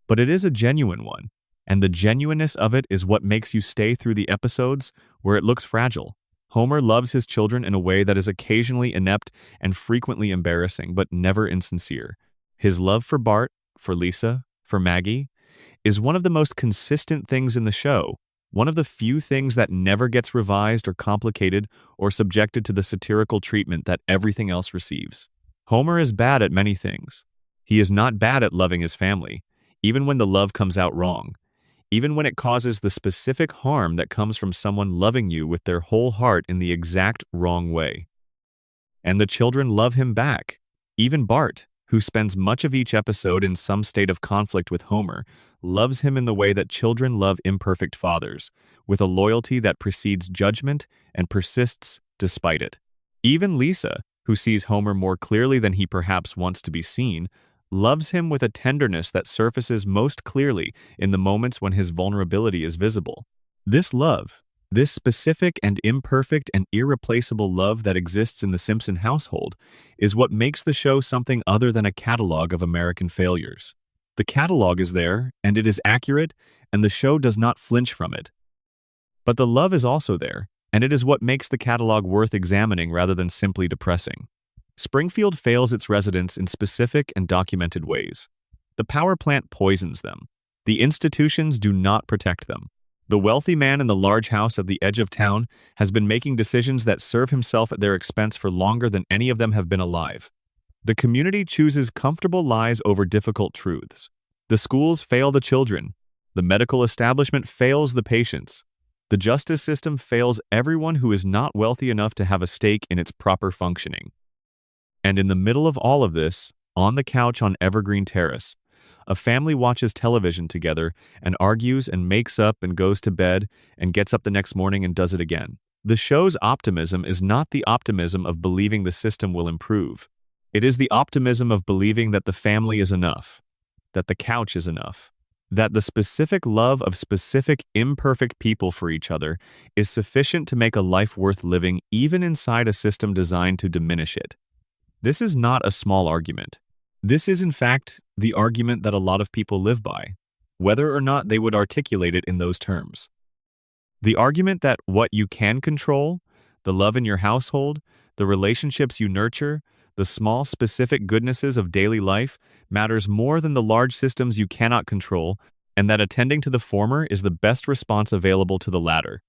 But it is a genuine one, and the genuineness of it is what makes you stay through the episodes where it looks fragile. Homer loves his children in a way that is occasionally inept and frequently embarrassing, but never insincere. His love for Bart, for Lisa, for Maggie, is one of the most consistent things in the show, one of the few things that never gets revised or complicated or subjected to the satirical treatment that everything else receives. Homer is bad at many things. He is not bad at loving his family, even when the love comes out wrong, even when it causes the specific harm that comes from someone loving you with their whole heart in the exact wrong way. And the children love him back. Even Bart, who spends much of each episode in some state of conflict with Homer, loves him in the way that children love imperfect fathers, with a loyalty that precedes judgment and persists despite it. Even Lisa, who sees Homer more clearly than he perhaps wants to be seen, loves him with a tenderness that surfaces most clearly in the moments when his vulnerability is visible. This love, this specific and imperfect and irreplaceable love that exists in the Simpson household, is what makes the show something other than a catalog of American failures. The catalog is there, and it is accurate, and the show does not flinch from it. But the love is also there, and it is what makes the catalog worth examining rather than simply depressing. Springfield fails its residents in specific and documented ways. The power plant poisons them. The institutions do not protect them. The wealthy man in the large house at the edge of town has been making decisions that serve himself at their expense for longer than any of them have been alive. The community chooses comfortable lies over difficult truths. The schools fail the children. The medical establishment fails the patients. The justice system fails everyone who is not wealthy enough to have a stake in its proper functioning. And in the middle of all of this, on the couch on Evergreen Terrace, a family watches television together and argues and makes up and goes to bed and gets up the next morning and does it again. The show's optimism is not the optimism of believing the system will improve. It is the optimism of believing that the family is enough, that the couch is enough, that the specific love of specific imperfect people for each other is sufficient to make a life worth living even inside a system designed to diminish it. This is not a small argument. This is, in fact, the argument that a lot of people live by, whether or not they would articulate it in those terms. The argument that what you can control, the love in your household, the relationships you nurture, the small specific goodnesses of daily life matters more than the large systems you cannot control, and that attending to the former is the best response available to the latter.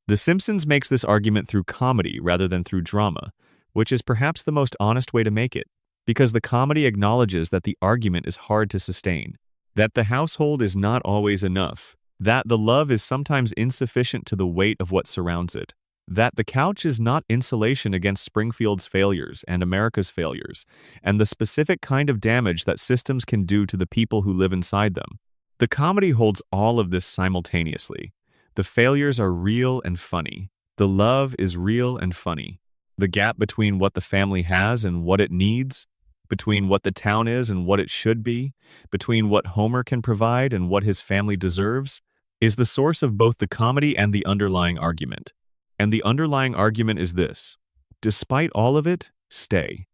The Simpsons makes this argument through comedy rather than through drama, which is perhaps the most honest way to make it, because the comedy acknowledges that the argument is hard to sustain, that the household is not always enough, that the love is sometimes insufficient to the weight of what surrounds it. that the couch is not insulation against Springfield's failures and America's failures, and the specific kind of damage that systems can do to the people who live inside them. The comedy holds all of this simultaneously. The failures are real and funny. The love is real and funny. The gap between what the family has and what it needs, between what the town is and what it should be, between what Homer can provide and what his family deserves, is the source of both the comedy and the underlying argument. And the underlying argument is this: despite all of it, stay.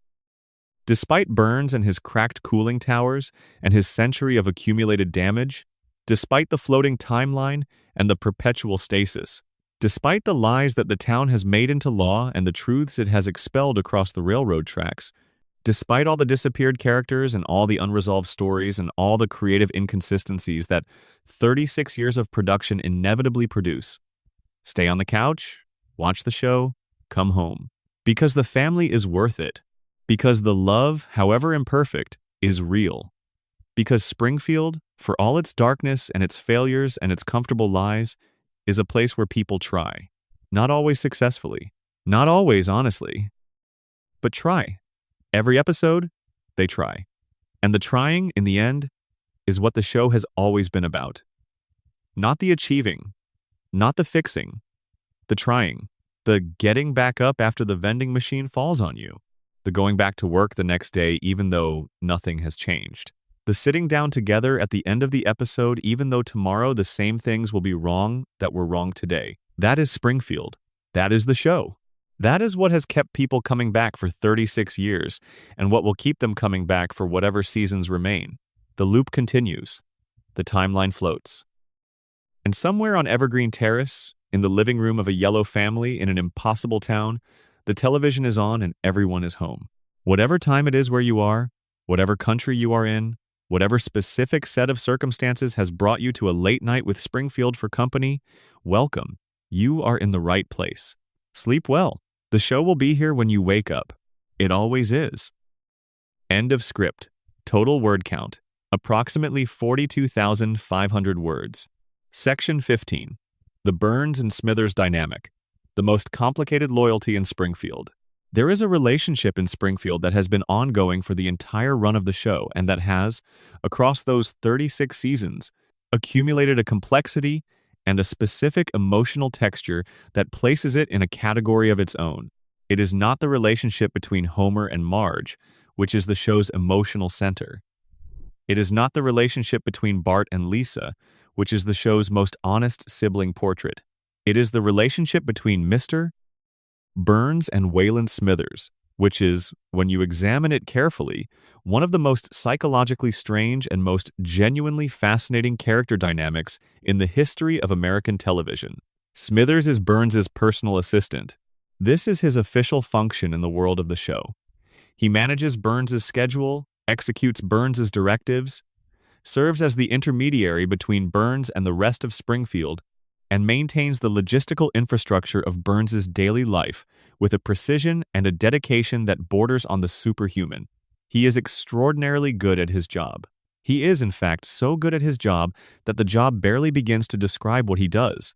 Despite Burns and his cracked cooling towers and his century of accumulated damage, despite the floating timeline and the perpetual stasis, despite the lies that the town has made into law and the truths it has expelled across the railroad tracks, despite all the disappeared characters and all the unresolved stories and all the creative inconsistencies that 36 years of production inevitably produce, stay on the couch, watch the show, come home. Because the family is worth it. Because the love, however imperfect, is real. Because Springfield, for all its darkness and its failures and its comfortable lies, is a place where people try. Not always successfully. Not always, honestly. But try. Every episode, they try. And the trying, in the end, is what the show has always been about. Not the achieving. Not the fixing. The trying. The getting back up after the vending machine falls on you. The going back to work the next day even though nothing has changed. The sitting down together at the end of the episode even though tomorrow the same things will be wrong that were wrong today. That is Springfield. That is the show. That is what has kept people coming back for 36 years and what will keep them coming back for whatever seasons remain. The loop continues. The timeline floats. And somewhere on Evergreen Terrace, in the living room of a yellow family in an impossible town, the television is on and everyone is home. Whatever time it is where you are, whatever country you are in, whatever specific set of circumstances has brought you to a late night with Springfield for company, welcome. You are in the right place. Sleep well. The show will be here when you wake up. It always is. End of script. Total word count. Approximately 42,500 words. Section 15. The Burns and Smithers dynamic. The most complicated loyalty in Springfield. There is a relationship in Springfield that has been ongoing for the entire run of the show and that has, across those 36 seasons, accumulated a complexity and a specific emotional texture that places it in a category of its own. It is not the relationship between Homer and Marge, which is the show's emotional center. It is not the relationship between Bart and Lisa, which is the show's most honest sibling portrait. It is the relationship between Mr. Burns and Waylon Smithers, which is, when you examine it carefully, one of the most psychologically strange and most genuinely fascinating character dynamics in the history of American television. Smithers is Burns's personal assistant. This is his official function in the world of the show. He manages Burns's schedule, executes Burns's directives, serves as the intermediary between Burns and the rest of Springfield, and maintains the logistical infrastructure of Burns's daily life with a precision and a dedication that borders on the superhuman. He is extraordinarily good at his job. He is, in fact, so good at his job that the job barely begins to describe what he does.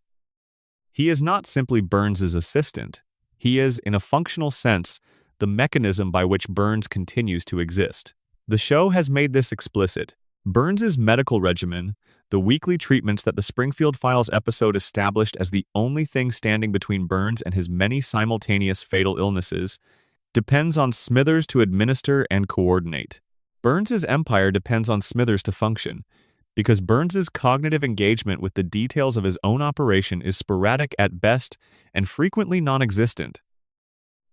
He is not simply Burns's assistant. He is, in a functional sense, the mechanism by which Burns continues to exist. The show has made this explicit. Burns's medical regimen, the weekly treatments that the Springfield Files episode established as the only thing standing between Burns and his many simultaneous fatal illnesses, depends on Smithers to administer and coordinate. Burns's empire depends on Smithers to function, because Burns's cognitive engagement with the details of his own operation is sporadic at best and frequently non-existent.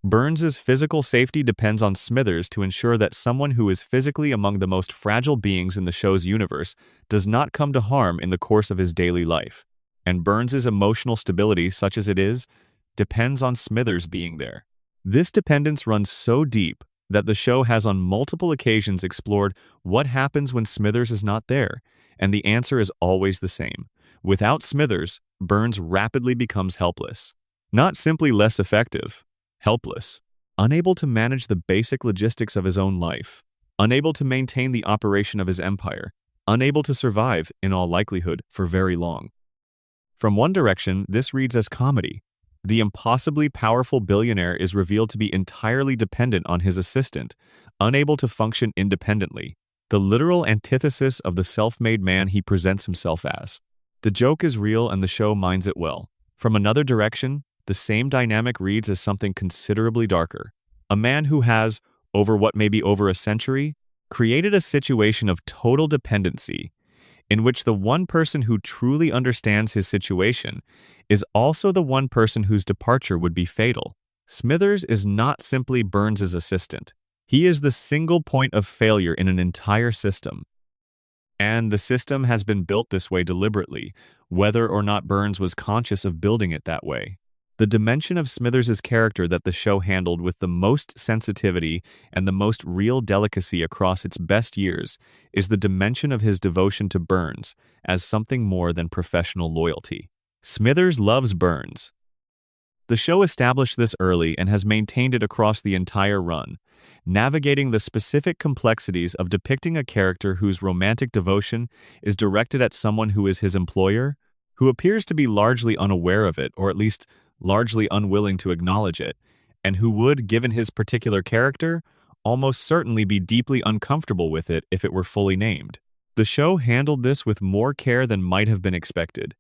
Burns's physical safety depends on Smithers to ensure that someone who is physically among the most fragile beings in the show's universe does not come to harm in the course of his daily life. And Burns's emotional stability, such as it is, depends on Smithers being there. This dependence runs so deep that the show has on multiple occasions explored what happens when Smithers is not there, and the answer is always the same. Without Smithers, Burns rapidly becomes helpless. Not simply less effective. Helpless, unable to manage the basic logistics of his own life, unable to maintain the operation of his empire, unable to survive, in all likelihood, for very long. From one direction, this reads as comedy. The impossibly powerful billionaire is revealed to be entirely dependent on his assistant, unable to function independently, the literal antithesis of the self-made man he presents himself as. The joke is real and the show minds it well. From another direction, the same dynamic reads as something considerably darker. A man who has, over what may be over a century, created a situation of total dependency, in which the one person who truly understands his situation is also the one person whose departure would be fatal. Smithers is not simply Burns' assistant. He is the single point of failure in an entire system. And the system has been built this way deliberately, whether or not Burns was conscious of building it that way. The dimension of Smithers' character that the show handled with the most sensitivity and the most real delicacy across its best years is the dimension of his devotion to Burns as something more than professional loyalty. Smithers loves Burns. The show established this early and has maintained it across the entire run, navigating the specific complexities of depicting a character whose romantic devotion is directed at someone who is his employer, who appears to be largely unaware of it, or at least largely unwilling to acknowledge it, and who would, given his particular character, almost certainly be deeply uncomfortable with it if it were fully named. The show handled this with more care than might have been expected.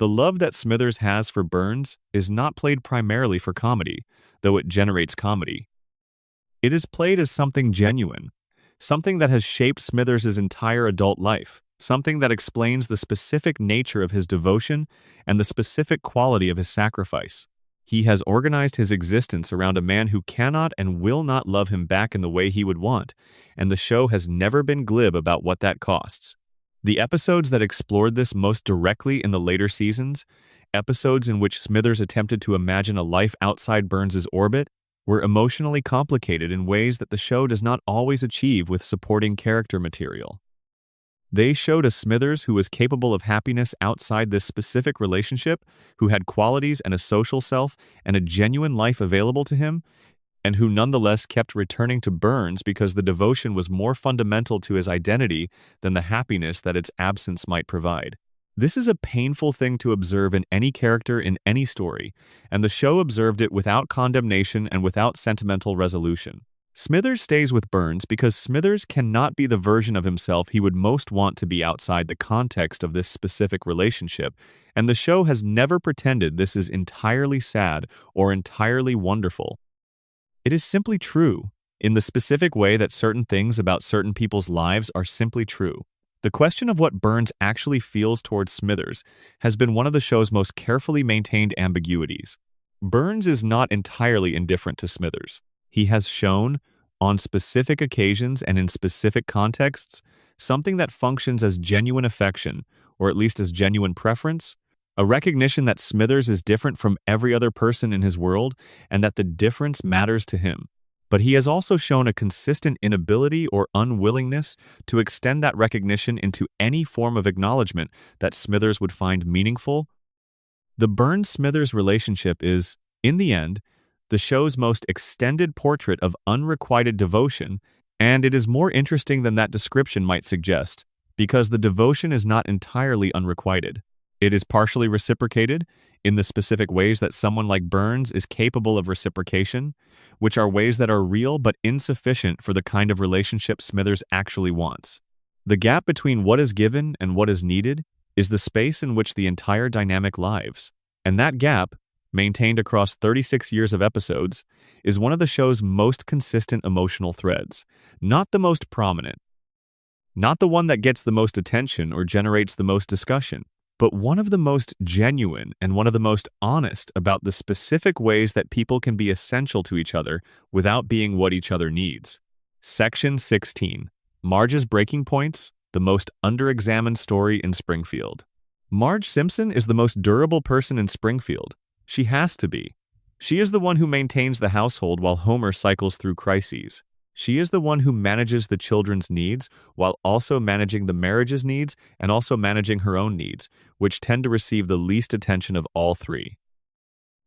The love that Smithers has for Burns is not played primarily for comedy, though it generates comedy. It is played as something genuine, something that has shaped Smithers' entire adult life, something that explains the specific nature of his devotion and the specific quality of his sacrifice. He has organized his existence around a man who cannot and will not love him back in the way he would want, and the show has never been glib about what that costs. The episodes that explored this most directly in the later seasons, episodes in which Smithers attempted to imagine a life outside Burns' orbit, were emotionally complicated in ways that the show does not always achieve with supporting character material. They showed a Smithers who was capable of happiness outside this specific relationship, who had qualities and a social self and a genuine life available to him, and who nonetheless kept returning to Burns because the devotion was more fundamental to his identity than the happiness that its absence might provide. This is a painful thing to observe in any character in any story, and the show observed it without condemnation and without sentimental resolution. Smithers stays with Burns because Smithers cannot be the version of himself he would most want to be outside the context of this specific relationship, and the show has never pretended this is entirely sad or entirely wonderful. It is simply true, in the specific way that certain things about certain people's lives are simply true. The question of what Burns actually feels towards Smithers has been one of the show's most carefully maintained ambiguities. Burns is not entirely indifferent to Smithers. He has shown, on specific occasions and in specific contexts, something that functions as genuine affection, or at least as genuine preference, a recognition that Smithers is different from every other person in his world and that the difference matters to him. But he has also shown a consistent inability or unwillingness to extend that recognition into any form of acknowledgement that Smithers would find meaningful. The Burns-Smithers relationship is, in the end, the show's most extended portrait of unrequited devotion, and it is more interesting than that description might suggest, because the devotion is not entirely unrequited. It is partially reciprocated in the specific ways that someone like Burns is capable of reciprocation, which are ways that are real but insufficient for the kind of relationship Smithers actually wants. The gap between what is given and what is needed is the space in which the entire dynamic lives, and that gap, maintained across 36 years of episodes, is one of the show's most consistent emotional threads, not the most prominent, not the one that gets the most attention or generates the most discussion, but one of the most genuine and one of the most honest about the specific ways that people can be essential to each other without being what each other needs. Section 16. Marge's Breaking Points, the most underexamined story in Springfield. Marge Simpson is the most durable person in Springfield. She has to be. She is the one who maintains the household while Homer cycles through crises. She is the one who manages the children's needs while also managing the marriage's needs and also managing her own needs, which tend to receive the least attention of all three.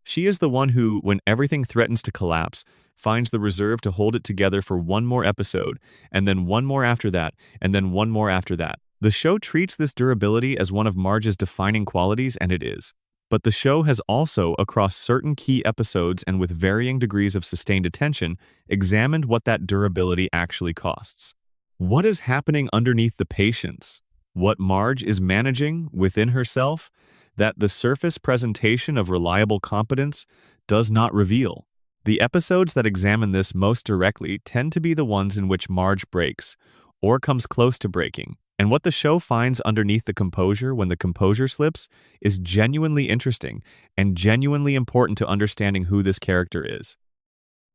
She is the one who, when everything threatens to collapse, finds the reserve to hold it together for one more episode, and then one more after that, and then one more after that. The show treats this durability as one of Marge's defining qualities, and it is. But the show has also, across certain key episodes and with varying degrees of sustained attention, examined what that durability actually costs. What is happening underneath the patience? What Marge is managing within herself that the surface presentation of reliable competence does not reveal. The episodes that examine this most directly tend to be the ones in which Marge breaks, or comes close to breaking. And what the show finds underneath the composure when the composure slips is genuinely interesting and genuinely important to understanding who this character is.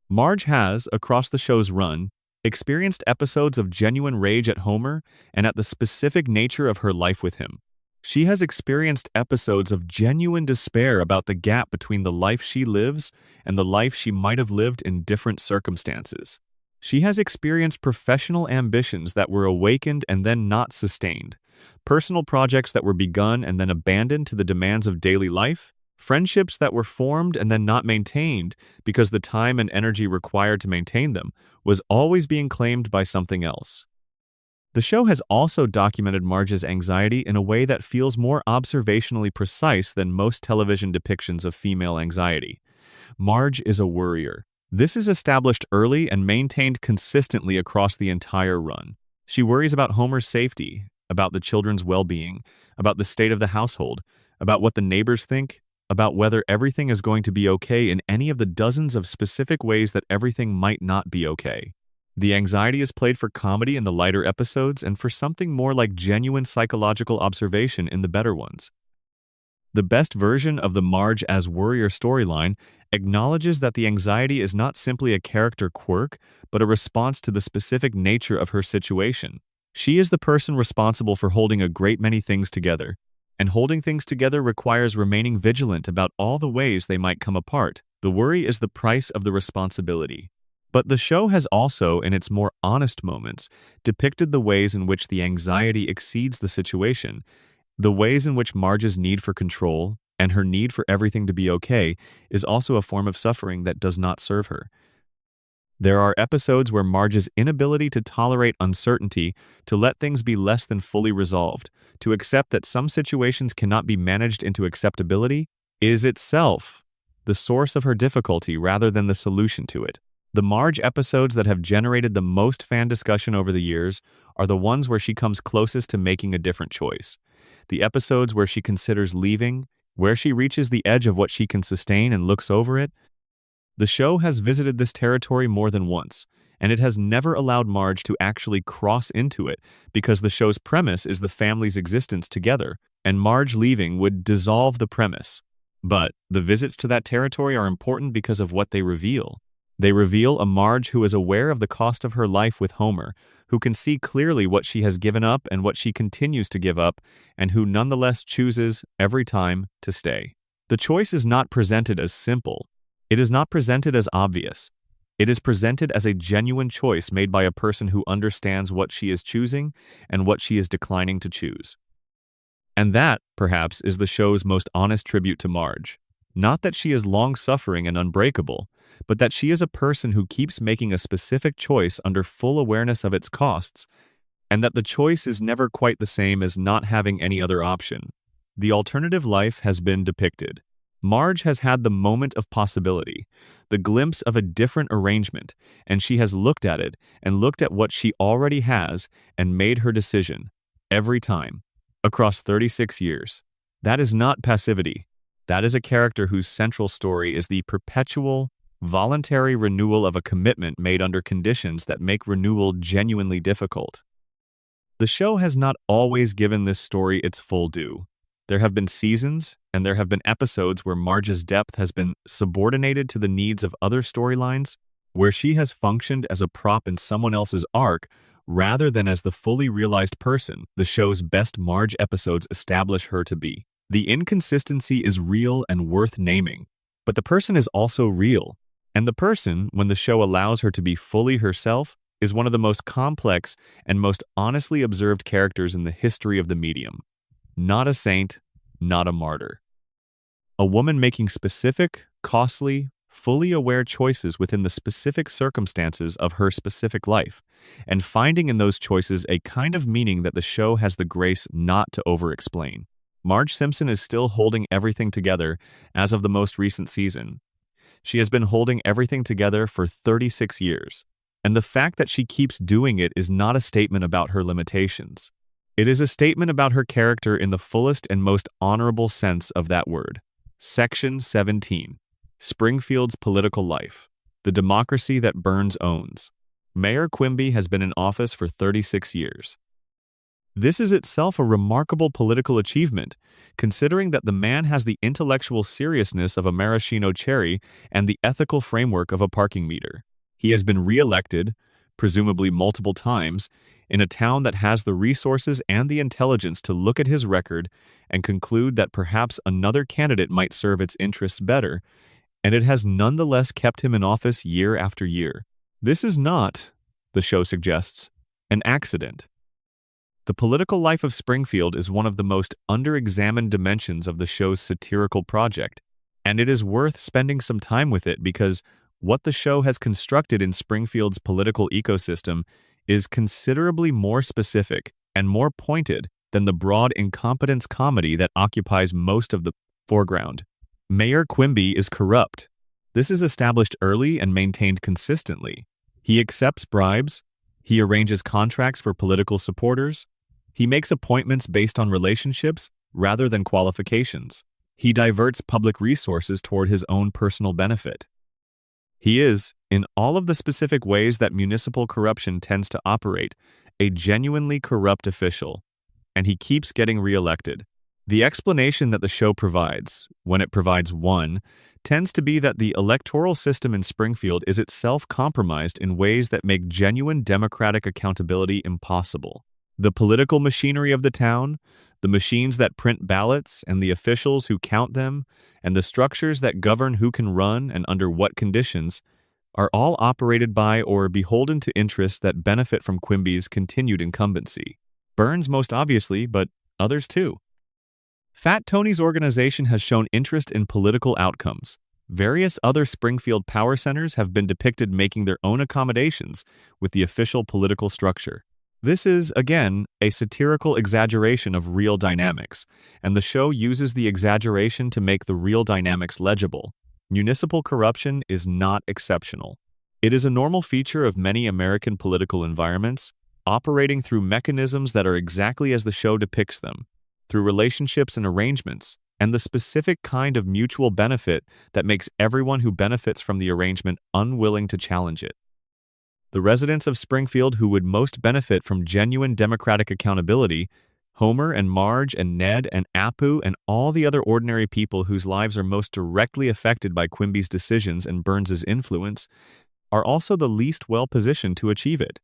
Marge has, across the show's run, experienced episodes of genuine rage at Homer and at the specific nature of her life with him. She has experienced episodes of genuine despair about the gap between the life she lives and the life she might have lived in different circumstances. She has experienced professional ambitions that were awakened and then not sustained, personal projects that were begun and then abandoned to the demands of daily life, friendships that were formed and then not maintained because the time and energy required to maintain them was always being claimed by something else. The show has also documented Marge's anxiety in a way that feels more observationally precise than most television depictions of female anxiety. Marge is a worrier. This is established early and maintained consistently across the entire run. She worries about Homer's safety, about the children's well-being, about the state of the household, about what the neighbors think, about whether everything is going to be okay in any of the dozens of specific ways that everything might not be okay. The anxiety is played for comedy in the lighter episodes and for something more like genuine psychological observation in the better ones. The best version of the Marge as Worrier storyline acknowledges that the anxiety is not simply a character quirk, but a response to the specific nature of her situation. She is the person responsible for holding a great many things together, and holding things together requires remaining vigilant about all the ways they might come apart. The worry is the price of the responsibility. But the show has also, in its more honest moments, depicted the ways in which the anxiety exceeds the situation, the ways in which Marge's need for control and her need for everything to be okay is also a form of suffering that does not serve her. There are episodes where Marge's inability to tolerate uncertainty, to let things be less than fully resolved, to accept that some situations cannot be managed into acceptability, is itself the source of her difficulty rather than the solution to it. The Marge episodes that have generated the most fan discussion over the years are the ones where she comes closest to making a different choice. The episodes where she considers leaving, where she reaches the edge of what she can sustain and looks over it. The show has visited this territory more than once, and it has never allowed Marge to actually cross into it because the show's premise is the family's existence together, and Marge leaving would dissolve the premise. But the visits to that territory are important because of what they reveal. They reveal a Marge who is aware of the cost of her life with Homer, who can see clearly what she has given up and what she continues to give up, and who nonetheless chooses, every time, to stay. The choice is not presented as simple. It is not presented as obvious. It is presented as a genuine choice made by a person who understands what she is choosing and what she is declining to choose. And that, perhaps, is the show's most honest tribute to Marge. Not that she is long-suffering and unbreakable, but that she is a person who keeps making a specific choice under full awareness of its costs, and that the choice is never quite the same as not having any other option. The alternative life has been depicted. Marge has had the moment of possibility, the glimpse of a different arrangement, and she has looked at it and looked at what she already has and made her decision, every time, across 36 years. That is not passivity. That is a character whose central story is the perpetual, voluntary renewal of a commitment made under conditions that make renewal genuinely difficult. The show has not always given this story its full due. There have been seasons, and there have been episodes where Marge's depth has been subordinated to the needs of other storylines, where she has functioned as a prop in someone else's arc rather than as the fully realized person the show's best Marge episodes establish her to be. The inconsistency is real and worth naming, but the person is also real. And the person, when the show allows her to be fully herself, is one of the most complex and most honestly observed characters in the history of the medium. Not a saint, not a martyr. A woman making specific, costly, fully aware choices within the specific circumstances of her specific life, and finding in those choices a kind of meaning that the show has the grace not to over-explain. Marge Simpson is still holding everything together as of the most recent season. She has been holding everything together for 36 years. And the fact that she keeps doing it is not a statement about her limitations. It is a statement about her character in the fullest and most honorable sense of that word. Section 17. Springfield's political life. The democracy that Burns owns. Mayor Quimby has been in office for 36 years. This is itself a remarkable political achievement, considering that the man has the intellectual seriousness of a maraschino cherry and the ethical framework of a parking meter. He has been re-elected, presumably multiple times, in a town that has the resources and the intelligence to look at his record and conclude that perhaps another candidate might serve its interests better, and it has nonetheless kept him in office year after year. This is not, the show suggests, an accident. The political life of Springfield is one of the most under-examined dimensions of the show's satirical project, and it is worth spending some time with it because what the show has constructed in Springfield's political ecosystem is considerably more specific and more pointed than the broad incompetence comedy that occupies most of the foreground. Mayor Quimby is corrupt. This is established early and maintained consistently. He accepts bribes. He arranges contracts for political supporters. He makes appointments based on relationships rather than qualifications. He diverts public resources toward his own personal benefit. He is, in all of the specific ways that municipal corruption tends to operate, a genuinely corrupt official, and he keeps getting reelected. The explanation that the show provides, when it provides one, tends to be that the electoral system in Springfield is itself compromised in ways that make genuine democratic accountability impossible. The political machinery of the town, the machines that print ballots and the officials who count them, and the structures that govern who can run and under what conditions, are all operated by or beholden to interests that benefit from Quimby's continued incumbency. Burns most obviously, but others too. Fat Tony's organization has shown interest in political outcomes. Various other Springfield power centers have been depicted making their own accommodations with the official political structure. This is, again, a satirical exaggeration of real dynamics, and the show uses the exaggeration to make the real dynamics legible. Municipal corruption is not exceptional. It is a normal feature of many American political environments, operating through mechanisms that are exactly as the show depicts them, through relationships and arrangements, and the specific kind of mutual benefit that makes everyone who benefits from the arrangement unwilling to challenge it. The residents of Springfield who would most benefit from genuine democratic accountability, Homer and Marge and Ned and Apu and all the other ordinary people whose lives are most directly affected by Quimby's decisions and Burns's influence, are also the least well-positioned to achieve it.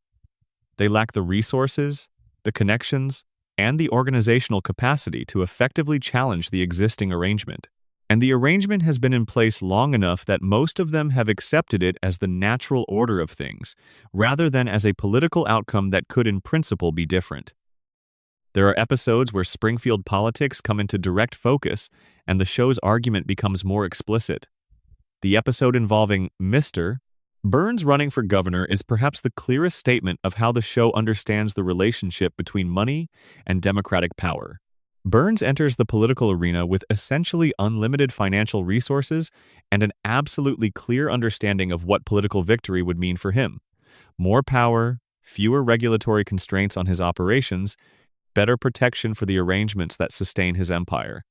They lack the resources, the connections, and the organizational capacity to effectively challenge the existing arrangement. And the arrangement has been in place long enough that most of them have accepted it as the natural order of things, rather than as a political outcome that could in principle be different. There are episodes where Springfield politics come into direct focus, and the show's argument becomes more explicit. The episode involving Mr. Burns running for governor is perhaps the clearest statement of how the show understands the relationship between money and democratic power. Burns enters the political arena with essentially unlimited financial resources and an absolutely clear understanding of what political victory would mean for him. More power, fewer regulatory constraints on his operations, better protection for the arrangements that sustain his empire.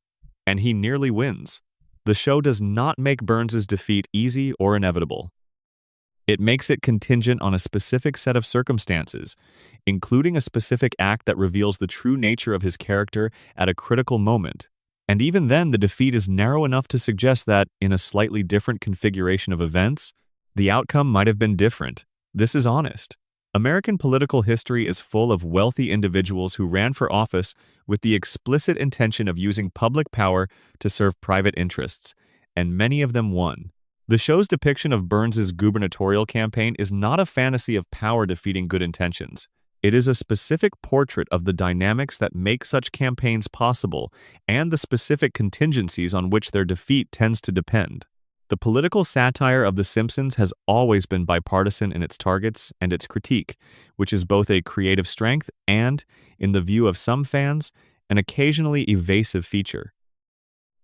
And he nearly wins. The show does not make Burns's defeat easy or inevitable. It makes it contingent on a specific set of circumstances, including a specific act that reveals the true nature of his character at a critical moment. And even then, the defeat is narrow enough to suggest that, in a slightly different configuration of events, the outcome might have been different. This is honest. American political history is full of wealthy individuals who ran for office with the explicit intention of using public power to serve private interests, and many of them won. The show's depiction of Burns's gubernatorial campaign is not a fantasy of power defeating good intentions. It is a specific portrait of the dynamics that make such campaigns possible and the specific contingencies on which their defeat tends to depend. The political satire of The Simpsons has always been bipartisan in its targets and its critique, which is both a creative strength and, in the view of some fans, an occasionally evasive feature.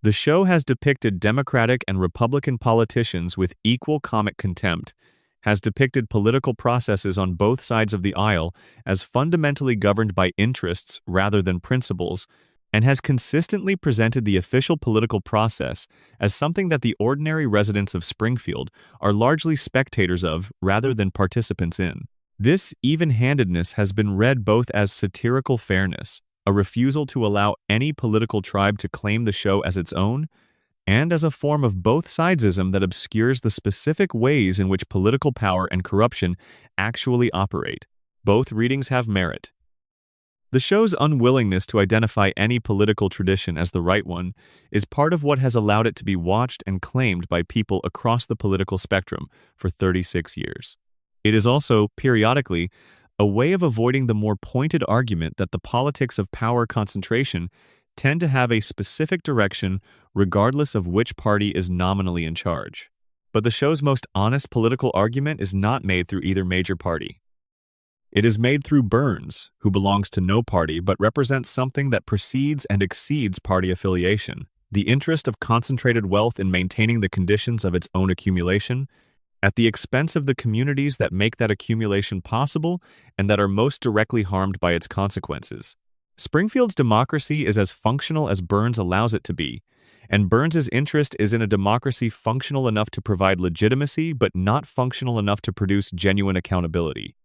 The show has depicted Democratic and Republican politicians with equal comic contempt, has depicted political processes on both sides of the aisle as fundamentally governed by interests rather than principles, and has consistently presented the official political process as something that the ordinary residents of Springfield are largely spectators of rather than participants in. This even-handedness has been read both as satirical fairness, a refusal to allow any political tribe to claim the show as its own, and as a form of both-sidesism that obscures the specific ways in which political power and corruption actually operate. Both readings have merit. The show's unwillingness to identify any political tradition as the right one is part of what has allowed it to be watched and claimed by people across the political spectrum for 36 years. It is also, periodically, a way of avoiding the more pointed argument that the politics of power concentration tend to have a specific direction regardless of which party is nominally in charge. But the show's most honest political argument is not made through either major party. It is made through Burns, who belongs to no party but represents something that precedes and exceeds party affiliation, the interest of concentrated wealth in maintaining the conditions of its own accumulation, at the expense of the communities that make that accumulation possible and that are most directly harmed by its consequences. Springfield's democracy is as functional as Burns allows it to be, and Burns's interest is in a democracy functional enough to provide legitimacy but not functional enough to produce genuine accountability.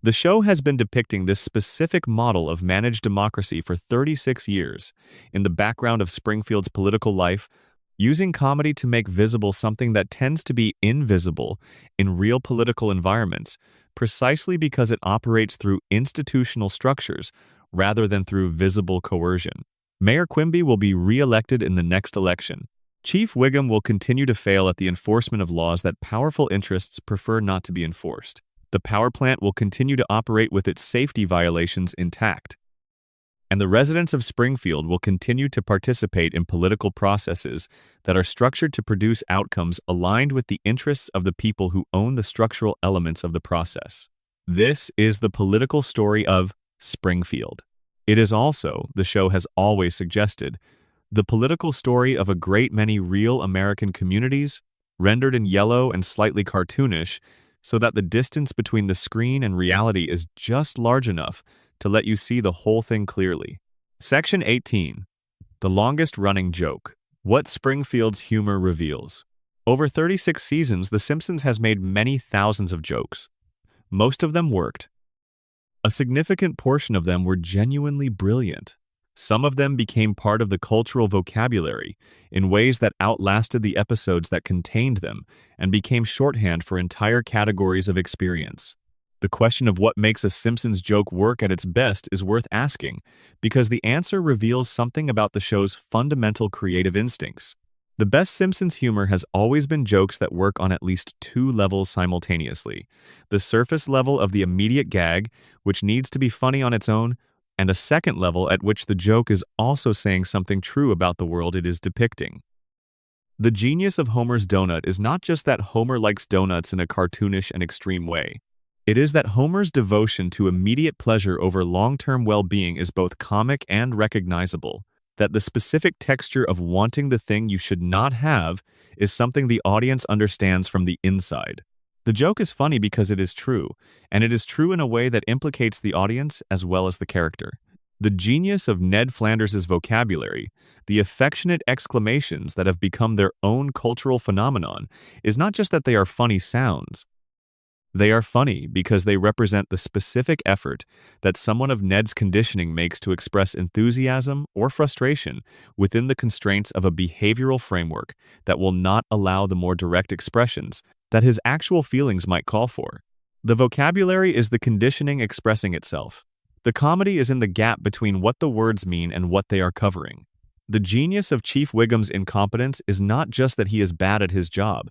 The show has been depicting this specific model of managed democracy for 36 years in the background of Springfield's political life, using comedy to make visible something that tends to be invisible in real political environments, precisely because it operates through institutional structures rather than through visible coercion. Mayor Quimby will be re-elected in the next election. Chief Wiggum will continue to fail at the enforcement of laws that powerful interests prefer not to be enforced. The power plant will continue to operate with its safety violations intact. And the residents of Springfield will continue to participate in political processes that are structured to produce outcomes aligned with the interests of the people who own the structural elements of the process. This is the political story of Springfield. It is also, the show has always suggested, the political story of a great many real American communities, rendered in yellow and slightly cartoonish, so that the distance between the screen and reality is just large enough to let you see the whole thing clearly. Section 18. The longest-running joke. What Springfield's humor reveals. Over 36 seasons, The Simpsons has made many thousands of jokes. Most of them worked. A significant portion of them were genuinely brilliant. Some of them became part of the cultural vocabulary in ways that outlasted the episodes that contained them and became shorthand for entire categories of experience. The question of what makes a Simpsons joke work at its best is worth asking, because the answer reveals something about the show's fundamental creative instincts. The best Simpsons humor has always been jokes that work on at least two levels simultaneously: the surface level of the immediate gag, which needs to be funny on its own, and a second level at which the joke is also saying something true about the world it is depicting. The genius of Homer's donut is not just that Homer likes donuts in a cartoonish and extreme way. It is that Homer's devotion to immediate pleasure over long-term well-being is both comic and recognizable, that the specific texture of wanting the thing you should not have is something the audience understands from the inside. The joke is funny because it is true, and it is true in a way that implicates the audience as well as the character. The genius of Ned Flanders' vocabulary, the affectionate exclamations that have become their own cultural phenomenon, is not just that they are funny sounds. They are funny because they represent the specific effort that someone of Ned's conditioning makes to express enthusiasm or frustration within the constraints of a behavioral framework that will not allow the more direct expressions that his actual feelings might call for. The vocabulary is the conditioning expressing itself. The comedy is in the gap between what the words mean and what they are covering. The genius of Chief Wiggum's incompetence is not just that he is bad at his job.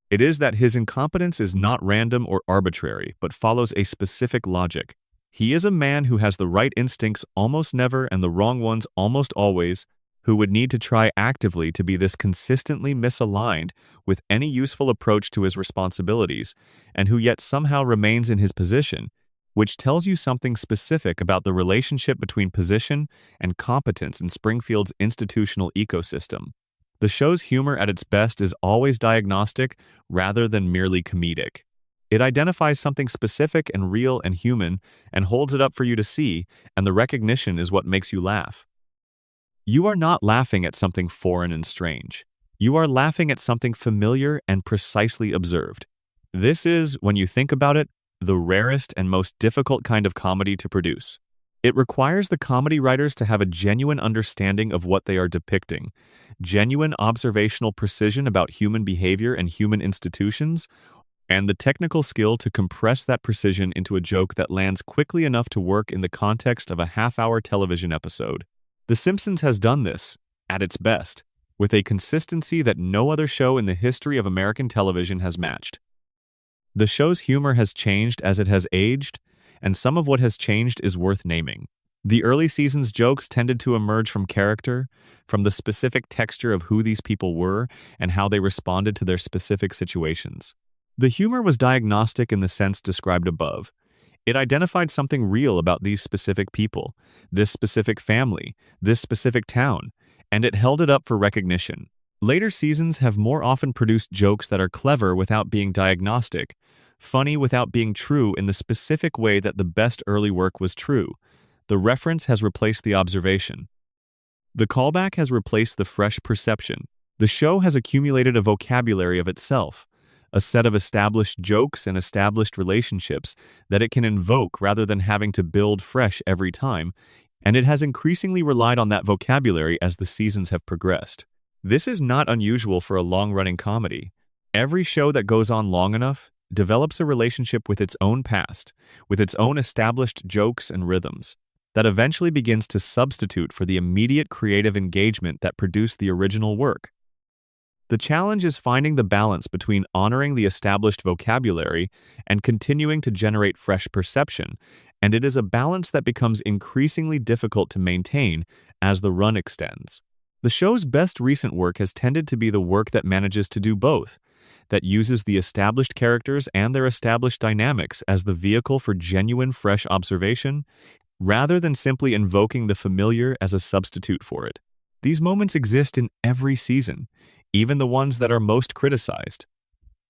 It is that his incompetence is not random or arbitrary, but follows a specific logic. He is a man who has the right instincts almost never and the wrong ones almost always, who would need to try actively to be this consistently misaligned with any useful approach to his responsibilities, and who yet somehow remains in his position, which tells you something specific about the relationship between position and competence in Springfield's institutional ecosystem. The show's humor at its best is always diagnostic rather than merely comedic. It identifies something specific and real and human and holds it up for you to see, and the recognition is what makes you laugh. You are not laughing at something foreign and strange. You are laughing at something familiar and precisely observed. This is, when you think about it, the rarest and most difficult kind of comedy to produce. It requires the comedy writers to have a genuine understanding of what they are depicting, genuine observational precision about human behavior and human institutions, and the technical skill to compress that precision into a joke that lands quickly enough to work in the context of a half-hour television episode. The Simpsons has done this, at its best, with a consistency that no other show in the history of American television has matched. The show's humor has changed as it has aged, and some of what has changed is worth naming. The early season's jokes tended to emerge from character, from the specific texture of who these people were and how they responded to their specific situations. The humor was diagnostic in the sense described above. It identified something real about these specific people, this specific family, this specific town, and it held it up for recognition. Later seasons have more often produced jokes that are clever without being diagnostic, funny without being true in the specific way that the best early work was true. The reference has replaced the observation. The callback has replaced the fresh perception. The show has accumulated a vocabulary of itself, a set of established jokes and established relationships that it can invoke rather than having to build fresh every time, and it has increasingly relied on that vocabulary as the seasons have progressed. This is not unusual for a long-running comedy. Every show that goes on long enough develops a relationship with its own past, with its own established jokes and rhythms, that eventually begins to substitute for the immediate creative engagement that produced the original work. The challenge is finding the balance between honoring the established vocabulary and continuing to generate fresh perception, and it is a balance that becomes increasingly difficult to maintain as the run extends. The show's best recent work has tended to be the work that manages to do both, that uses the established characters and their established dynamics as the vehicle for genuine fresh observation, rather than simply invoking the familiar as a substitute for it. These moments exist in every season, even the ones that are most criticized.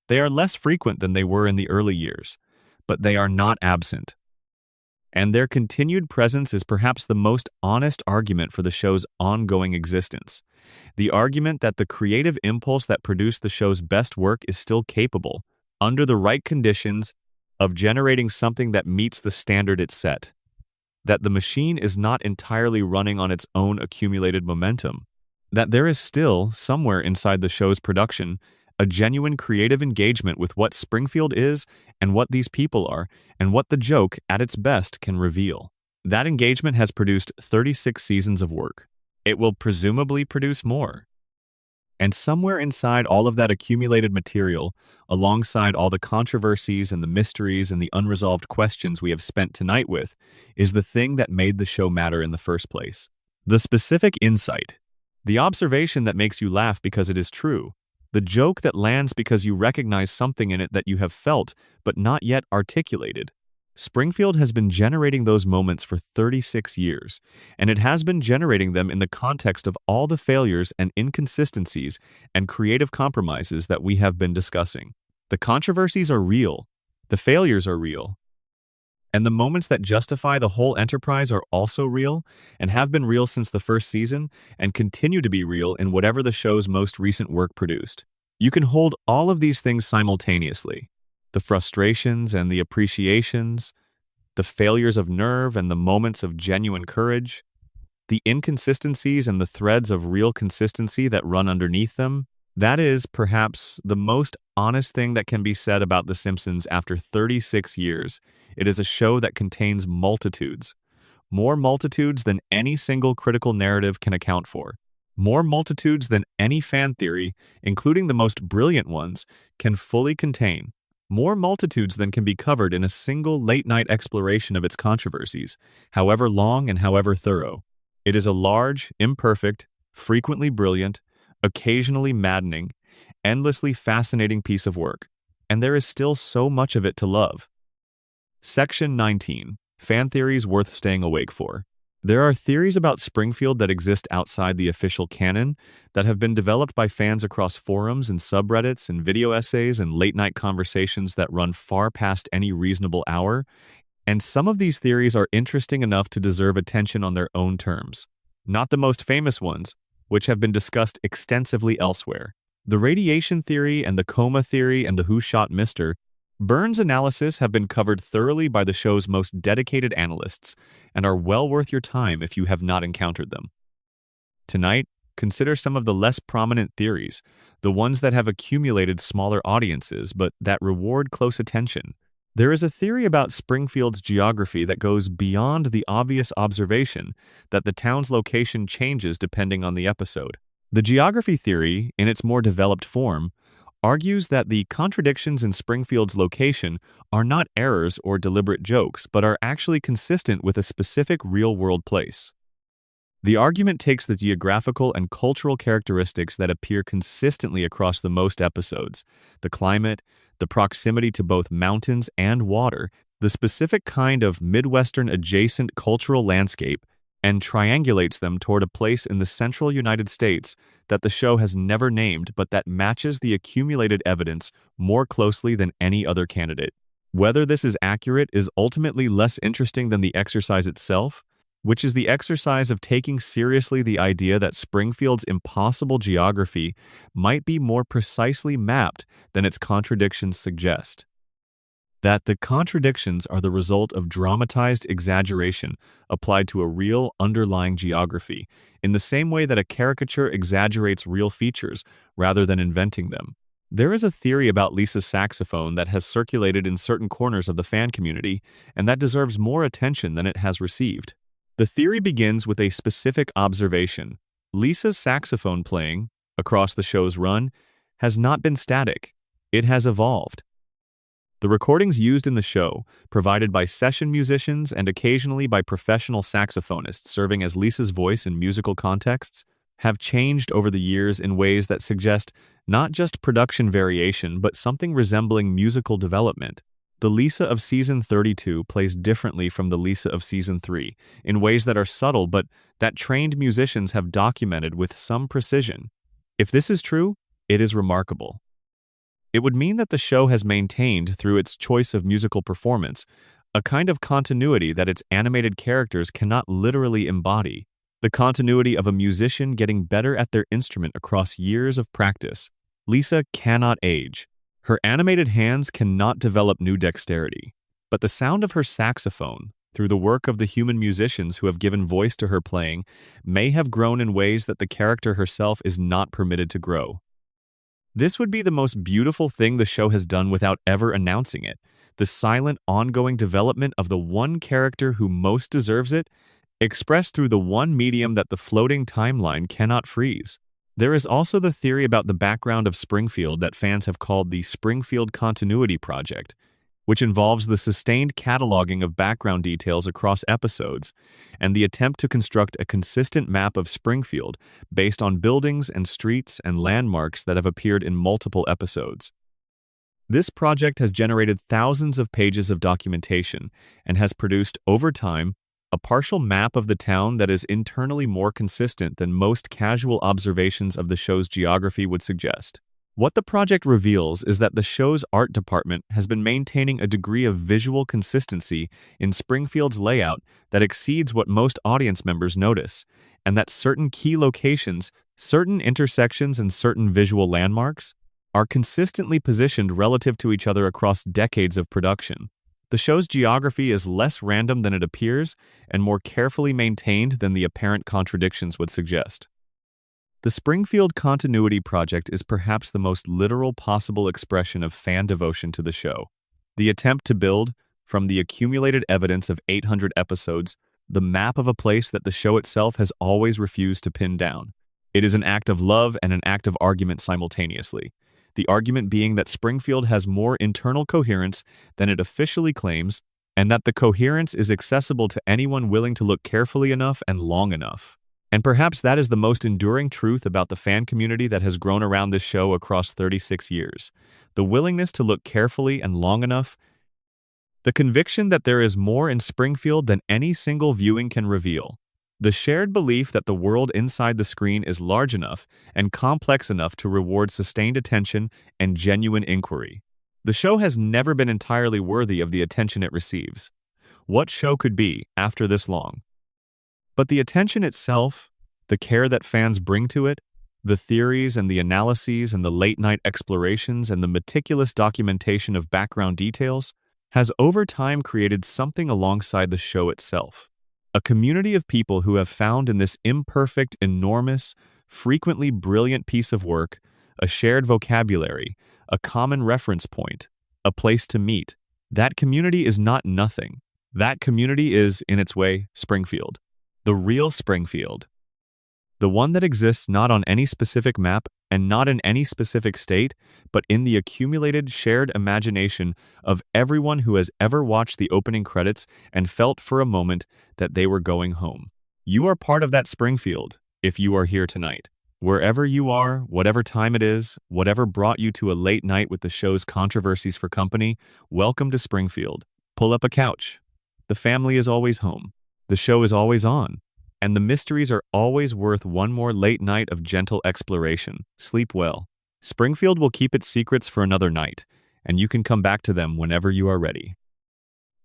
They are less frequent than they were in the early years, but they are not absent. And their continued presence is perhaps the most honest argument for the show's ongoing existence. The argument that the creative impulse that produced the show's best work is still capable, under the right conditions, of generating something that meets the standard it set. That the machine is not entirely running on its own accumulated momentum. That there is still, somewhere inside the show's production, a genuine creative engagement with what Springfield is and what these people are, and what the joke, at its best, can reveal. That engagement has produced 36 seasons of work. It will presumably produce more. And somewhere inside all of that accumulated material, alongside all the controversies and the mysteries and the unresolved questions we have spent tonight with, is the thing that made the show matter in the first place. The specific insight. The observation that makes you laugh because it is true. The joke that lands because you recognize something in it that you have felt but not yet articulated. Springfield has been generating those moments for 36 years, and it has been generating them in the context of all the failures and inconsistencies and creative compromises that we have been discussing. The controversies are real. The failures are real. And the moments that justify the whole enterprise are also real and have been real since the first season and continue to be real in whatever the show's most recent work produced. You can hold all of these things simultaneously. The frustrations and the appreciations, the failures of nerve and the moments of genuine courage, the inconsistencies and the threads of real consistency that run underneath them. That is, perhaps, the most honest thing that can be said about The Simpsons after 36 years. It is a show that contains multitudes. More multitudes than any single critical narrative can account for. More multitudes than any fan theory, including the most brilliant ones, can fully contain. More multitudes than can be covered in a single late-night exploration of its controversies, however long and however thorough. It is a large, imperfect, frequently brilliant, occasionally maddening, endlessly fascinating piece of work, and there is still so much of it to love. Section 19. Fan theories worth staying awake for. There are theories about Springfield that exist outside the official canon that have been developed by fans across forums and subreddits and video essays and late-night conversations that run far past any reasonable hour, and some of these theories are interesting enough to deserve attention on their own terms. Not the most famous ones, which have been discussed extensively elsewhere. The radiation theory and the coma theory and the who shot Mr. Burns analysis have been covered thoroughly by the show's most dedicated analysts and are well worth your time if you have not encountered them. Tonight, consider some of the less prominent theories, the ones that have accumulated smaller audiences but that reward close attention. There is a theory about Springfield's geography that goes beyond the obvious observation that the town's location changes depending on the episode. The geography theory, in its more developed form, argues that the contradictions in Springfield's location are not errors or deliberate jokes, but are actually consistent with a specific real-world place. The argument takes the geographical and cultural characteristics that appear consistently across the most episodes, the climate, the proximity to both mountains and water, the specific kind of Midwestern adjacent cultural landscape, and triangulates them toward a place in the central United States that the show has never named but that matches the accumulated evidence more closely than any other candidate. Whether this is accurate is ultimately less interesting than the exercise itself, which is the exercise of taking seriously the idea that Springfield's impossible geography might be more precisely mapped than its contradictions suggest. That the contradictions are the result of dramatized exaggeration applied to a real underlying geography, in the same way that a caricature exaggerates real features rather than inventing them. There is a theory about Lisa's saxophone that has circulated in certain corners of the fan community, and that deserves more attention than it has received. The theory begins with a specific observation. Lisa's saxophone playing, across the show's run, has not been static. It has evolved. The recordings used in the show, provided by session musicians and occasionally by professional saxophonists serving as Lisa's voice in musical contexts, have changed over the years in ways that suggest not just production variation but something resembling musical development. The Lisa of Season 32 plays differently from the Lisa of Season 3 in ways that are subtle but that trained musicians have documented with some precision. If this is true, it is remarkable. It would mean that the show has maintained, through its choice of musical performance, a kind of continuity that its animated characters cannot literally embody, the continuity of a musician getting better at their instrument across years of practice. Lisa cannot age. Her animated hands cannot develop new dexterity, but the sound of her saxophone, through the work of the human musicians who have given voice to her playing, may have grown in ways that the character herself is not permitted to grow. This would be the most beautiful thing the show has done without ever announcing it, the silent, ongoing development of the one character who most deserves it, expressed through the one medium that the floating timeline cannot freeze. There is also the theory about the background of Springfield that fans have called the Springfield Continuity Project, which involves the sustained cataloging of background details across episodes and the attempt to construct a consistent map of Springfield based on buildings and streets and landmarks that have appeared in multiple episodes. This project has generated thousands of pages of documentation and has produced, over time, a partial map of the town that is internally more consistent than most casual observations of the show's geography would suggest. What the project reveals is that the show's art department has been maintaining a degree of visual consistency in Springfield's layout that exceeds what most audience members notice, and that certain key locations, certain intersections, and certain visual landmarks are consistently positioned relative to each other across decades of production. The show's geography is less random than it appears and more carefully maintained than the apparent contradictions would suggest. The Springfield Continuity Project is perhaps the most literal possible expression of fan devotion to the show. The attempt to build, from the accumulated evidence of 800 episodes, the map of a place that the show itself has always refused to pin down. It is an act of love and an act of argument simultaneously. The argument being that Springfield has more internal coherence than it officially claims, and that the coherence is accessible to anyone willing to look carefully enough and long enough. And perhaps that is the most enduring truth about the fan community that has grown around this show across 36 years. The willingness to look carefully and long enough The conviction that there is more in Springfield than any single viewing can reveal. The shared belief that the world inside the screen is large enough and complex enough to reward sustained attention and genuine inquiry. The show has never been entirely worthy of the attention it receives. What show could be after this long? But the attention itself, the care that fans bring to it, the theories and the analyses and the late-night explorations and the meticulous documentation of background details, has over time created something alongside the show itself. A community of people who have found in this imperfect, enormous, frequently brilliant piece of work a shared vocabulary, a common reference point, a place to meet. That community is not nothing. That community is, in its way, Springfield. The real Springfield. The one that exists not on any specific map and not in any specific state, but in the accumulated, shared imagination of everyone who has ever watched the opening credits and felt for a moment that they were going home. You are part of that Springfield, if you are here tonight. Wherever you are, whatever time it is, whatever brought you to a late night with the show's Controversies for company, welcome to Springfield. Pull up a couch. The family is always home. The show is always on. And the mysteries are always worth one more late night of gentle exploration. Sleep well. Springfield will keep its secrets for another night, and you can come back to them whenever you are ready.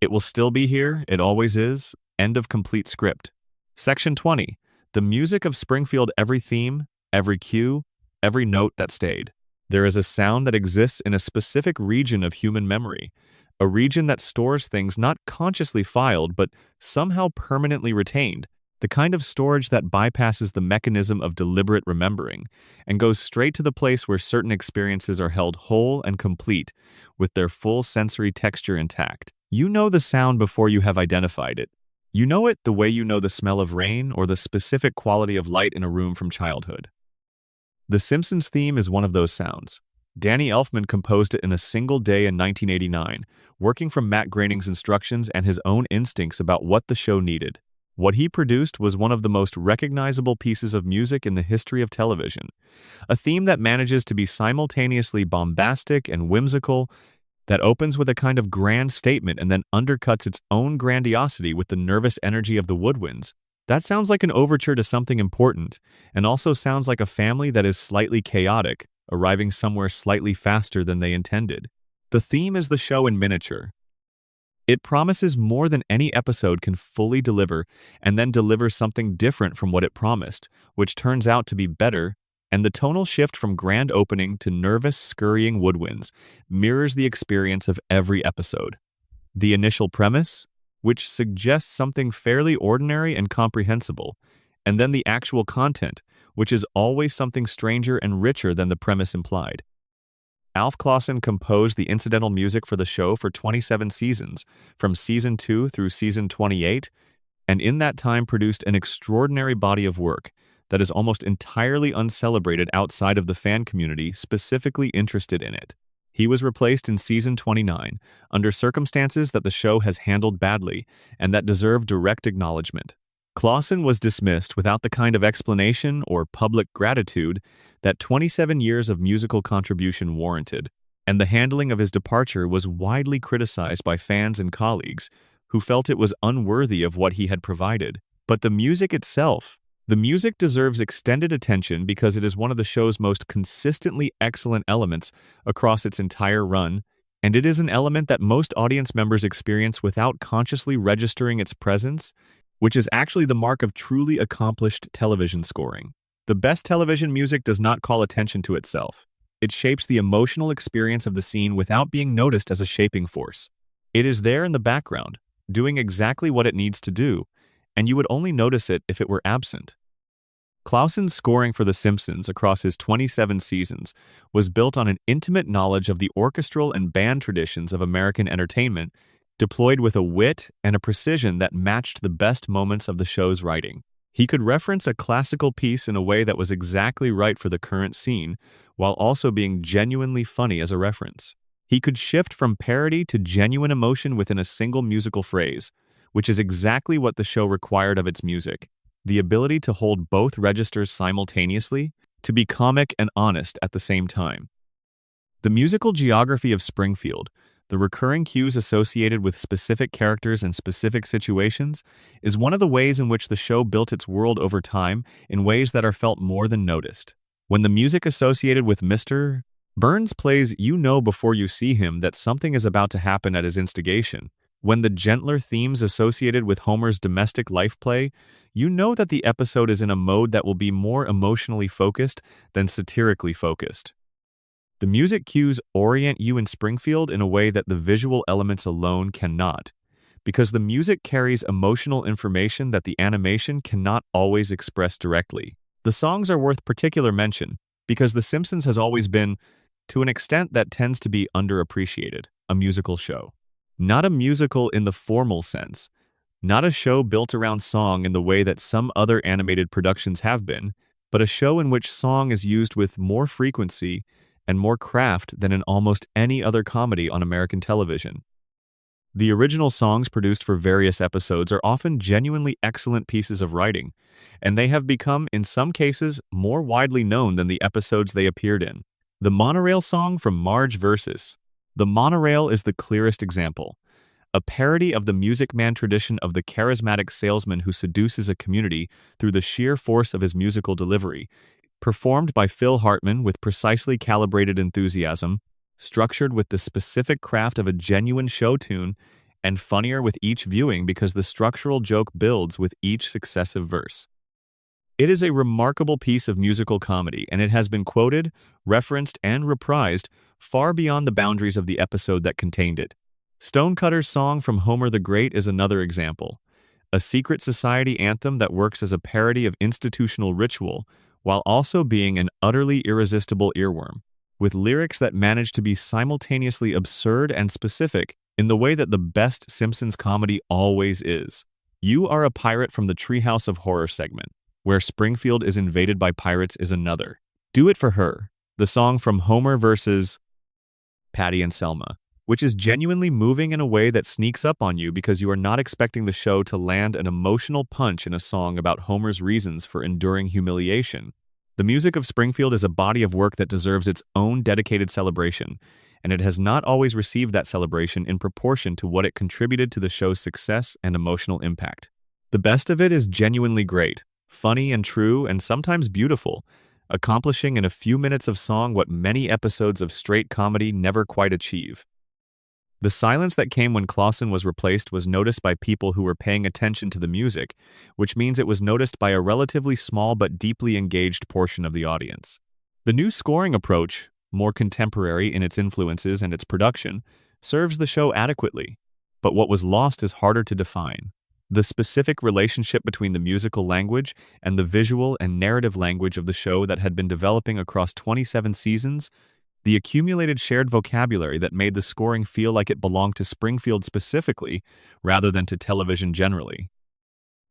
It will still be here, it always is. End of complete script. Section 20. The music of Springfield, every theme, every cue, every note that stayed. There is a sound that exists in a specific region of human memory, a region that stores things not consciously filed but somehow permanently retained. The kind of storage that bypasses the mechanism of deliberate remembering and goes straight to the place where certain experiences are held whole and complete, with their full sensory texture intact. You know the sound before you have identified it. You know it the way you know the smell of rain or the specific quality of light in a room from childhood. The Simpsons theme is one of those sounds. Danny Elfman composed it in a single day in 1989, working from Matt Groening's instructions and his own instincts about what the show needed. What he produced was one of the most recognizable pieces of music in the history of television, a theme that manages to be simultaneously bombastic and whimsical, that opens with a kind of grand statement and then undercuts its own grandiosity with the nervous energy of the woodwinds. That sounds like an overture to something important, and also sounds like a family that is slightly chaotic, arriving somewhere slightly faster than they intended. The theme is the show in miniature. It promises more than any episode can fully deliver, and then delivers something different from what it promised, which turns out to be better, and the tonal shift from grand opening to nervous, scurrying woodwinds mirrors the experience of every episode. The initial premise, which suggests something fairly ordinary and comprehensible, and then the actual content, which is always something stranger and richer than the premise implied. Alf Clausen composed the incidental music for the show for 27 seasons, from season 2 through season 28, and in that time produced an extraordinary body of work that is almost entirely uncelebrated outside of the fan community specifically interested in it. He was replaced in season 29, under circumstances that the show has handled badly and that deserve direct acknowledgement. Clausen was dismissed without the kind of explanation or public gratitude that 27 years of musical contribution warranted, and the handling of his departure was widely criticized by fans and colleagues who felt it was unworthy of what he had provided. But the music itself, the music deserves extended attention because it is one of the show's most consistently excellent elements across its entire run, and it is an element that most audience members experience without consciously registering its presence, which is actually the mark of truly accomplished television scoring. The best television music does not call attention to itself. It shapes the emotional experience of the scene without being noticed as a shaping force. It is there in the background, doing exactly what it needs to do, and you would only notice it if it were absent. Clausen's scoring for The Simpsons across his 27 seasons was built on an intimate knowledge of the orchestral and band traditions of American entertainment, deployed with a wit and a precision that matched the best moments of the show's writing. He could reference a classical piece in a way that was exactly right for the current scene, while also being genuinely funny as a reference. He could shift from parody to genuine emotion within a single musical phrase, which is exactly what the show required of its music. The ability to hold both registers simultaneously, to be comic and honest at the same time. The musical geography of Springfield, the recurring cues associated with specific characters and specific situations, is one of the ways in which the show built its world over time in ways that are felt more than noticed. When the music associated with Mr. Burns plays, you know before you see him that something is about to happen at his instigation. When the gentler themes associated with Homer's domestic life play, you know that the episode is in a mode that will be more emotionally focused than satirically focused. The music cues orient you in Springfield in a way that the visual elements alone cannot, because the music carries emotional information that the animation cannot always express directly. The songs are worth particular mention because The Simpsons has always been, to an extent that tends to be underappreciated, a musical show. Not a musical in the formal sense, not a show built around song in the way that some other animated productions have been, but a show in which song is used with more frequency and more craft than in almost any other comedy on American television. The original songs produced for various episodes are often genuinely excellent pieces of writing, and they have become, in some cases, more widely known than the episodes they appeared in. The Monorail song from Marge vs. The Monorail is the clearest example. A parody of the Music Man tradition of the charismatic salesman who seduces a community through the sheer force of his musical delivery, performed by Phil Hartman with precisely calibrated enthusiasm, structured with the specific craft of a genuine show tune, and funnier with each viewing because the structural joke builds with each successive verse. It is a remarkable piece of musical comedy, and it has been quoted, referenced, and reprised far beyond the boundaries of the episode that contained it. Stonecutter's song from Homer the Great is another example, a secret society anthem that works as a parody of institutional ritual while also being an utterly irresistible earworm, with lyrics that manage to be simultaneously absurd and specific in the way that the best Simpsons comedy always is. You Are a Pirate from the Treehouse of Horror segment, where Springfield is invaded by pirates, is another. Do It for Her, the song from Homer vs. Patty and Selma, which is genuinely moving in a way that sneaks up on you because you are not expecting the show to land an emotional punch in a song about Homer's reasons for enduring humiliation. The music of Springfield is a body of work that deserves its own dedicated celebration, and it has not always received that celebration in proportion to what it contributed to the show's success and emotional impact. The best of it is genuinely great, funny and true, and sometimes beautiful, accomplishing in a few minutes of song what many episodes of straight comedy never quite achieve. The silence that came when Clausen was replaced was noticed by people who were paying attention to the music, which means it was noticed by a relatively small but deeply engaged portion of the audience. The new scoring approach, more contemporary in its influences and its production, serves the show adequately, but what was lost is harder to define. The specific relationship between the musical language and the visual and narrative language of the show that had been developing across 27 seasons, the accumulated shared vocabulary that made the scoring feel like it belonged to Springfield specifically, rather than to television generally.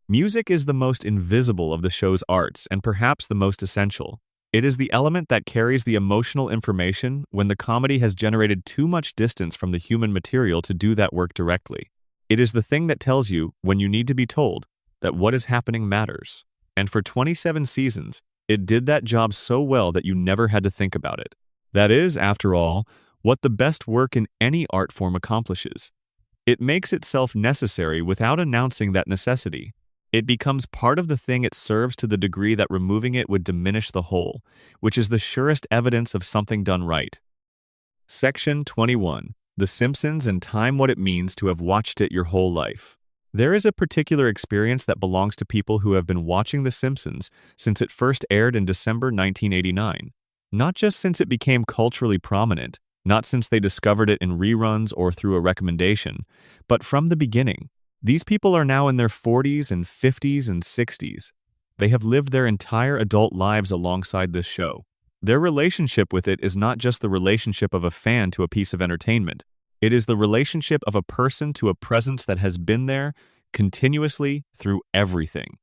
Music is the most invisible of the show's arts and perhaps the most essential. It is the element that carries the emotional information when the comedy has generated too much distance from the human material to do that work directly. It is the thing that tells you, when you need to be told, that what is happening matters. And for 27 seasons, it did that job so well that you never had to think about it. That is, after all, what the best work in any art form accomplishes. It makes itself necessary without announcing that necessity. It becomes part of the thing it serves to the degree that removing it would diminish the whole, which is the surest evidence of something done right. Section 21. The Simpsons and Time: What It Means to Have Watched It Your Whole Life. There is a particular experience that belongs to people who have been watching The Simpsons since it first aired in December 1989. Not just since it became culturally prominent, not since they discovered it in reruns or through a recommendation, but from the beginning. These people are now in their 40s and 50s and 60s. They have lived their entire adult lives alongside this show. Their relationship with it is not just the relationship of a fan to a piece of entertainment. It is the relationship of a person to a presence that has been there continuously through everything.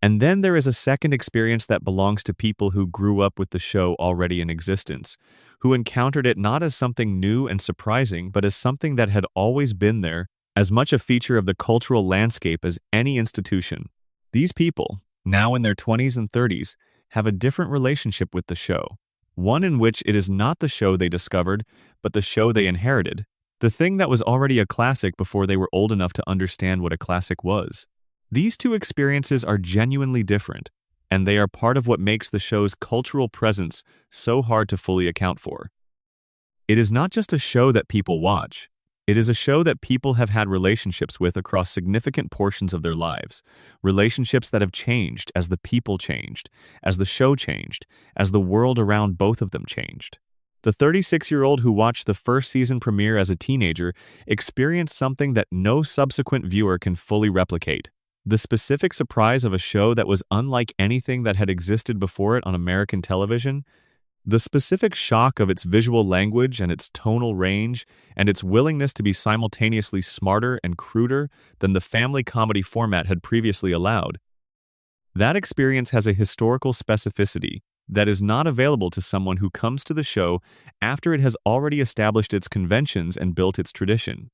And then there is a second experience that belongs to people who grew up with the show already in existence, who encountered it not as something new and surprising, but as something that had always been there, as much a feature of the cultural landscape as any institution. These people, now in their 20s and 30s, have a different relationship with the show, one in which it is not the show they discovered, but the show they inherited, The thing that was already a classic before they were old enough to understand what a classic was. These two experiences are genuinely different, and they are part of what makes the show's cultural presence so hard to fully account for. It is not just a show that people watch. It is a show that people have had relationships with across significant portions of their lives, relationships that have changed as the people changed, as the show changed, as the world around both of them changed. The 36-year-old who watched the first season premiere as a teenager experienced something that no subsequent viewer can fully replicate. The specific surprise of a show that was unlike anything that had existed before it on American television, the specific shock of its visual language and its tonal range, and its willingness to be simultaneously smarter and cruder than the family comedy format had previously allowed. That experience has a historical specificity that is not available to someone who comes to the show after it has already established its conventions and built its tradition.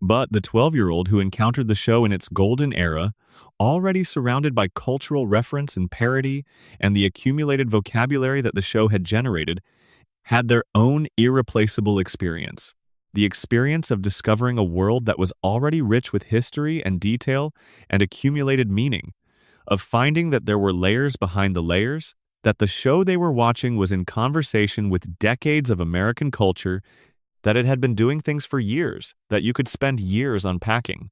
But the 12-year-old who encountered the show in its golden era, already surrounded by cultural reference and parody and the accumulated vocabulary that the show had generated, had their own irreplaceable experience. The experience of discovering a world that was already rich with history and detail and accumulated meaning, of finding that there were layers behind the layers, that the show they were watching was in conversation with decades of American culture, that it had been doing things for years, that you could spend years unpacking.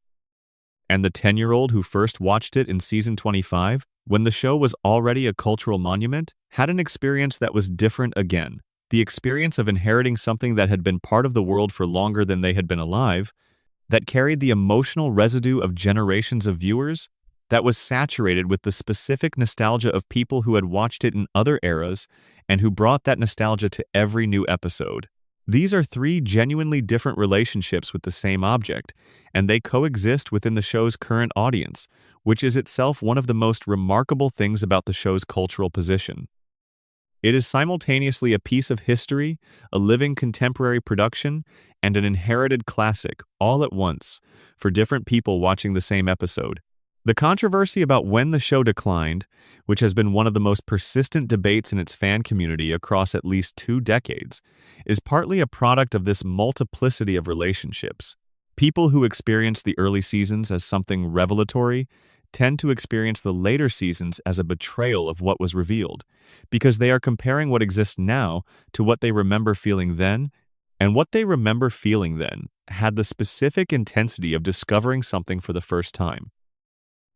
And the 10-year-old who first watched it in season 25, when the show was already a cultural monument, had an experience that was different again. The experience of inheriting something that had been part of the world for longer than they had been alive, that carried the emotional residue of generations of viewers, that was saturated with the specific nostalgia of people who had watched it in other eras and who brought that nostalgia to every new episode. These are three genuinely different relationships with the same object, and they coexist within the show's current audience, which is itself one of the most remarkable things about the show's cultural position. It is simultaneously a piece of history, a living contemporary production, and an inherited classic, all at once, for different people watching the same episode. The controversy about when the show declined, which has been one of the most persistent debates in its fan community across at least 2 decades, is partly a product of this multiplicity of relationships. People who experience the early seasons as something revelatory tend to experience the later seasons as a betrayal of what was revealed, because they are comparing what exists now to what they remember feeling then, and what they remember feeling then had the specific intensity of discovering something for the first time.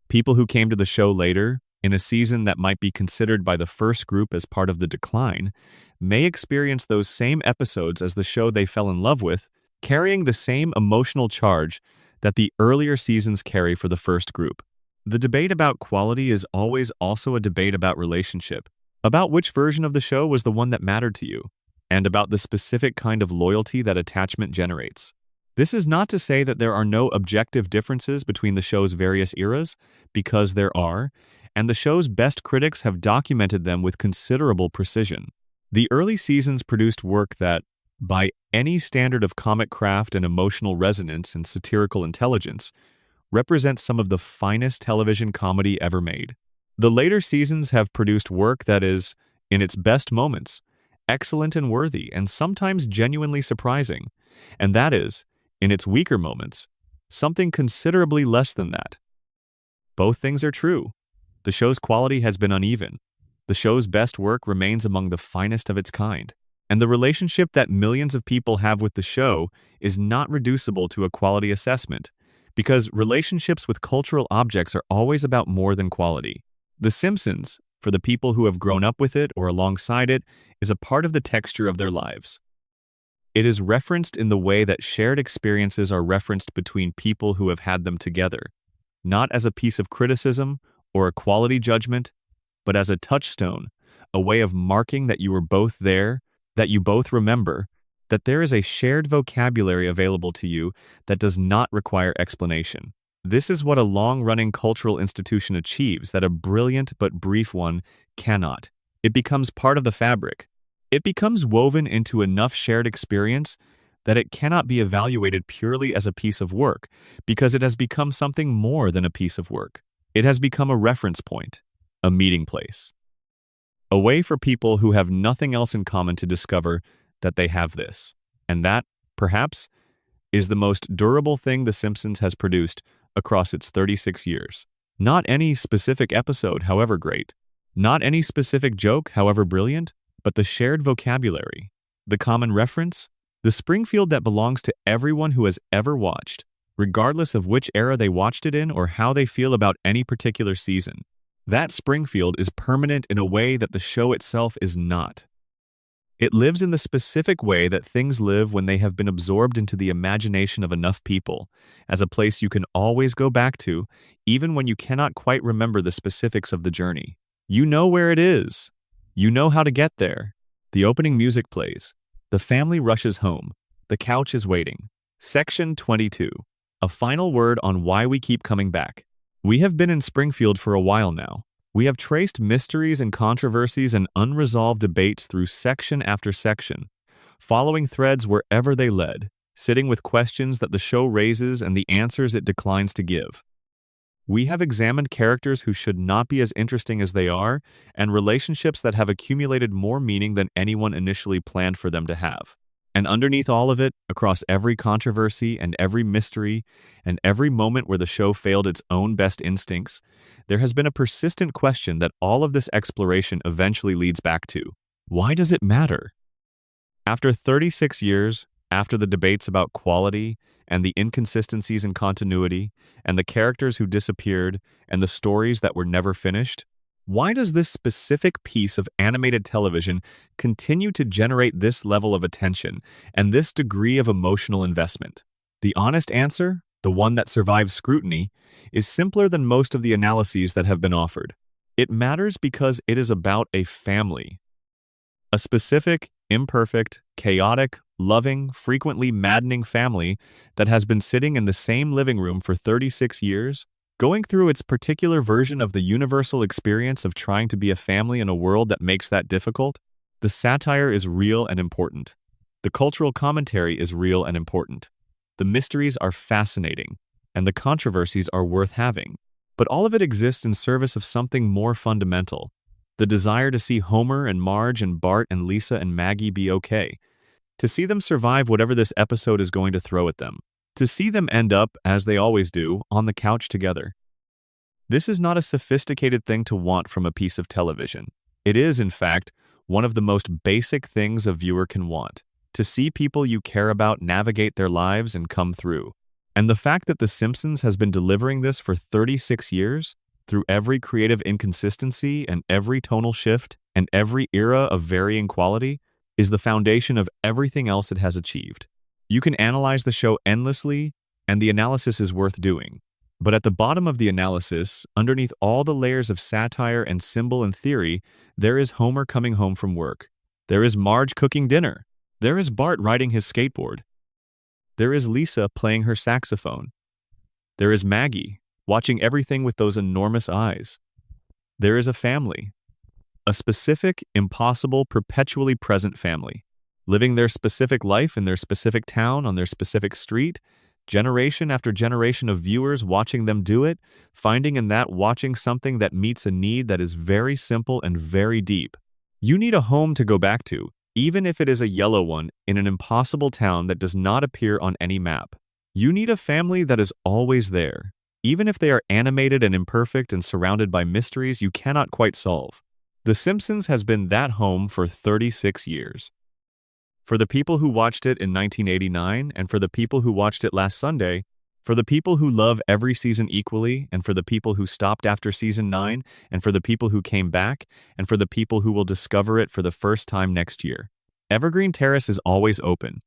People who came to the show later, in a season that might be considered by the first group as part of the decline, may experience those same episodes as the show they fell in love with, carrying the same emotional charge that the earlier seasons carry for the first group. The debate about quality is always also a debate about relationship, about which version of the show was the one that mattered to you, and about the specific kind of loyalty that attachment generates. This is not to say that there are no objective differences between the show's various eras, because there are, and the show's best critics have documented them with considerable precision. The early seasons produced work that, by any standard of comic craft and emotional resonance and satirical intelligence, represents some of the finest television comedy ever made. The later seasons have produced work that is, in its best moments, excellent and worthy, and sometimes genuinely surprising, and that is, in its weaker moments, something considerably less than that. Both things are true. The show's quality has been uneven. The show's best work remains among the finest of its kind. And the relationship that millions of people have with the show is not reducible to a quality assessment, because relationships with cultural objects are always about more than quality. The Simpsons, for the people who have grown up with it or alongside it, is a part of the texture of their lives. It is referenced in the way that shared experiences are referenced between people who have had them together, not as a piece of criticism or a quality judgment, but as a touchstone, a way of marking that you were both there, that you both remember, that there is a shared vocabulary available to you that does not require explanation. This is what a long-running cultural institution achieves that a brilliant but brief one cannot. It becomes part of the fabric. It becomes woven into enough shared experience that it cannot be evaluated purely as a piece of work, because it has become something more than a piece of work. It has become a reference point, a meeting place, a way for people who have nothing else in common to discover that they have this, and that, perhaps, is the most durable thing The Simpsons has produced across its 36 years. Not any specific episode, however great. Not any specific joke, however brilliant, but the shared vocabulary. The common reference? The Springfield that belongs to everyone who has ever watched, regardless of which era they watched it in or how they feel about any particular season. That Springfield is permanent in a way that the show itself is not. It lives in the specific way that things live when they have been absorbed into the imagination of enough people, as a place you can always go back to, even when you cannot quite remember the specifics of the journey. You know where it is. You know how to get there. The opening music plays. The family rushes home. The couch is waiting. Section 22. A final word on why we keep coming back. We have been in Springfield for a while now. We have traced mysteries and controversies and unresolved debates through section after section, following threads wherever they led, sitting with questions that the show raises and the answers it declines to give. We have examined characters who should not be as interesting as they are, and relationships that have accumulated more meaning than anyone initially planned for them to have. And underneath all of it, across every controversy and every mystery, and every moment where the show failed its own best instincts, there has been a persistent question that all of this exploration eventually leads back to. Why does it matter? After 36 years, after the debates about quality, and the inconsistencies in continuity, and the characters who disappeared, and the stories that were never finished, why does this specific piece of animated television continue to generate this level of attention and this degree of emotional investment? The honest answer, the one that survives scrutiny, is simpler than most of the analyses that have been offered. It matters because it is about a family. A specific, imperfect, chaotic, loving, frequently maddening family that has been sitting in the same living room for 36 years, going through its particular version of the universal experience of trying to be a family in a world that makes that difficult. The satire is real and important. The cultural commentary is real and important. The mysteries are fascinating, and the controversies are worth having. But all of it exists in service of something more fundamental. The desire to see Homer and Marge and Bart and Lisa and Maggie be okay. To see them survive whatever this episode is going to throw at them. To see them end up, as they always do, on the couch together. This is not a sophisticated thing to want from a piece of television. It is, in fact, one of the most basic things a viewer can want. To see people you care about navigate their lives and come through. And the fact that The Simpsons has been delivering this for 36 years, through every creative inconsistency and every tonal shift and every era of varying quality, is the foundation of everything else it has achieved. You can analyze the show endlessly, and the analysis is worth doing. But at the bottom of the analysis, underneath all the layers of satire and symbol and theory, there is Homer coming home from work. There is Marge cooking dinner. There is Bart riding his skateboard. There is Lisa playing her saxophone. There is Maggie watching everything with those enormous eyes. There is a family. A specific, impossible, perpetually present family. Living their specific life in their specific town on their specific street, generation after generation of viewers watching them do it, finding in that watching something that meets a need that is very simple and very deep. You need a home to go back to, even if it is a yellow one in an impossible town that does not appear on any map. You need a family that is always there, even if they are animated and imperfect and surrounded by mysteries you cannot quite solve. The Simpsons has been that home for 36 years. For the people who watched it in 1989, and for the people who watched it last Sunday, for the people who love every season equally, and for the people who stopped after season 9, and for the people who came back, and for the people who will discover it for the first time next year. Evergreen Terrace is always open.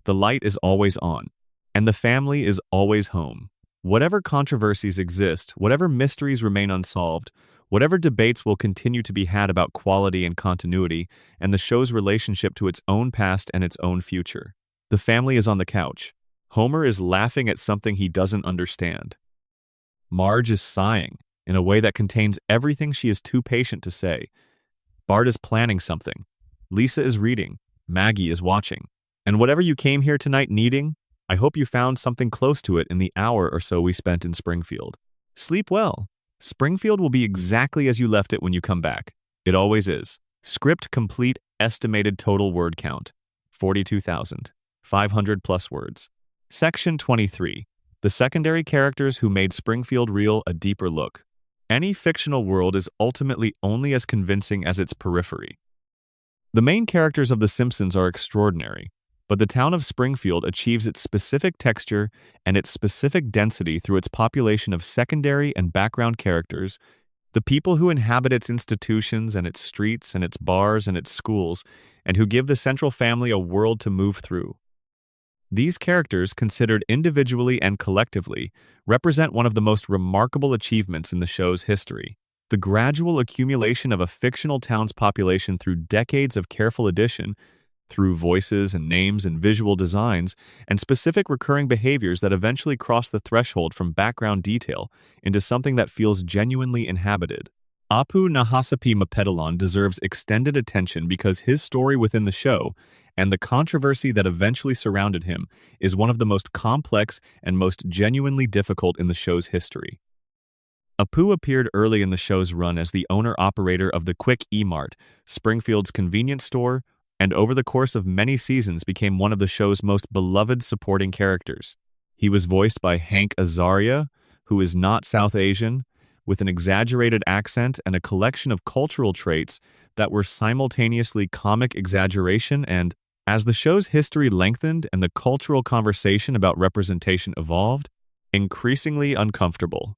The light is always on. And the family is always home. Whatever controversies exist, whatever mysteries remain unsolved, whatever debates will continue to be had about quality and continuity and the show's relationship to its own past and its own future. The family is on the couch. Homer is laughing at something he doesn't understand. Marge is sighing in a way that contains everything she is too patient to say. Bart is planning something. Lisa is reading. Maggie is watching. And whatever you came here tonight needing, I hope you found something close to it in the hour or so we spent in Springfield. Sleep well. Springfield will be exactly as you left it when you come back. It always is. Script complete estimated total word count. 42,500 plus words. Section 23. The secondary characters who made Springfield real a deeper look. Any fictional world is ultimately only as convincing as its periphery. The main characters of The Simpsons are extraordinary, but the town of Springfield achieves its specific texture and its specific density through its population of secondary and background characters, the people who inhabit its institutions and its streets and its bars and its schools, and who give the central family a world to move through. These characters, considered individually and collectively, represent one of the most remarkable achievements in the show's history. The gradual accumulation of a fictional town's population through decades of careful addition, through voices and names and visual designs, and specific recurring behaviors that eventually cross the threshold from background detail into something that feels genuinely inhabited. Apu Nahasapi Mapedalon deserves extended attention because his story within the show, and the controversy that eventually surrounded him, is one of the most complex and most genuinely difficult in the show's history. Apu appeared early in the show's run as the owner-operator of the Quick E-Mart, Springfield's convenience store, and over the course of many seasons became one of the show's most beloved supporting characters. He was voiced by Hank Azaria, who is not South Asian, with an exaggerated accent and a collection of cultural traits that were simultaneously comic exaggeration and, as the show's history lengthened and the cultural conversation about representation evolved, increasingly uncomfortable.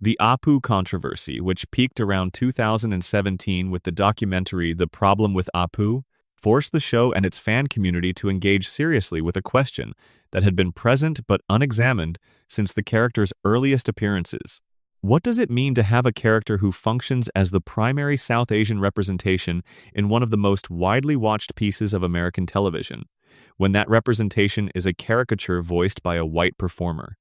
The Apu controversy, which peaked around 2017 with the documentary The Problem with Apu, forced the show and its fan community to engage seriously with a question that had been present but unexamined since the character's earliest appearances. What does it mean to have a character who functions as the primary South Asian representation in one of the most widely watched pieces of American television, when that representation is a caricature voiced by a white performer?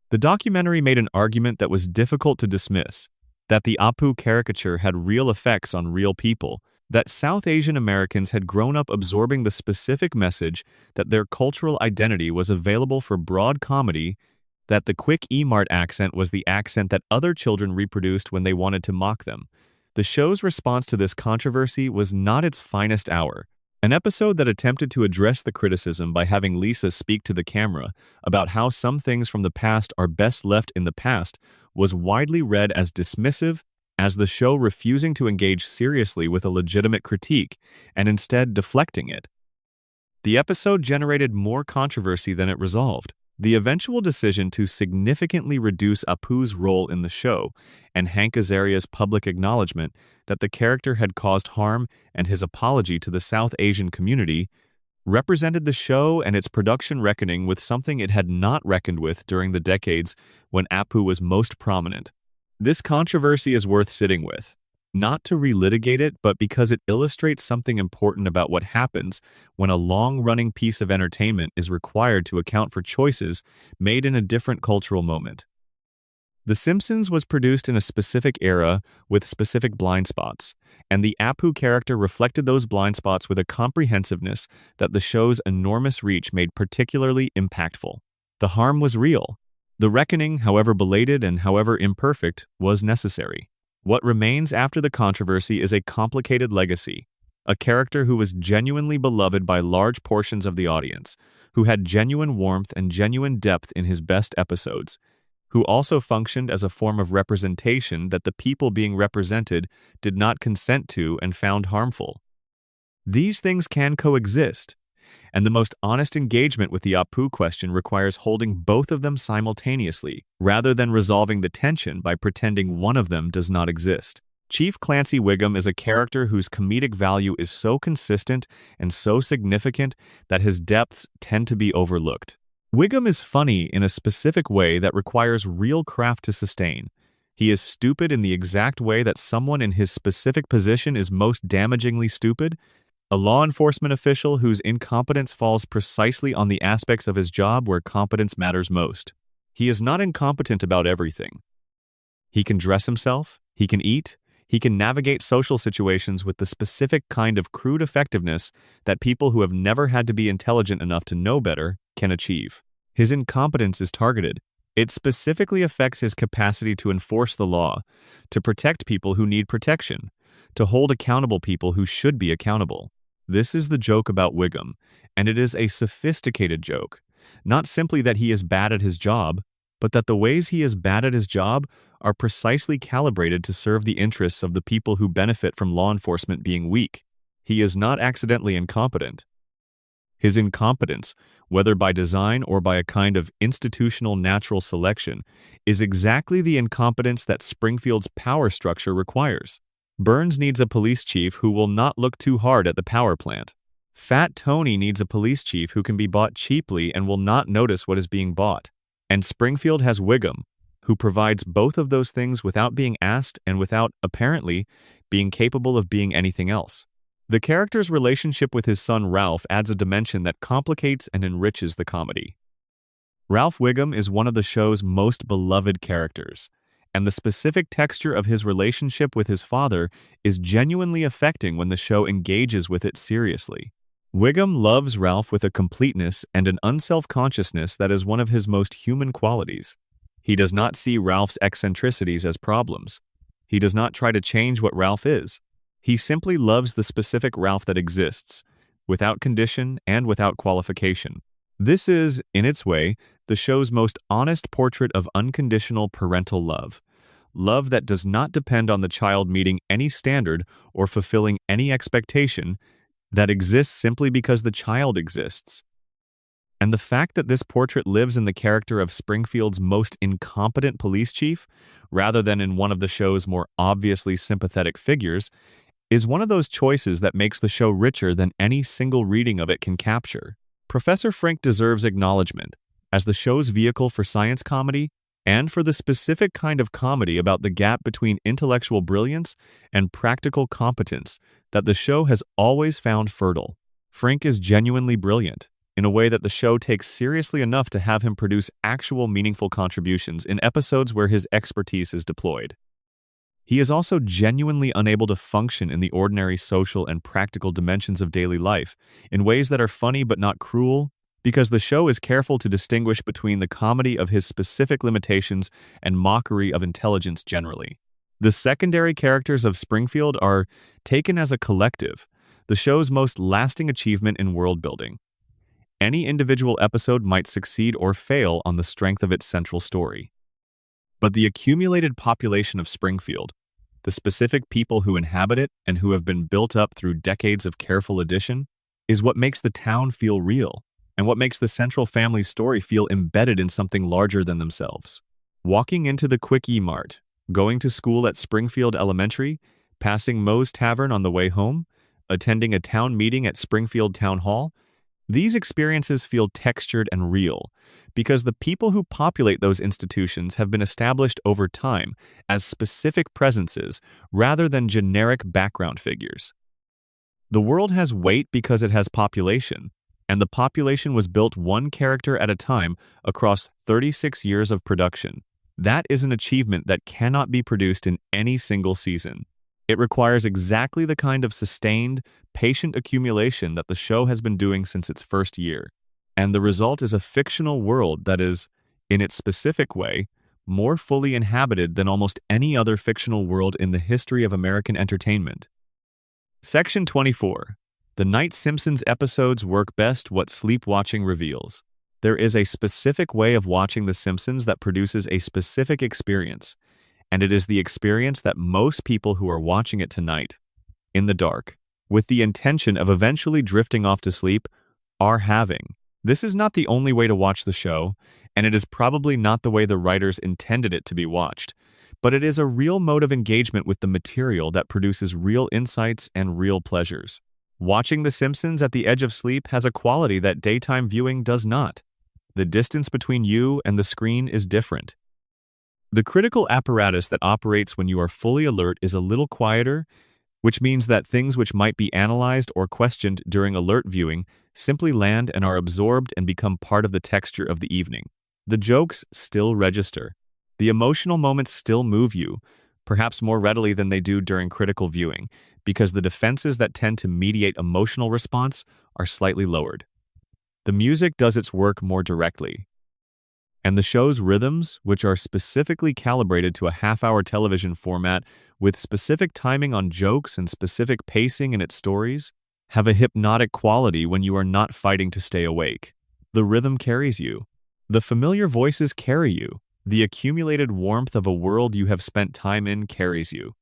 The documentary made an argument that was difficult to dismiss, that the Apu caricature had real effects on real people, that South Asian Americans had grown up absorbing the specific message that their cultural identity was available for broad comedy, that the Quick E-Mart accent was the accent that other children reproduced when they wanted to mock them. The show's response to this controversy was not its finest hour. An episode that attempted to address the criticism by having Lisa speak to the camera about how some things from the past are best left in the past was widely read as dismissive, as the show refusing to engage seriously with a legitimate critique and instead deflecting it. The episode generated more controversy than it resolved. The eventual decision to significantly reduce Apu's role in the show and Hank Azaria's public acknowledgement that the character had caused harm and his apology to the South Asian community represented the show and its production reckoning with something it had not reckoned with during the decades when Apu was most prominent. This controversy is worth sitting with, not to relitigate it, but because it illustrates something important about what happens when a long-running piece of entertainment is required to account for choices made in a different cultural moment. The Simpsons was produced in a specific era with specific blind spots, and the Apu character reflected those blind spots with a comprehensiveness that the show's enormous reach made particularly impactful. The harm was real. The reckoning, however belated and however imperfect, was necessary. What remains after the controversy is a complicated legacy, a character who was genuinely beloved by large portions of the audience, who had genuine warmth and genuine depth in his best episodes, who also functioned as a form of representation that the people being represented did not consent to and found harmful. These things can coexist, and the most honest engagement with the Apu question requires holding both of them simultaneously, rather than resolving the tension by pretending one of them does not exist. Chief Clancy Wiggum is a character whose comedic value is so consistent and so significant that his depths tend to be overlooked. Wiggum is funny in a specific way that requires real craft to sustain. He is stupid in the exact way that someone in his specific position is most damagingly stupid, a law enforcement official whose incompetence falls precisely on the aspects of his job where competence matters most. He is not incompetent about everything. He can dress himself, he can eat, he can navigate social situations with the specific kind of crude effectiveness that people who have never had to be intelligent enough to know better can achieve. His incompetence is targeted. It specifically affects his capacity to enforce the law, to protect people who need protection, to hold accountable people who should be accountable. This is the joke about Wiggum, and it is a sophisticated joke, Not simply that he is bad at his job, but that the ways he is bad at his job are precisely calibrated to serve the interests of the people who benefit from law enforcement being weak. He is not accidentally incompetent. His incompetence, whether by design or by a kind of institutional natural selection, is exactly the incompetence that Springfield's power structure requires. Burns needs a police chief who will not look too hard at the power plant. Fat Tony needs a police chief who can be bought cheaply and will not notice what is being bought. And Springfield has Wiggum, who provides both of those things without being asked and without, apparently, being capable of being anything else. The character's relationship with his son Ralph adds a dimension that complicates and enriches the comedy. Ralph Wiggum is one of the show's most beloved characters, and the specific texture of his relationship with his father is genuinely affecting when the show engages with it seriously. Wiggum loves Ralph with a completeness and an unself-consciousness that is one of his most human qualities. He does not see Ralph's eccentricities as problems. He does not try to change what Ralph is. He simply loves the specific Ralph that exists, without condition and without qualification. This is, in its way, the show's most honest portrait of unconditional parental love. Love that does not depend on the child meeting any standard or fulfilling any expectation, that exists simply because the child exists. And the fact that this portrait lives in the character of Springfield's most incompetent police chief, rather than in one of the show's more obviously sympathetic figures, is one of those choices that makes the show richer than any single reading of it can capture. Professor Frink deserves acknowledgement as the show's vehicle for science comedy and for the specific kind of comedy about the gap between intellectual brilliance and practical competence that the show has always found fertile. Frink is genuinely brilliant, in a way that the show takes seriously enough to have him produce actual meaningful contributions in episodes where his expertise is deployed. He is also genuinely unable to function in the ordinary social and practical dimensions of daily life in ways that are funny but not cruel, because the show is careful to distinguish between the comedy of his specific limitations and mockery of intelligence generally. The secondary characters of Springfield are, taken as a collective, the show's most lasting achievement in world building. Any individual episode might succeed or fail on the strength of its central story. But the accumulated population of Springfield, the specific people who inhabit it and who have been built up through decades of careful addition, is what makes the town feel real, and what makes the central family story feel embedded in something larger than themselves. Walking into the Quickie Mart, going to school at Springfield Elementary, passing Moe's Tavern on the way home, attending a town meeting at Springfield Town Hall, these experiences feel textured and real, because the people who populate those institutions have been established over time as specific presences rather than generic background figures. The world has weight because it has population, and the population was built one character at a time across 36 years of production. That is an achievement that cannot be produced in any single season. It requires exactly the kind of sustained, patient accumulation that the show has been doing since its first year. And the result is a fictional world that is, in its specific way, more fully inhabited than almost any other fictional world in the history of American entertainment. Section 24. The night Simpsons episodes work best what sleep-watching reveals. There is a specific way of watching The Simpsons that produces a specific experience, and it is the experience that most people who are watching it tonight, in the dark, with the intention of eventually drifting off to sleep, are having. This is not the only way to watch the show, and it is probably not the way the writers intended it to be watched, but it is a real mode of engagement with the material that produces real insights and real pleasures. Watching The Simpsons at the edge of sleep has a quality that daytime viewing does not. The distance between you and the screen is different. The critical apparatus that operates when you are fully alert is a little quieter, which means that things which might be analyzed or questioned during alert viewing simply land and are absorbed and become part of the texture of the evening. The jokes still register. The emotional moments still move you, perhaps more readily than they do during critical viewing, because the defenses that tend to mediate emotional response are slightly lowered. The music does its work more directly. And the show's rhythms, which are specifically calibrated to a half-hour television format with specific timing on jokes and specific pacing in its stories, have a hypnotic quality when you are not fighting to stay awake. The rhythm carries you. The familiar voices carry you. The accumulated warmth of a world you have spent time in carries you.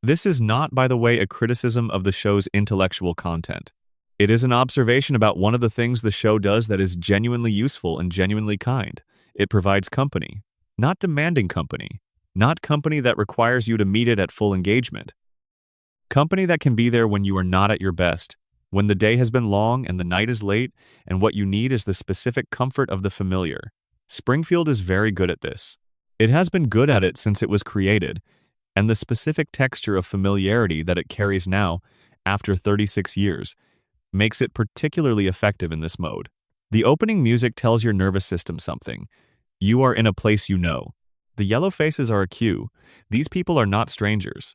This is not, by the way, a criticism of the show's intellectual content. It is an observation about one of the things the show does that is genuinely useful and genuinely kind. It provides company. Not demanding company. Not company that requires you to meet it at full engagement. Company that can be there when you are not at your best, when the day has been long and the night is late, and what you need is the specific comfort of the familiar. Springfield is very good at this. It has been good at it since it was created, and the specific texture of familiarity that it carries now, after 36 years, makes it particularly effective in this mode. The opening music tells your nervous system something. You are in a place you know. The yellow faces are a cue. These people are not strangers.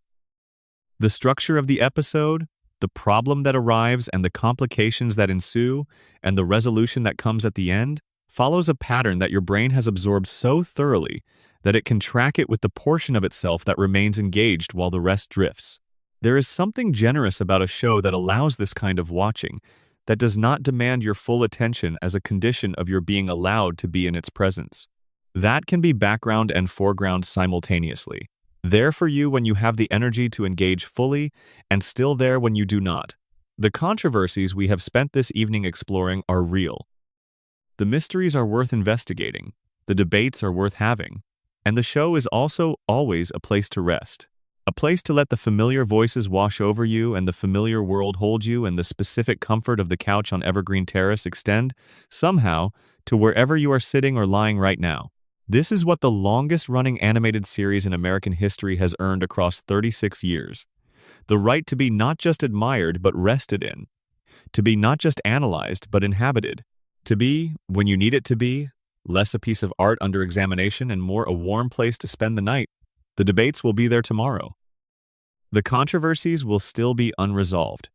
The structure of the episode, the problem that arrives and the complications that ensue, and the resolution that comes at the end, follows a pattern that your brain has absorbed so thoroughly that it can track it with the portion of itself that remains engaged while the rest drifts. There is something generous about a show that allows this kind of watching, that does not demand your full attention as a condition of your being allowed to be in its presence. That can be background and foreground simultaneously. There for you when you have the energy to engage fully, and still there when you do not. The controversies we have spent this evening exploring are real. The mysteries are worth investigating. The debates are worth having. And the show is also always a place to rest. A place to let the familiar voices wash over you and the familiar world hold you and the specific comfort of the couch on Evergreen Terrace extend, somehow, to wherever you are sitting or lying right now. This is what the longest-running animated series in American history has earned across 36 years. The right to be not just admired but rested in. To be not just analyzed but inhabited. To be, when you need it to be, less a piece of art under examination and more a warm place to spend the night. The debates will be there tomorrow. The controversies will still be unresolved.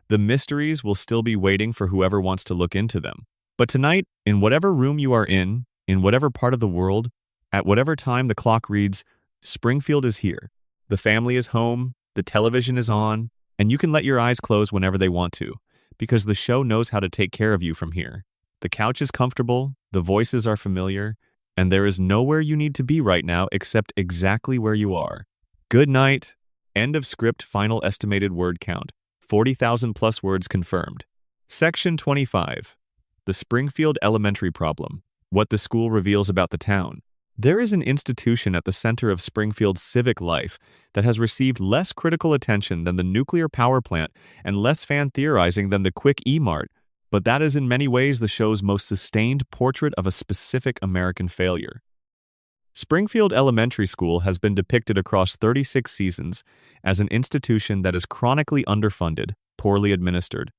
The mysteries will still be waiting for whoever wants to look into them. But tonight, in whatever room you are in whatever part of the world, at whatever time the clock reads, Springfield is here. The family is home, the television is on, and you can let your eyes close whenever they want to, because the show knows how to take care of you from here. The couch is comfortable, the voices are familiar, and there is nowhere you need to be right now except exactly where you are. Good night. End of script. Final estimated word count. 40,000 plus words confirmed. Section 25. The Springfield Elementary Problem. What the school reveals about the town. There is an institution at the center of Springfield's civic life that has received less critical attention than the nuclear power plant and less fan theorizing than the quick E-Mart, but that is in many ways the show's most sustained portrait of a specific American failure. Springfield Elementary School has been depicted across 36 seasons as an institution that is chronically underfunded, poorly administered,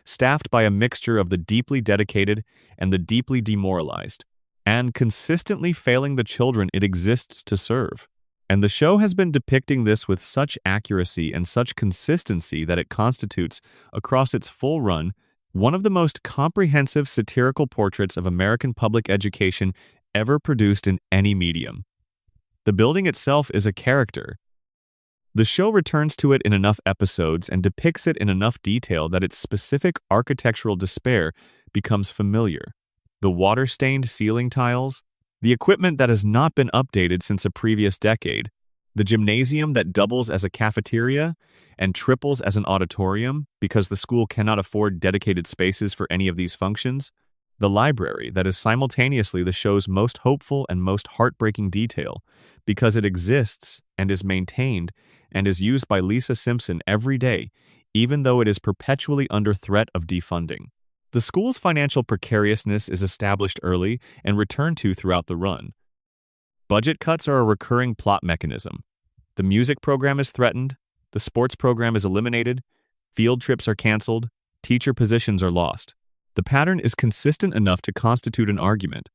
staffed by a mixture of the deeply dedicated and the deeply demoralized, and consistently failing the children it exists to serve. And the show has been depicting this with such accuracy and such consistency that it constitutes, across its full run, one of the most comprehensive satirical portraits of American public education ever produced in any medium. The building itself is a character. The show returns to it in enough episodes and depicts it in enough detail that its specific architectural despair becomes familiar. The water-stained ceiling tiles, the equipment that has not been updated since a previous decade, the gymnasium that doubles as a cafeteria and triples as an auditorium because the school cannot afford dedicated spaces for any of these functions, the library that is simultaneously the show's most hopeful and most heartbreaking detail because it exists and is maintained and is used by Lisa Simpson every day, even though it is perpetually under threat of defunding. The school's financial precariousness is established early and returned to throughout the run. Budget cuts are a recurring plot mechanism. The music program is threatened, the sports program is eliminated, field trips are canceled, teacher positions are lost. The pattern is consistent enough to constitute an argument.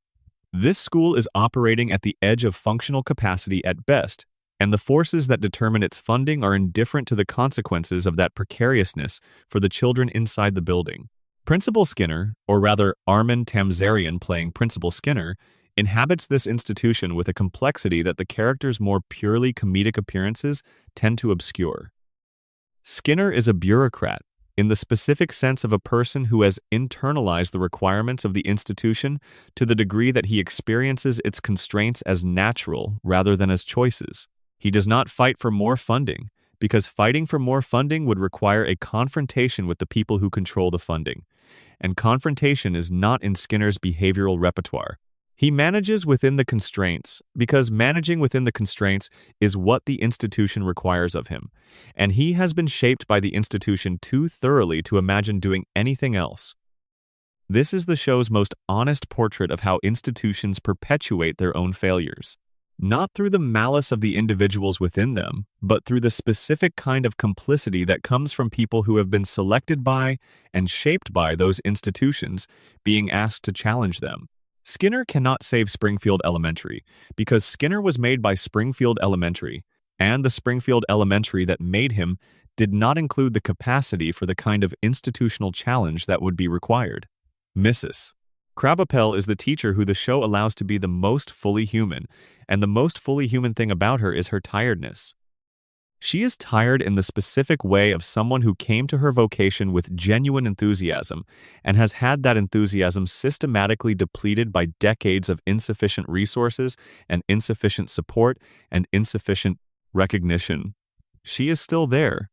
This school is operating at the edge of functional capacity at best, and the forces that determine its funding are indifferent to the consequences of that precariousness for the children inside the building. Principal Skinner, or rather Armin Tamzarian playing Principal Skinner, inhabits this institution with a complexity that the character's more purely comedic appearances tend to obscure. Skinner is a bureaucrat, in the specific sense of a person who has internalized the requirements of the institution to the degree that he experiences its constraints as natural rather than as choices. He does not fight for more funding, because fighting for more funding would require a confrontation with the people who control the funding, and confrontation is not in Skinner's behavioral repertoire. He manages within the constraints, because managing within the constraints is what the institution requires of him, and he has been shaped by the institution too thoroughly to imagine doing anything else. This is the show's most honest portrait of how institutions perpetuate their own failures. Not through the malice of the individuals within them, but through the specific kind of complicity that comes from people who have been selected by and shaped by those institutions, being asked to challenge them. Skinner cannot save Springfield Elementary, because Skinner was made by Springfield Elementary, and the Springfield Elementary that made him did not include the capacity for the kind of institutional challenge that would be required. Mrs. Krabappel is the teacher who the show allows to be the most fully human, and the most fully human thing about her is her tiredness. She is tired in the specific way of someone who came to her vocation with genuine enthusiasm and has had that enthusiasm systematically depleted by decades of insufficient resources and insufficient support and insufficient recognition. She is still there.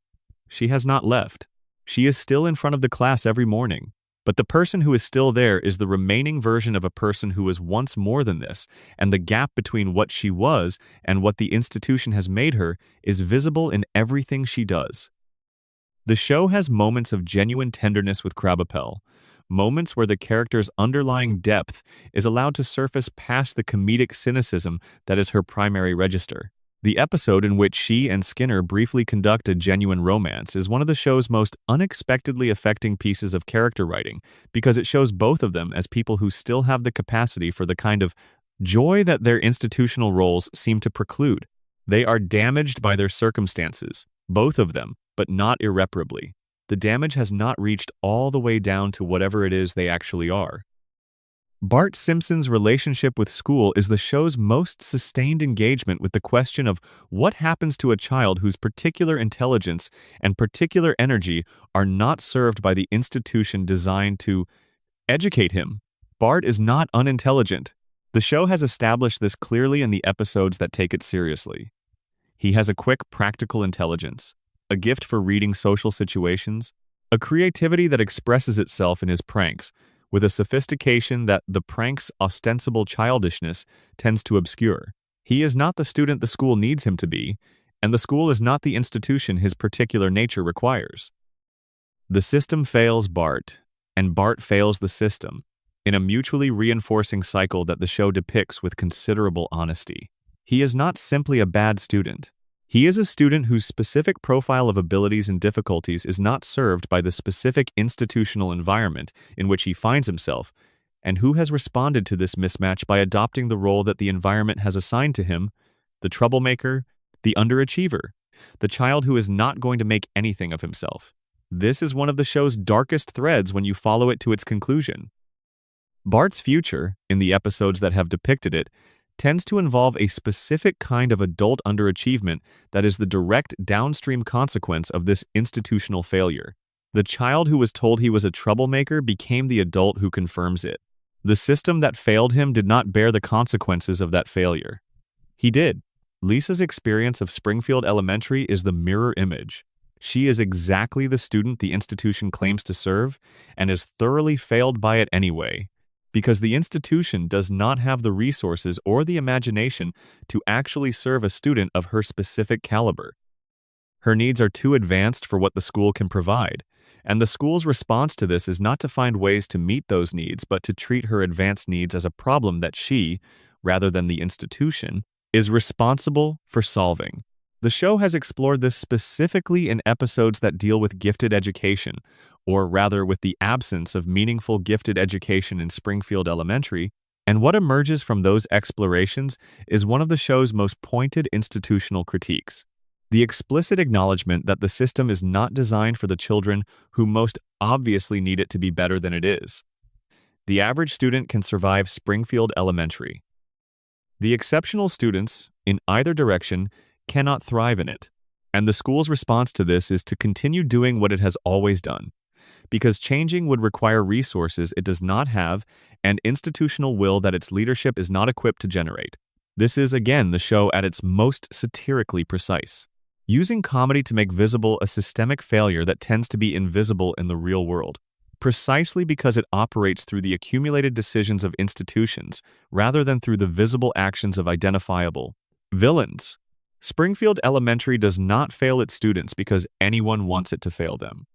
She has not left. She is still in front of the class every morning. But the person who is still there is the remaining version of a person who was once more than this, and the gap between what she was and what the institution has made her is visible in everything she does. The show has moments of genuine tenderness with Krabappel, moments where the character's underlying depth is allowed to surface past the comedic cynicism that is her primary register. The episode in which she and Skinner briefly conduct a genuine romance is one of the show's most unexpectedly affecting pieces of character writing, because it shows both of them as people who still have the capacity for the kind of joy that their institutional roles seem to preclude. They are damaged by their circumstances, both of them, but not irreparably. The damage has not reached all the way down to whatever it is they actually are. Bart Simpson's relationship with school is the show's most sustained engagement with the question of what happens to a child whose particular intelligence and particular energy are not served by the institution designed to educate him. Bart is not unintelligent. The show has established this clearly in the episodes that take it seriously. He has a quick, practical intelligence, a gift for reading social situations, a creativity that expresses itself in his pranks, with a sophistication that the prank's ostensible childishness tends to obscure. He is not the student the school needs him to be, and the school is not the institution his particular nature requires. The system fails Bart, and Bart fails the system, in a mutually reinforcing cycle that the show depicts with considerable honesty. He is not simply a bad student. He is a student whose specific profile of abilities and difficulties is not served by the specific institutional environment in which he finds himself, and who has responded to this mismatch by adopting the role that the environment has assigned to him: the troublemaker, the underachiever, the child who is not going to make anything of himself. This is one of the show's darkest threads when you follow it to its conclusion. Bart's future, in the episodes that have depicted it, tends to involve a specific kind of adult underachievement that is the direct downstream consequence of this institutional failure. The child who was told he was a troublemaker became the adult who confirms it. The system that failed him did not bear the consequences of that failure. He did. Lisa's experience of Springfield Elementary is the mirror image. She is exactly the student the institution claims to serve, and is thoroughly failed by it anyway, because the institution does not have the resources or the imagination to actually serve a student of her specific caliber. Her needs are too advanced for what the school can provide, and the school's response to this is not to find ways to meet those needs, but to treat her advanced needs as a problem that she, rather than the institution, is responsible for solving. The show has explored this specifically in episodes that deal with gifted education, or rather with the absence of meaningful gifted education in Springfield Elementary, and what emerges from those explorations is one of the show's most pointed institutional critiques: the explicit acknowledgement that the system is not designed for the children who most obviously need it to be better than it is. The average student can survive Springfield Elementary. The exceptional students, in either direction, cannot thrive in it, And the school's response to this is to continue doing what it has always done, because changing would require resources it does not have and institutional will that its leadership is not equipped to generate. This is, again, the show at its most satirically precise, using comedy to make visible a systemic failure that tends to be invisible in the real world, precisely because it operates through the accumulated decisions of institutions rather than through the visible actions of identifiable villains. Springfield Elementary does not fail its students because anyone wants it to fail them.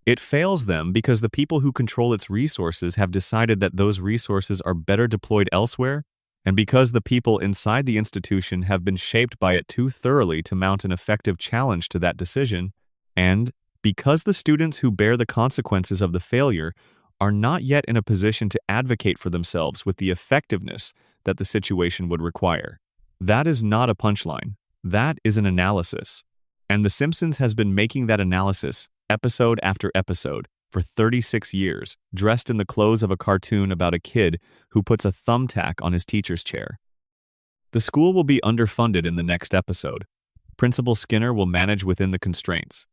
It fails them because the people who control its resources have decided that those resources are better deployed elsewhere, and because the people inside the institution have been shaped by it too thoroughly to mount an effective challenge to that decision, and because the students who bear the consequences of the failure are not yet in a position to advocate for themselves with the effectiveness that the situation would require. That is not a punchline. That is an analysis. And The Simpsons has been making that analysis, episode after episode, for 36 years, dressed in the clothes of a cartoon about a kid who puts a thumbtack on his teacher's chair. The school will be underfunded in the next episode. Principal Skinner will manage within the constraints.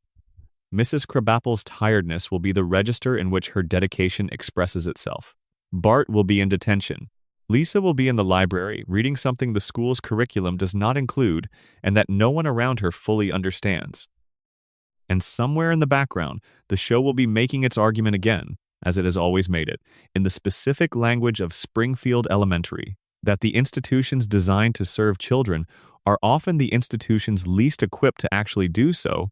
Mrs. Krabappel's tiredness will be the register in which her dedication expresses itself. Bart will be in detention. Lisa will be in the library, reading something the school's curriculum does not include and that no one around her fully understands. And somewhere in the background, the show will be making its argument again, as it has always made it, in the specific language of Springfield Elementary, that the institutions designed to serve children are often the institutions least equipped to actually do so,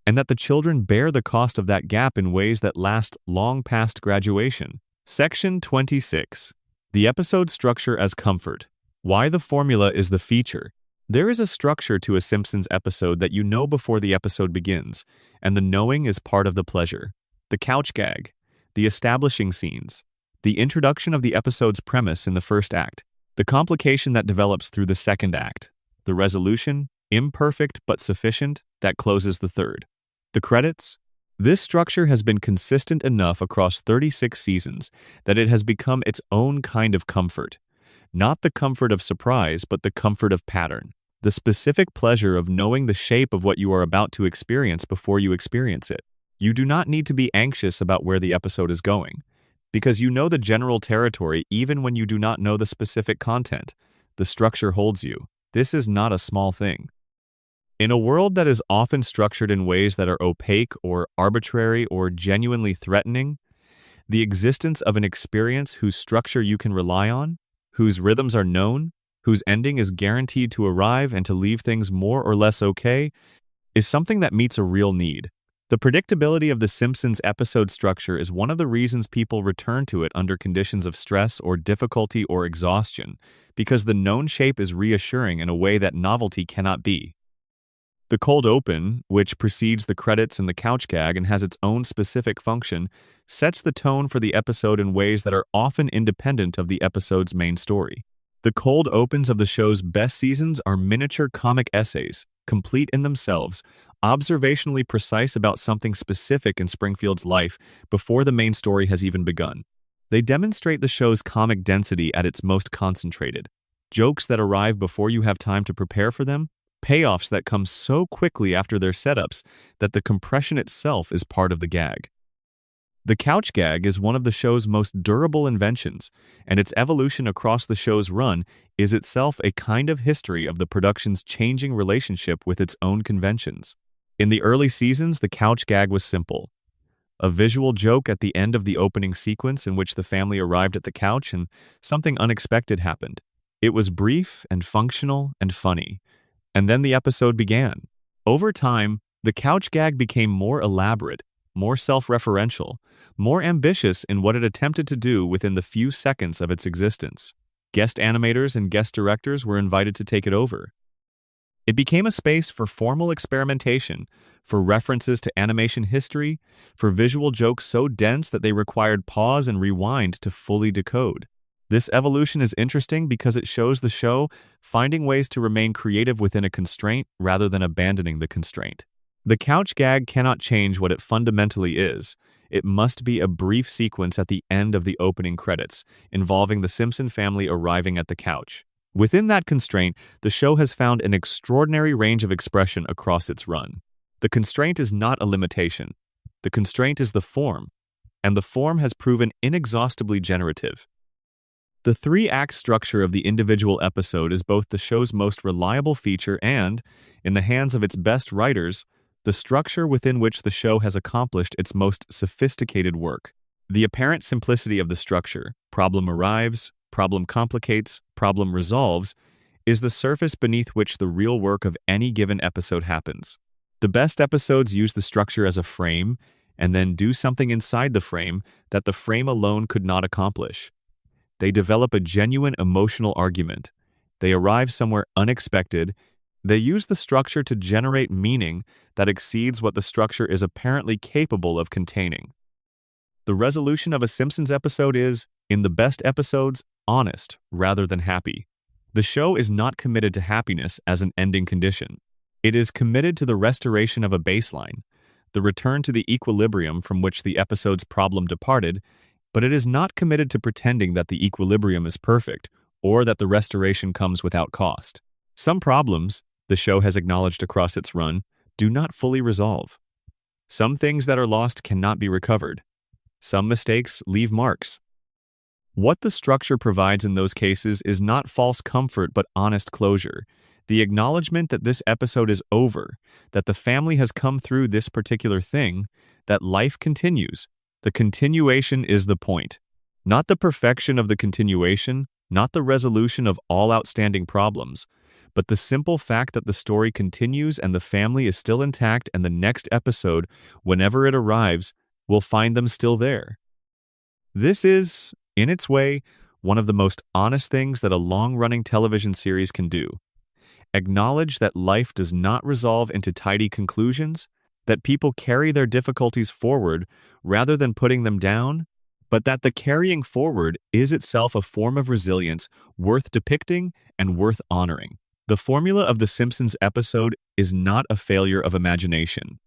and that the children bear the cost of that gap in ways that last long past graduation. Section 26. The episode structure as comfort. Why the formula is the feature. There is a structure to a Simpsons episode that you know before the episode begins, and the knowing is part of the pleasure. The couch gag, the establishing scenes, the introduction of the episode's premise in the first act, the complication that develops through the second act, the resolution, imperfect but sufficient, that closes the third. The credits. This structure has been consistent enough across 36 seasons that it has become its own kind of comfort. Not the comfort of surprise, but the comfort of pattern. The specific pleasure of knowing the shape of what you are about to experience before you experience it. You do not need to be anxious about where the episode is going, because you know the general territory even when you do not know the specific content. The structure holds you. This is not a small thing. In a world that is often structured in ways that are opaque or arbitrary or genuinely threatening, the existence of an experience whose structure you can rely on, whose rhythms are known, whose ending is guaranteed to arrive and to leave things more or less okay, is something that meets a real need. The predictability of The Simpsons episode structure is one of the reasons people return to it under conditions of stress or difficulty or exhaustion, because the known shape is reassuring in a way that novelty cannot be. The cold open, which precedes the credits and the couch gag and has its own specific function, sets the tone for the episode in ways that are often independent of the episode's main story. The cold opens of the show's best seasons are miniature comic essays, complete in themselves, observationally precise about something specific in Springfield's life before the main story has even begun. They demonstrate the show's comic density at its most concentrated. Jokes that arrive before you have time to prepare for them, payoffs that come so quickly after their setups that the compression itself is part of the gag. The couch gag is one of the show's most durable inventions, and its evolution across the show's run is itself a kind of history of the production's changing relationship with its own conventions. In the early seasons, the couch gag was simple. A visual joke at the end of the opening sequence in which the family arrived at the couch and something unexpected happened. It was brief and functional and funny, and then the episode began. Over time, the couch gag became more elaborate, more self-referential, more ambitious in what it attempted to do within the few seconds of its existence. Guest animators and guest directors were invited to take it over. It became a space for formal experimentation, for references to animation history, for visual jokes so dense that they required pause and rewind to fully decode. This evolution is interesting because it shows the show finding ways to remain creative within a constraint rather than abandoning the constraint. The couch gag cannot change what it fundamentally is. It must be a brief sequence at the end of the opening credits, involving the Simpson family arriving at the couch. Within that constraint, the show has found an extraordinary range of expression across its run. The constraint is not a limitation. The constraint is the form, and the form has proven inexhaustibly generative. The three-act structure of the individual episode is both the show's most reliable feature and, in the hands of its best writers, the structure within which the show has accomplished its most sophisticated work. The apparent simplicity of the structure, problem arrives, problem complicates, problem resolves, is the surface beneath which the real work of any given episode happens. The best episodes use the structure as a frame and then do something inside the frame that the frame alone could not accomplish. They develop a genuine emotional argument. They arrive somewhere unexpected. They use the structure to generate meaning that exceeds what the structure is apparently capable of containing. The resolution of a Simpsons episode is, in the best episodes, honest rather than happy. The show is not committed to happiness as an ending condition. It is committed to the restoration of a baseline, the return to the equilibrium from which the episode's problem departed, but it is not committed to pretending that the equilibrium is perfect or that the restoration comes without cost. Some problems, the show has acknowledged across its run, do not fully resolve. Some things that are lost cannot be recovered. Some mistakes leave marks. What the structure provides in those cases is not false comfort but honest closure, the acknowledgement that this episode is over, that the family has come through this particular thing, that life continues. The continuation is the point. Not the perfection of the continuation, not the resolution of all outstanding problems, but the simple fact that the story continues and the family is still intact and the next episode, whenever it arrives, will find them still there. This is, in its way, one of the most honest things that a long-running television series can do. Acknowledge that life does not resolve into tidy conclusions, that people carry their difficulties forward rather than putting them down, but that the carrying forward is itself a form of resilience worth depicting and worth honoring. The formula of The Simpsons episode is not a failure of imagination.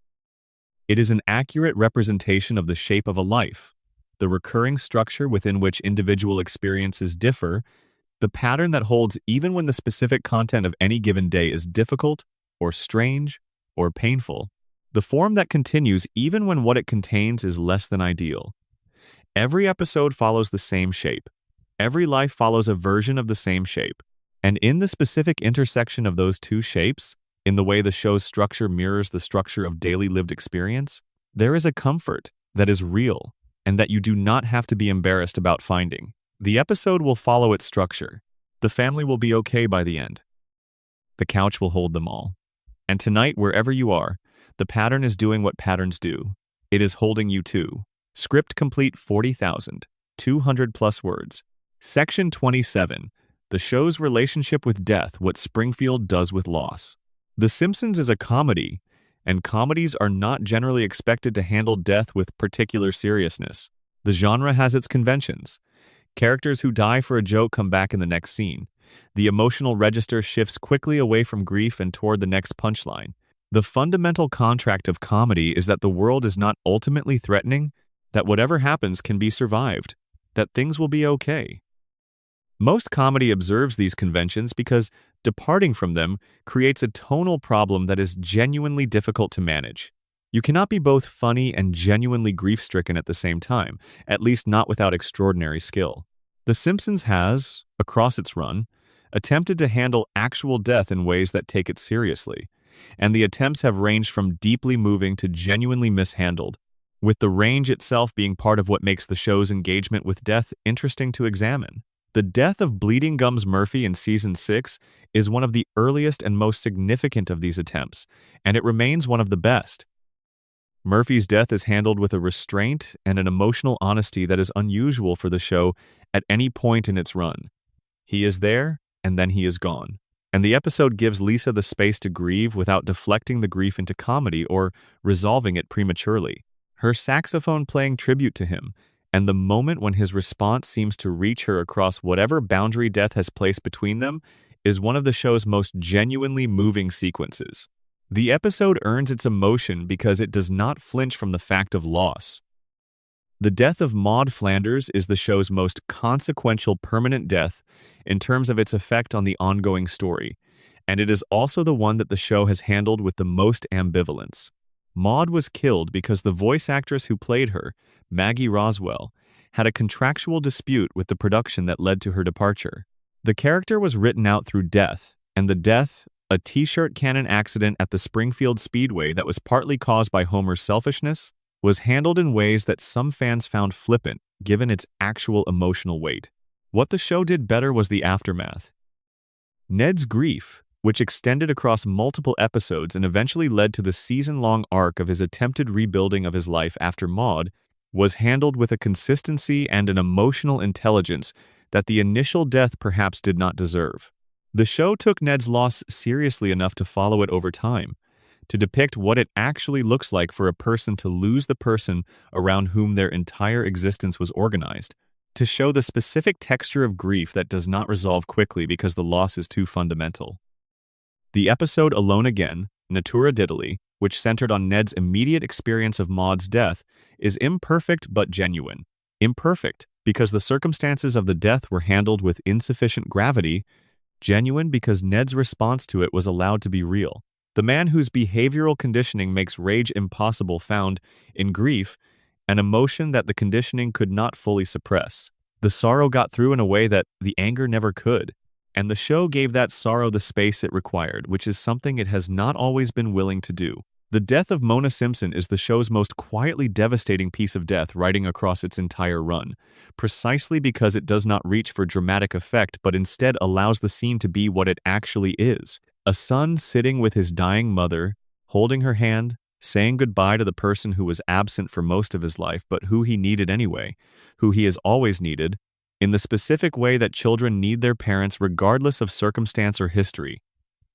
It is an accurate representation of the shape of a life, the recurring structure within which individual experiences differ, the pattern that holds even when the specific content of any given day is difficult, or strange, or painful, the form that continues even when what it contains is less than ideal. Every episode follows the same shape. Every life follows a version of the same shape. And in the specific intersection of those two shapes, in the way the show's structure mirrors the structure of daily lived experience, there is a comfort that is real and that you do not have to be embarrassed about finding. The episode will follow its structure. The family will be okay by the end. The couch will hold them all. And tonight, wherever you are, the pattern is doing what patterns do. It is holding you too. Script complete 40,200 plus words. Section 27. The show's relationship with death, what Springfield does with loss. The Simpsons is a comedy, and comedies are not generally expected to handle death with particular seriousness. The genre has its conventions. Characters who die for a joke come back in the next scene. The emotional register shifts quickly away from grief and toward the next punchline. The fundamental contract of comedy is that the world is not ultimately threatening, that whatever happens can be survived, that things will be okay. Most comedy observes these conventions because departing from them creates a tonal problem that is genuinely difficult to manage. You cannot be both funny and genuinely grief-stricken at the same time, at least not without extraordinary skill. The Simpsons has, across its run, attempted to handle actual death in ways that take it seriously, and the attempts have ranged from deeply moving to genuinely mishandled, with the range itself being part of what makes the show's engagement with death interesting to examine. The death of Bleeding Gums Murphy in Season 6 is one of the earliest and most significant of these attempts, and it remains one of the best. Murphy's death is handled with a restraint and an emotional honesty that is unusual for the show at any point in its run. He is there, and then he is gone. And the episode gives Lisa the space to grieve without deflecting the grief into comedy or resolving it prematurely. Her saxophone playing tribute to him, and the moment when his response seems to reach her across whatever boundary death has placed between them, is one of the show's most genuinely moving sequences. The episode earns its emotion because it does not flinch from the fact of loss. The death of Maud Flanders is the show's most consequential permanent death in terms of its effect on the ongoing story, and it is also the one that the show has handled with the most ambivalence. Maud was killed because the voice actress who played her, Maggie Roswell, had a contractual dispute with the production that led to her departure. The character was written out through death, and the death, a t-shirt cannon accident at the Springfield Speedway that was partly caused by Homer's selfishness, was handled in ways that some fans found flippant, given its actual emotional weight. What the show did better was the aftermath. Ned's grief, which extended across multiple episodes and eventually led to the season-long arc of his attempted rebuilding of his life after Maud, was handled with a consistency and an emotional intelligence that the initial death perhaps did not deserve. The show took Ned's loss seriously enough to follow it over time, to depict what it actually looks like for a person to lose the person around whom their entire existence was organized, to show the specific texture of grief that does not resolve quickly because the loss is too fundamental. The episode Alone Again, Natura Diddley, which centered on Ned's immediate experience of Maud's death, is imperfect but genuine. Imperfect because the circumstances of the death were handled with insufficient gravity, genuine because Ned's response to it was allowed to be real. The man whose behavioral conditioning makes rage impossible found, in grief, an emotion that the conditioning could not fully suppress. The sorrow got through in a way that the anger never could, and the show gave that sorrow the space it required, which is something it has not always been willing to do. The death of Mona Simpson is the show's most quietly devastating piece of death riding across its entire run, precisely because it does not reach for dramatic effect but instead allows the scene to be what it actually is. A son sitting with his dying mother, holding her hand, saying goodbye to the person who was absent for most of his life but who he needed anyway, who he has always needed, in the specific way that children need their parents regardless of circumstance or history.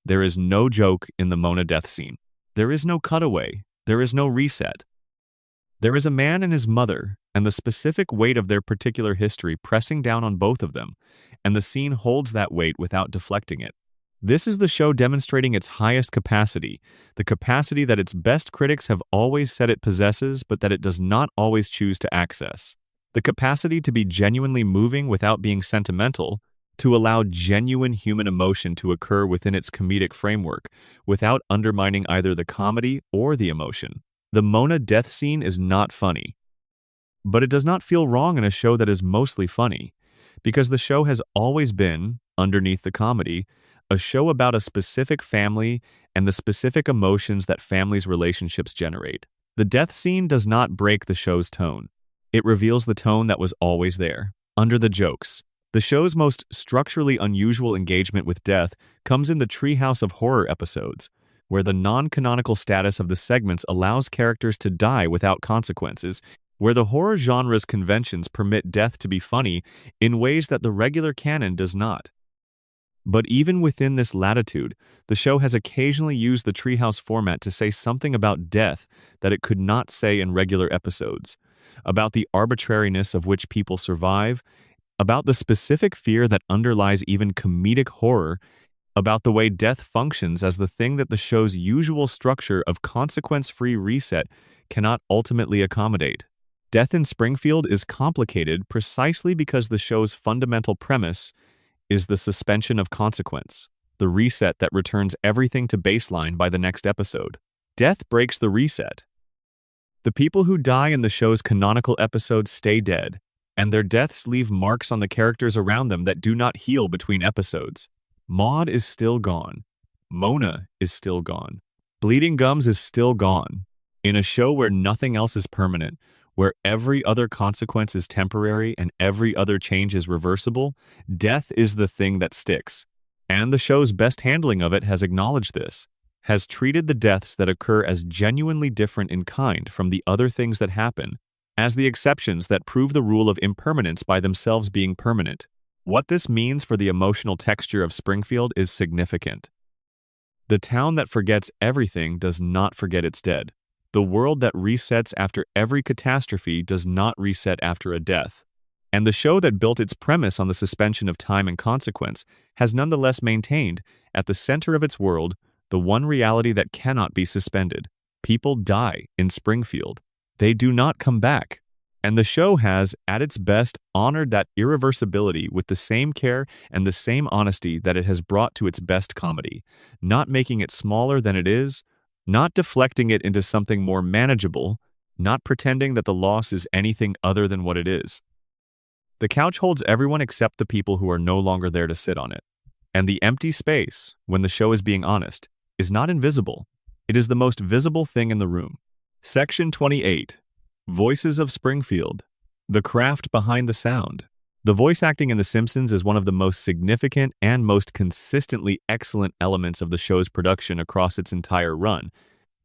There is no joke in the Mona death scene. There is no cutaway. There is no reset. There is a man and his mother, and the specific weight of their particular history pressing down on both of them, and the scene holds that weight without deflecting it. This is the show demonstrating its highest capacity, the capacity that its best critics have always said it possesses but that it does not always choose to access. The capacity to be genuinely moving without being sentimental, to allow genuine human emotion to occur within its comedic framework, without undermining either the comedy or the emotion. The Mona death scene is not funny. But it does not feel wrong in a show that is mostly funny, because the show has always been, underneath the comedy, a show about a specific family and the specific emotions that families' relationships generate. The death scene does not break the show's tone. It reveals the tone that was always there, under the jokes. The show's most structurally unusual engagement with death comes in the Treehouse of Horror episodes, where the non-canonical status of the segments allows characters to die without consequences, where the horror genre's conventions permit death to be funny in ways that the regular canon does not. But even within this latitude, the show has occasionally used the Treehouse format to say something about death that it could not say in regular episodes, about the arbitrariness of which people survive, about the specific fear that underlies even comedic horror, about the way death functions as the thing that the show's usual structure of consequence-free reset cannot ultimately accommodate. Death in Springfield is complicated precisely because the show's fundamental premise is the suspension of consequence, the reset that returns everything to baseline by the next episode. Death breaks the reset. The people who die in the show's canonical episodes stay dead, and their deaths leave marks on the characters around them that do not heal between episodes. Maud is still gone. Mona is still gone. Bleeding Gums is still gone. In a show where nothing else is permanent, where every other consequence is temporary and every other change is reversible, death is the thing that sticks. And the show's best handling of it has acknowledged this, has treated the deaths that occur as genuinely different in kind from the other things that happen, as the exceptions that prove the rule of impermanence by themselves being permanent. What this means for the emotional texture of Springfield is significant. The town that forgets everything does not forget its dead. The world that resets after every catastrophe does not reset after a death. And the show that built its premise on the suspension of time and consequence has nonetheless maintained, at the center of its world, the one reality that cannot be suspended. People die in Springfield. They do not come back. And the show has, at its best, honored that irreversibility with the same care and the same honesty that it has brought to its best comedy, not making it smaller than it is, not deflecting it into something more manageable, not pretending that the loss is anything other than what it is. The couch holds everyone except the people who are no longer there to sit on it. And the empty space, when the show is being honest, is not invisible. It is the most visible thing in the room. Section 28. Voices of Springfield. The craft behind the sound. The voice acting in The Simpsons is one of the most significant and most consistently excellent elements of the show's production across its entire run,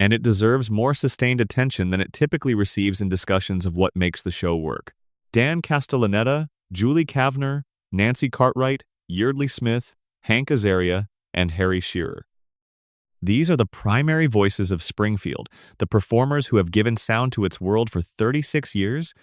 and it deserves more sustained attention than it typically receives in discussions of what makes the show work. Dan Castellaneta, Julie Kavner, Nancy Cartwright, Yeardley Smith, Hank Azaria, and Harry Shearer. These are the primary voices of Springfield, the performers who have given sound to its world for 36 years,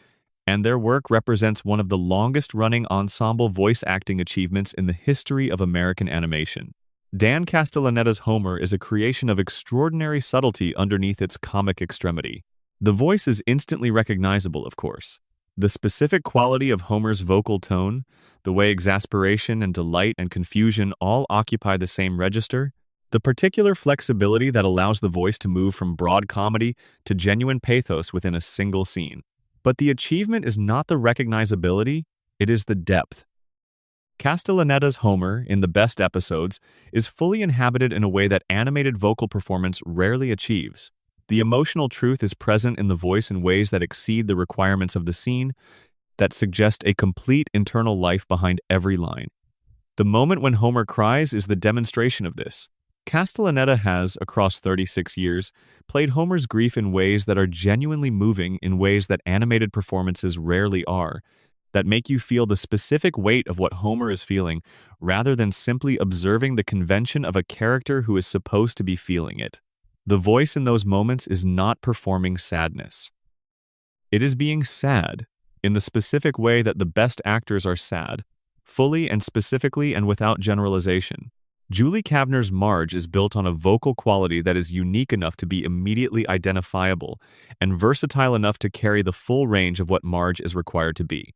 and their work represents one of the longest-running ensemble voice acting achievements in the history of American animation. Dan Castellaneta's Homer is a creation of extraordinary subtlety underneath its comic extremity. The voice is instantly recognizable, of course. The specific quality of Homer's vocal tone, the way exasperation and delight and confusion all occupy the same register, the particular flexibility that allows the voice to move from broad comedy to genuine pathos within a single scene. But the achievement is not the recognizability, it is the depth. Castellaneta's Homer, in the best episodes, is fully inhabited in a way that animated vocal performance rarely achieves. The emotional truth is present in the voice in ways that exceed the requirements of the scene, that suggest a complete internal life behind every line. The moment when Homer cries is the demonstration of this. Castellaneta has, across 36 years, played Homer's grief in ways that are genuinely moving, in ways that animated performances rarely are, that make you feel the specific weight of what Homer is feeling, rather than simply observing the convention of a character who is supposed to be feeling it. The voice in those moments is not performing sadness. It is being sad, in the specific way that the best actors are sad, fully and specifically and without generalization. Julie Kavner's Marge is built on a vocal quality that is unique enough to be immediately identifiable and versatile enough to carry the full range of what Marge is required to be.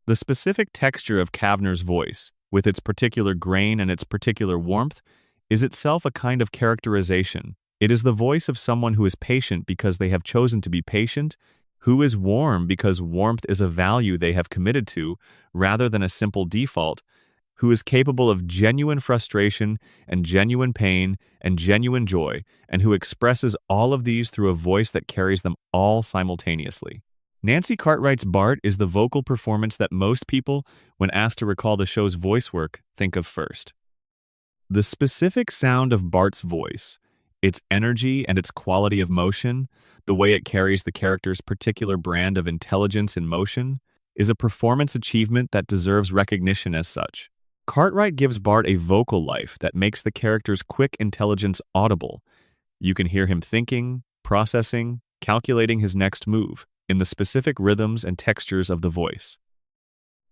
The specific texture of Kavner's voice, with its particular grain and its particular warmth, is itself a kind of characterization. It is the voice of someone who is patient because they have chosen to be patient, who is warm because warmth is a value they have committed to, rather than a simple default, who is capable of genuine frustration and genuine pain and genuine joy, and who expresses all of these through a voice that carries them all simultaneously. Nancy Cartwright's Bart is the vocal performance that most people, when asked to recall the show's voice work, think of first. The specific sound of Bart's voice, its energy and its quality of motion, the way it carries the character's particular brand of intelligence in motion, is a performance achievement that deserves recognition as such. Cartwright gives Bart a vocal life that makes the character's quick intelligence audible. You can hear him thinking, processing, calculating his next move, in the specific rhythms and textures of the voice.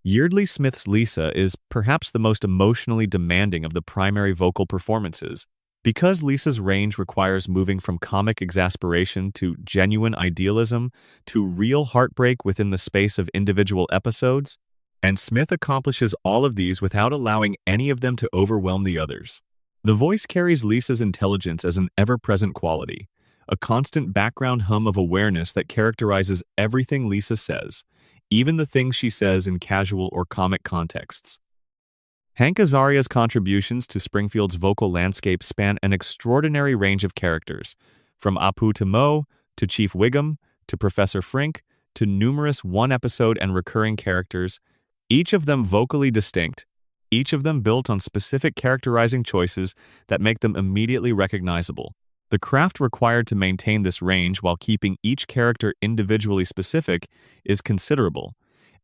Yeardley Smith's Lisa is perhaps the most emotionally demanding of the primary vocal performances, because Lisa's range requires moving from comic exasperation to genuine idealism to real heartbreak within the space of individual episodes, and Smith accomplishes all of these without allowing any of them to overwhelm the others. The voice carries Lisa's intelligence as an ever-present quality, a constant background hum of awareness that characterizes everything Lisa says, even the things she says in casual or comic contexts. Hank Azaria's contributions to Springfield's vocal landscape span an extraordinary range of characters, from Apu to Mo, to Chief Wiggum, to Professor Frink, to numerous one-episode and recurring characters, each of them vocally distinct, each of them built on specific characterizing choices that make them immediately recognizable. The craft required to maintain this range while keeping each character individually specific is considerable,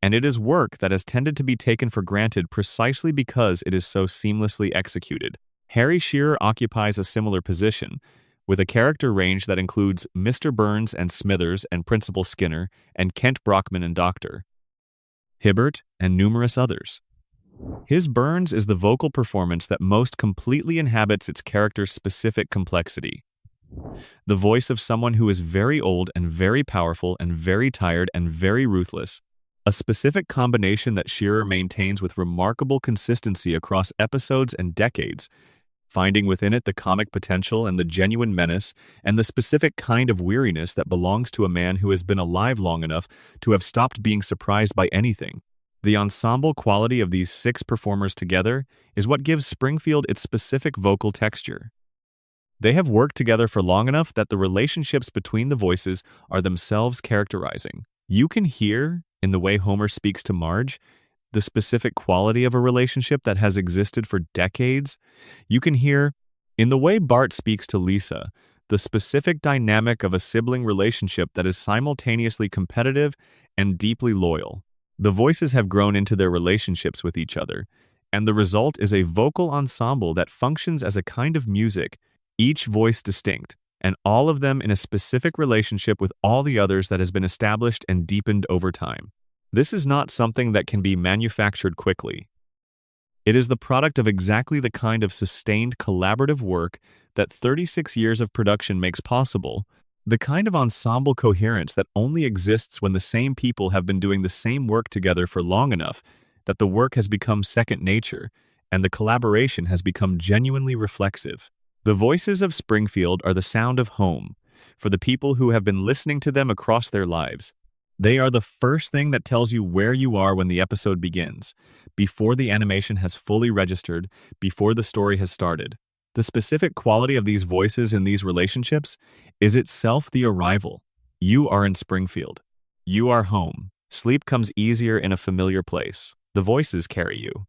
and it is work that has tended to be taken for granted precisely because it is so seamlessly executed. Harry Shearer occupies a similar position, with a character range that includes Mr. Burns and Smithers and Principal Skinner and Kent Brockman and Dr. Hibbert, and numerous others. His Burns is the vocal performance that most completely inhabits its character's specific complexity. The voice of someone who is very old and very powerful and very tired and very ruthless. A specific combination that Shearer maintains with remarkable consistency across episodes and decades, finding within it the comic potential and the genuine menace and the specific kind of weariness that belongs to a man who has been alive long enough to have stopped being surprised by anything. The ensemble quality of these six performers together is what gives Springfield its specific vocal texture. They have worked together for long enough that the relationships between the voices are themselves characterizing. You can hear, in the way Homer speaks to Marge, the specific quality of a relationship that has existed for decades. You can hear, in the way Bart speaks to Lisa, the specific dynamic of a sibling relationship that is simultaneously competitive and deeply loyal. The voices have grown into their relationships with each other, and the result is a vocal ensemble that functions as a kind of music, each voice distinct, and all of them in a specific relationship with all the others that has been established and deepened over time. This is not something that can be manufactured quickly. It is the product of exactly the kind of sustained collaborative work that 36 years of production makes possible, the kind of ensemble coherence that only exists when the same people have been doing the same work together for long enough that the work has become second nature and the collaboration has become genuinely reflexive. The voices of Springfield are the sound of home for the people who have been listening to them across their lives. They are the first thing that tells you where you are when the episode begins, before the animation has fully registered, before the story has started. The specific quality of these voices in these relationships is itself the arrival. You are in Springfield. You are home. Sleep comes easier in a familiar place. The voices carry you.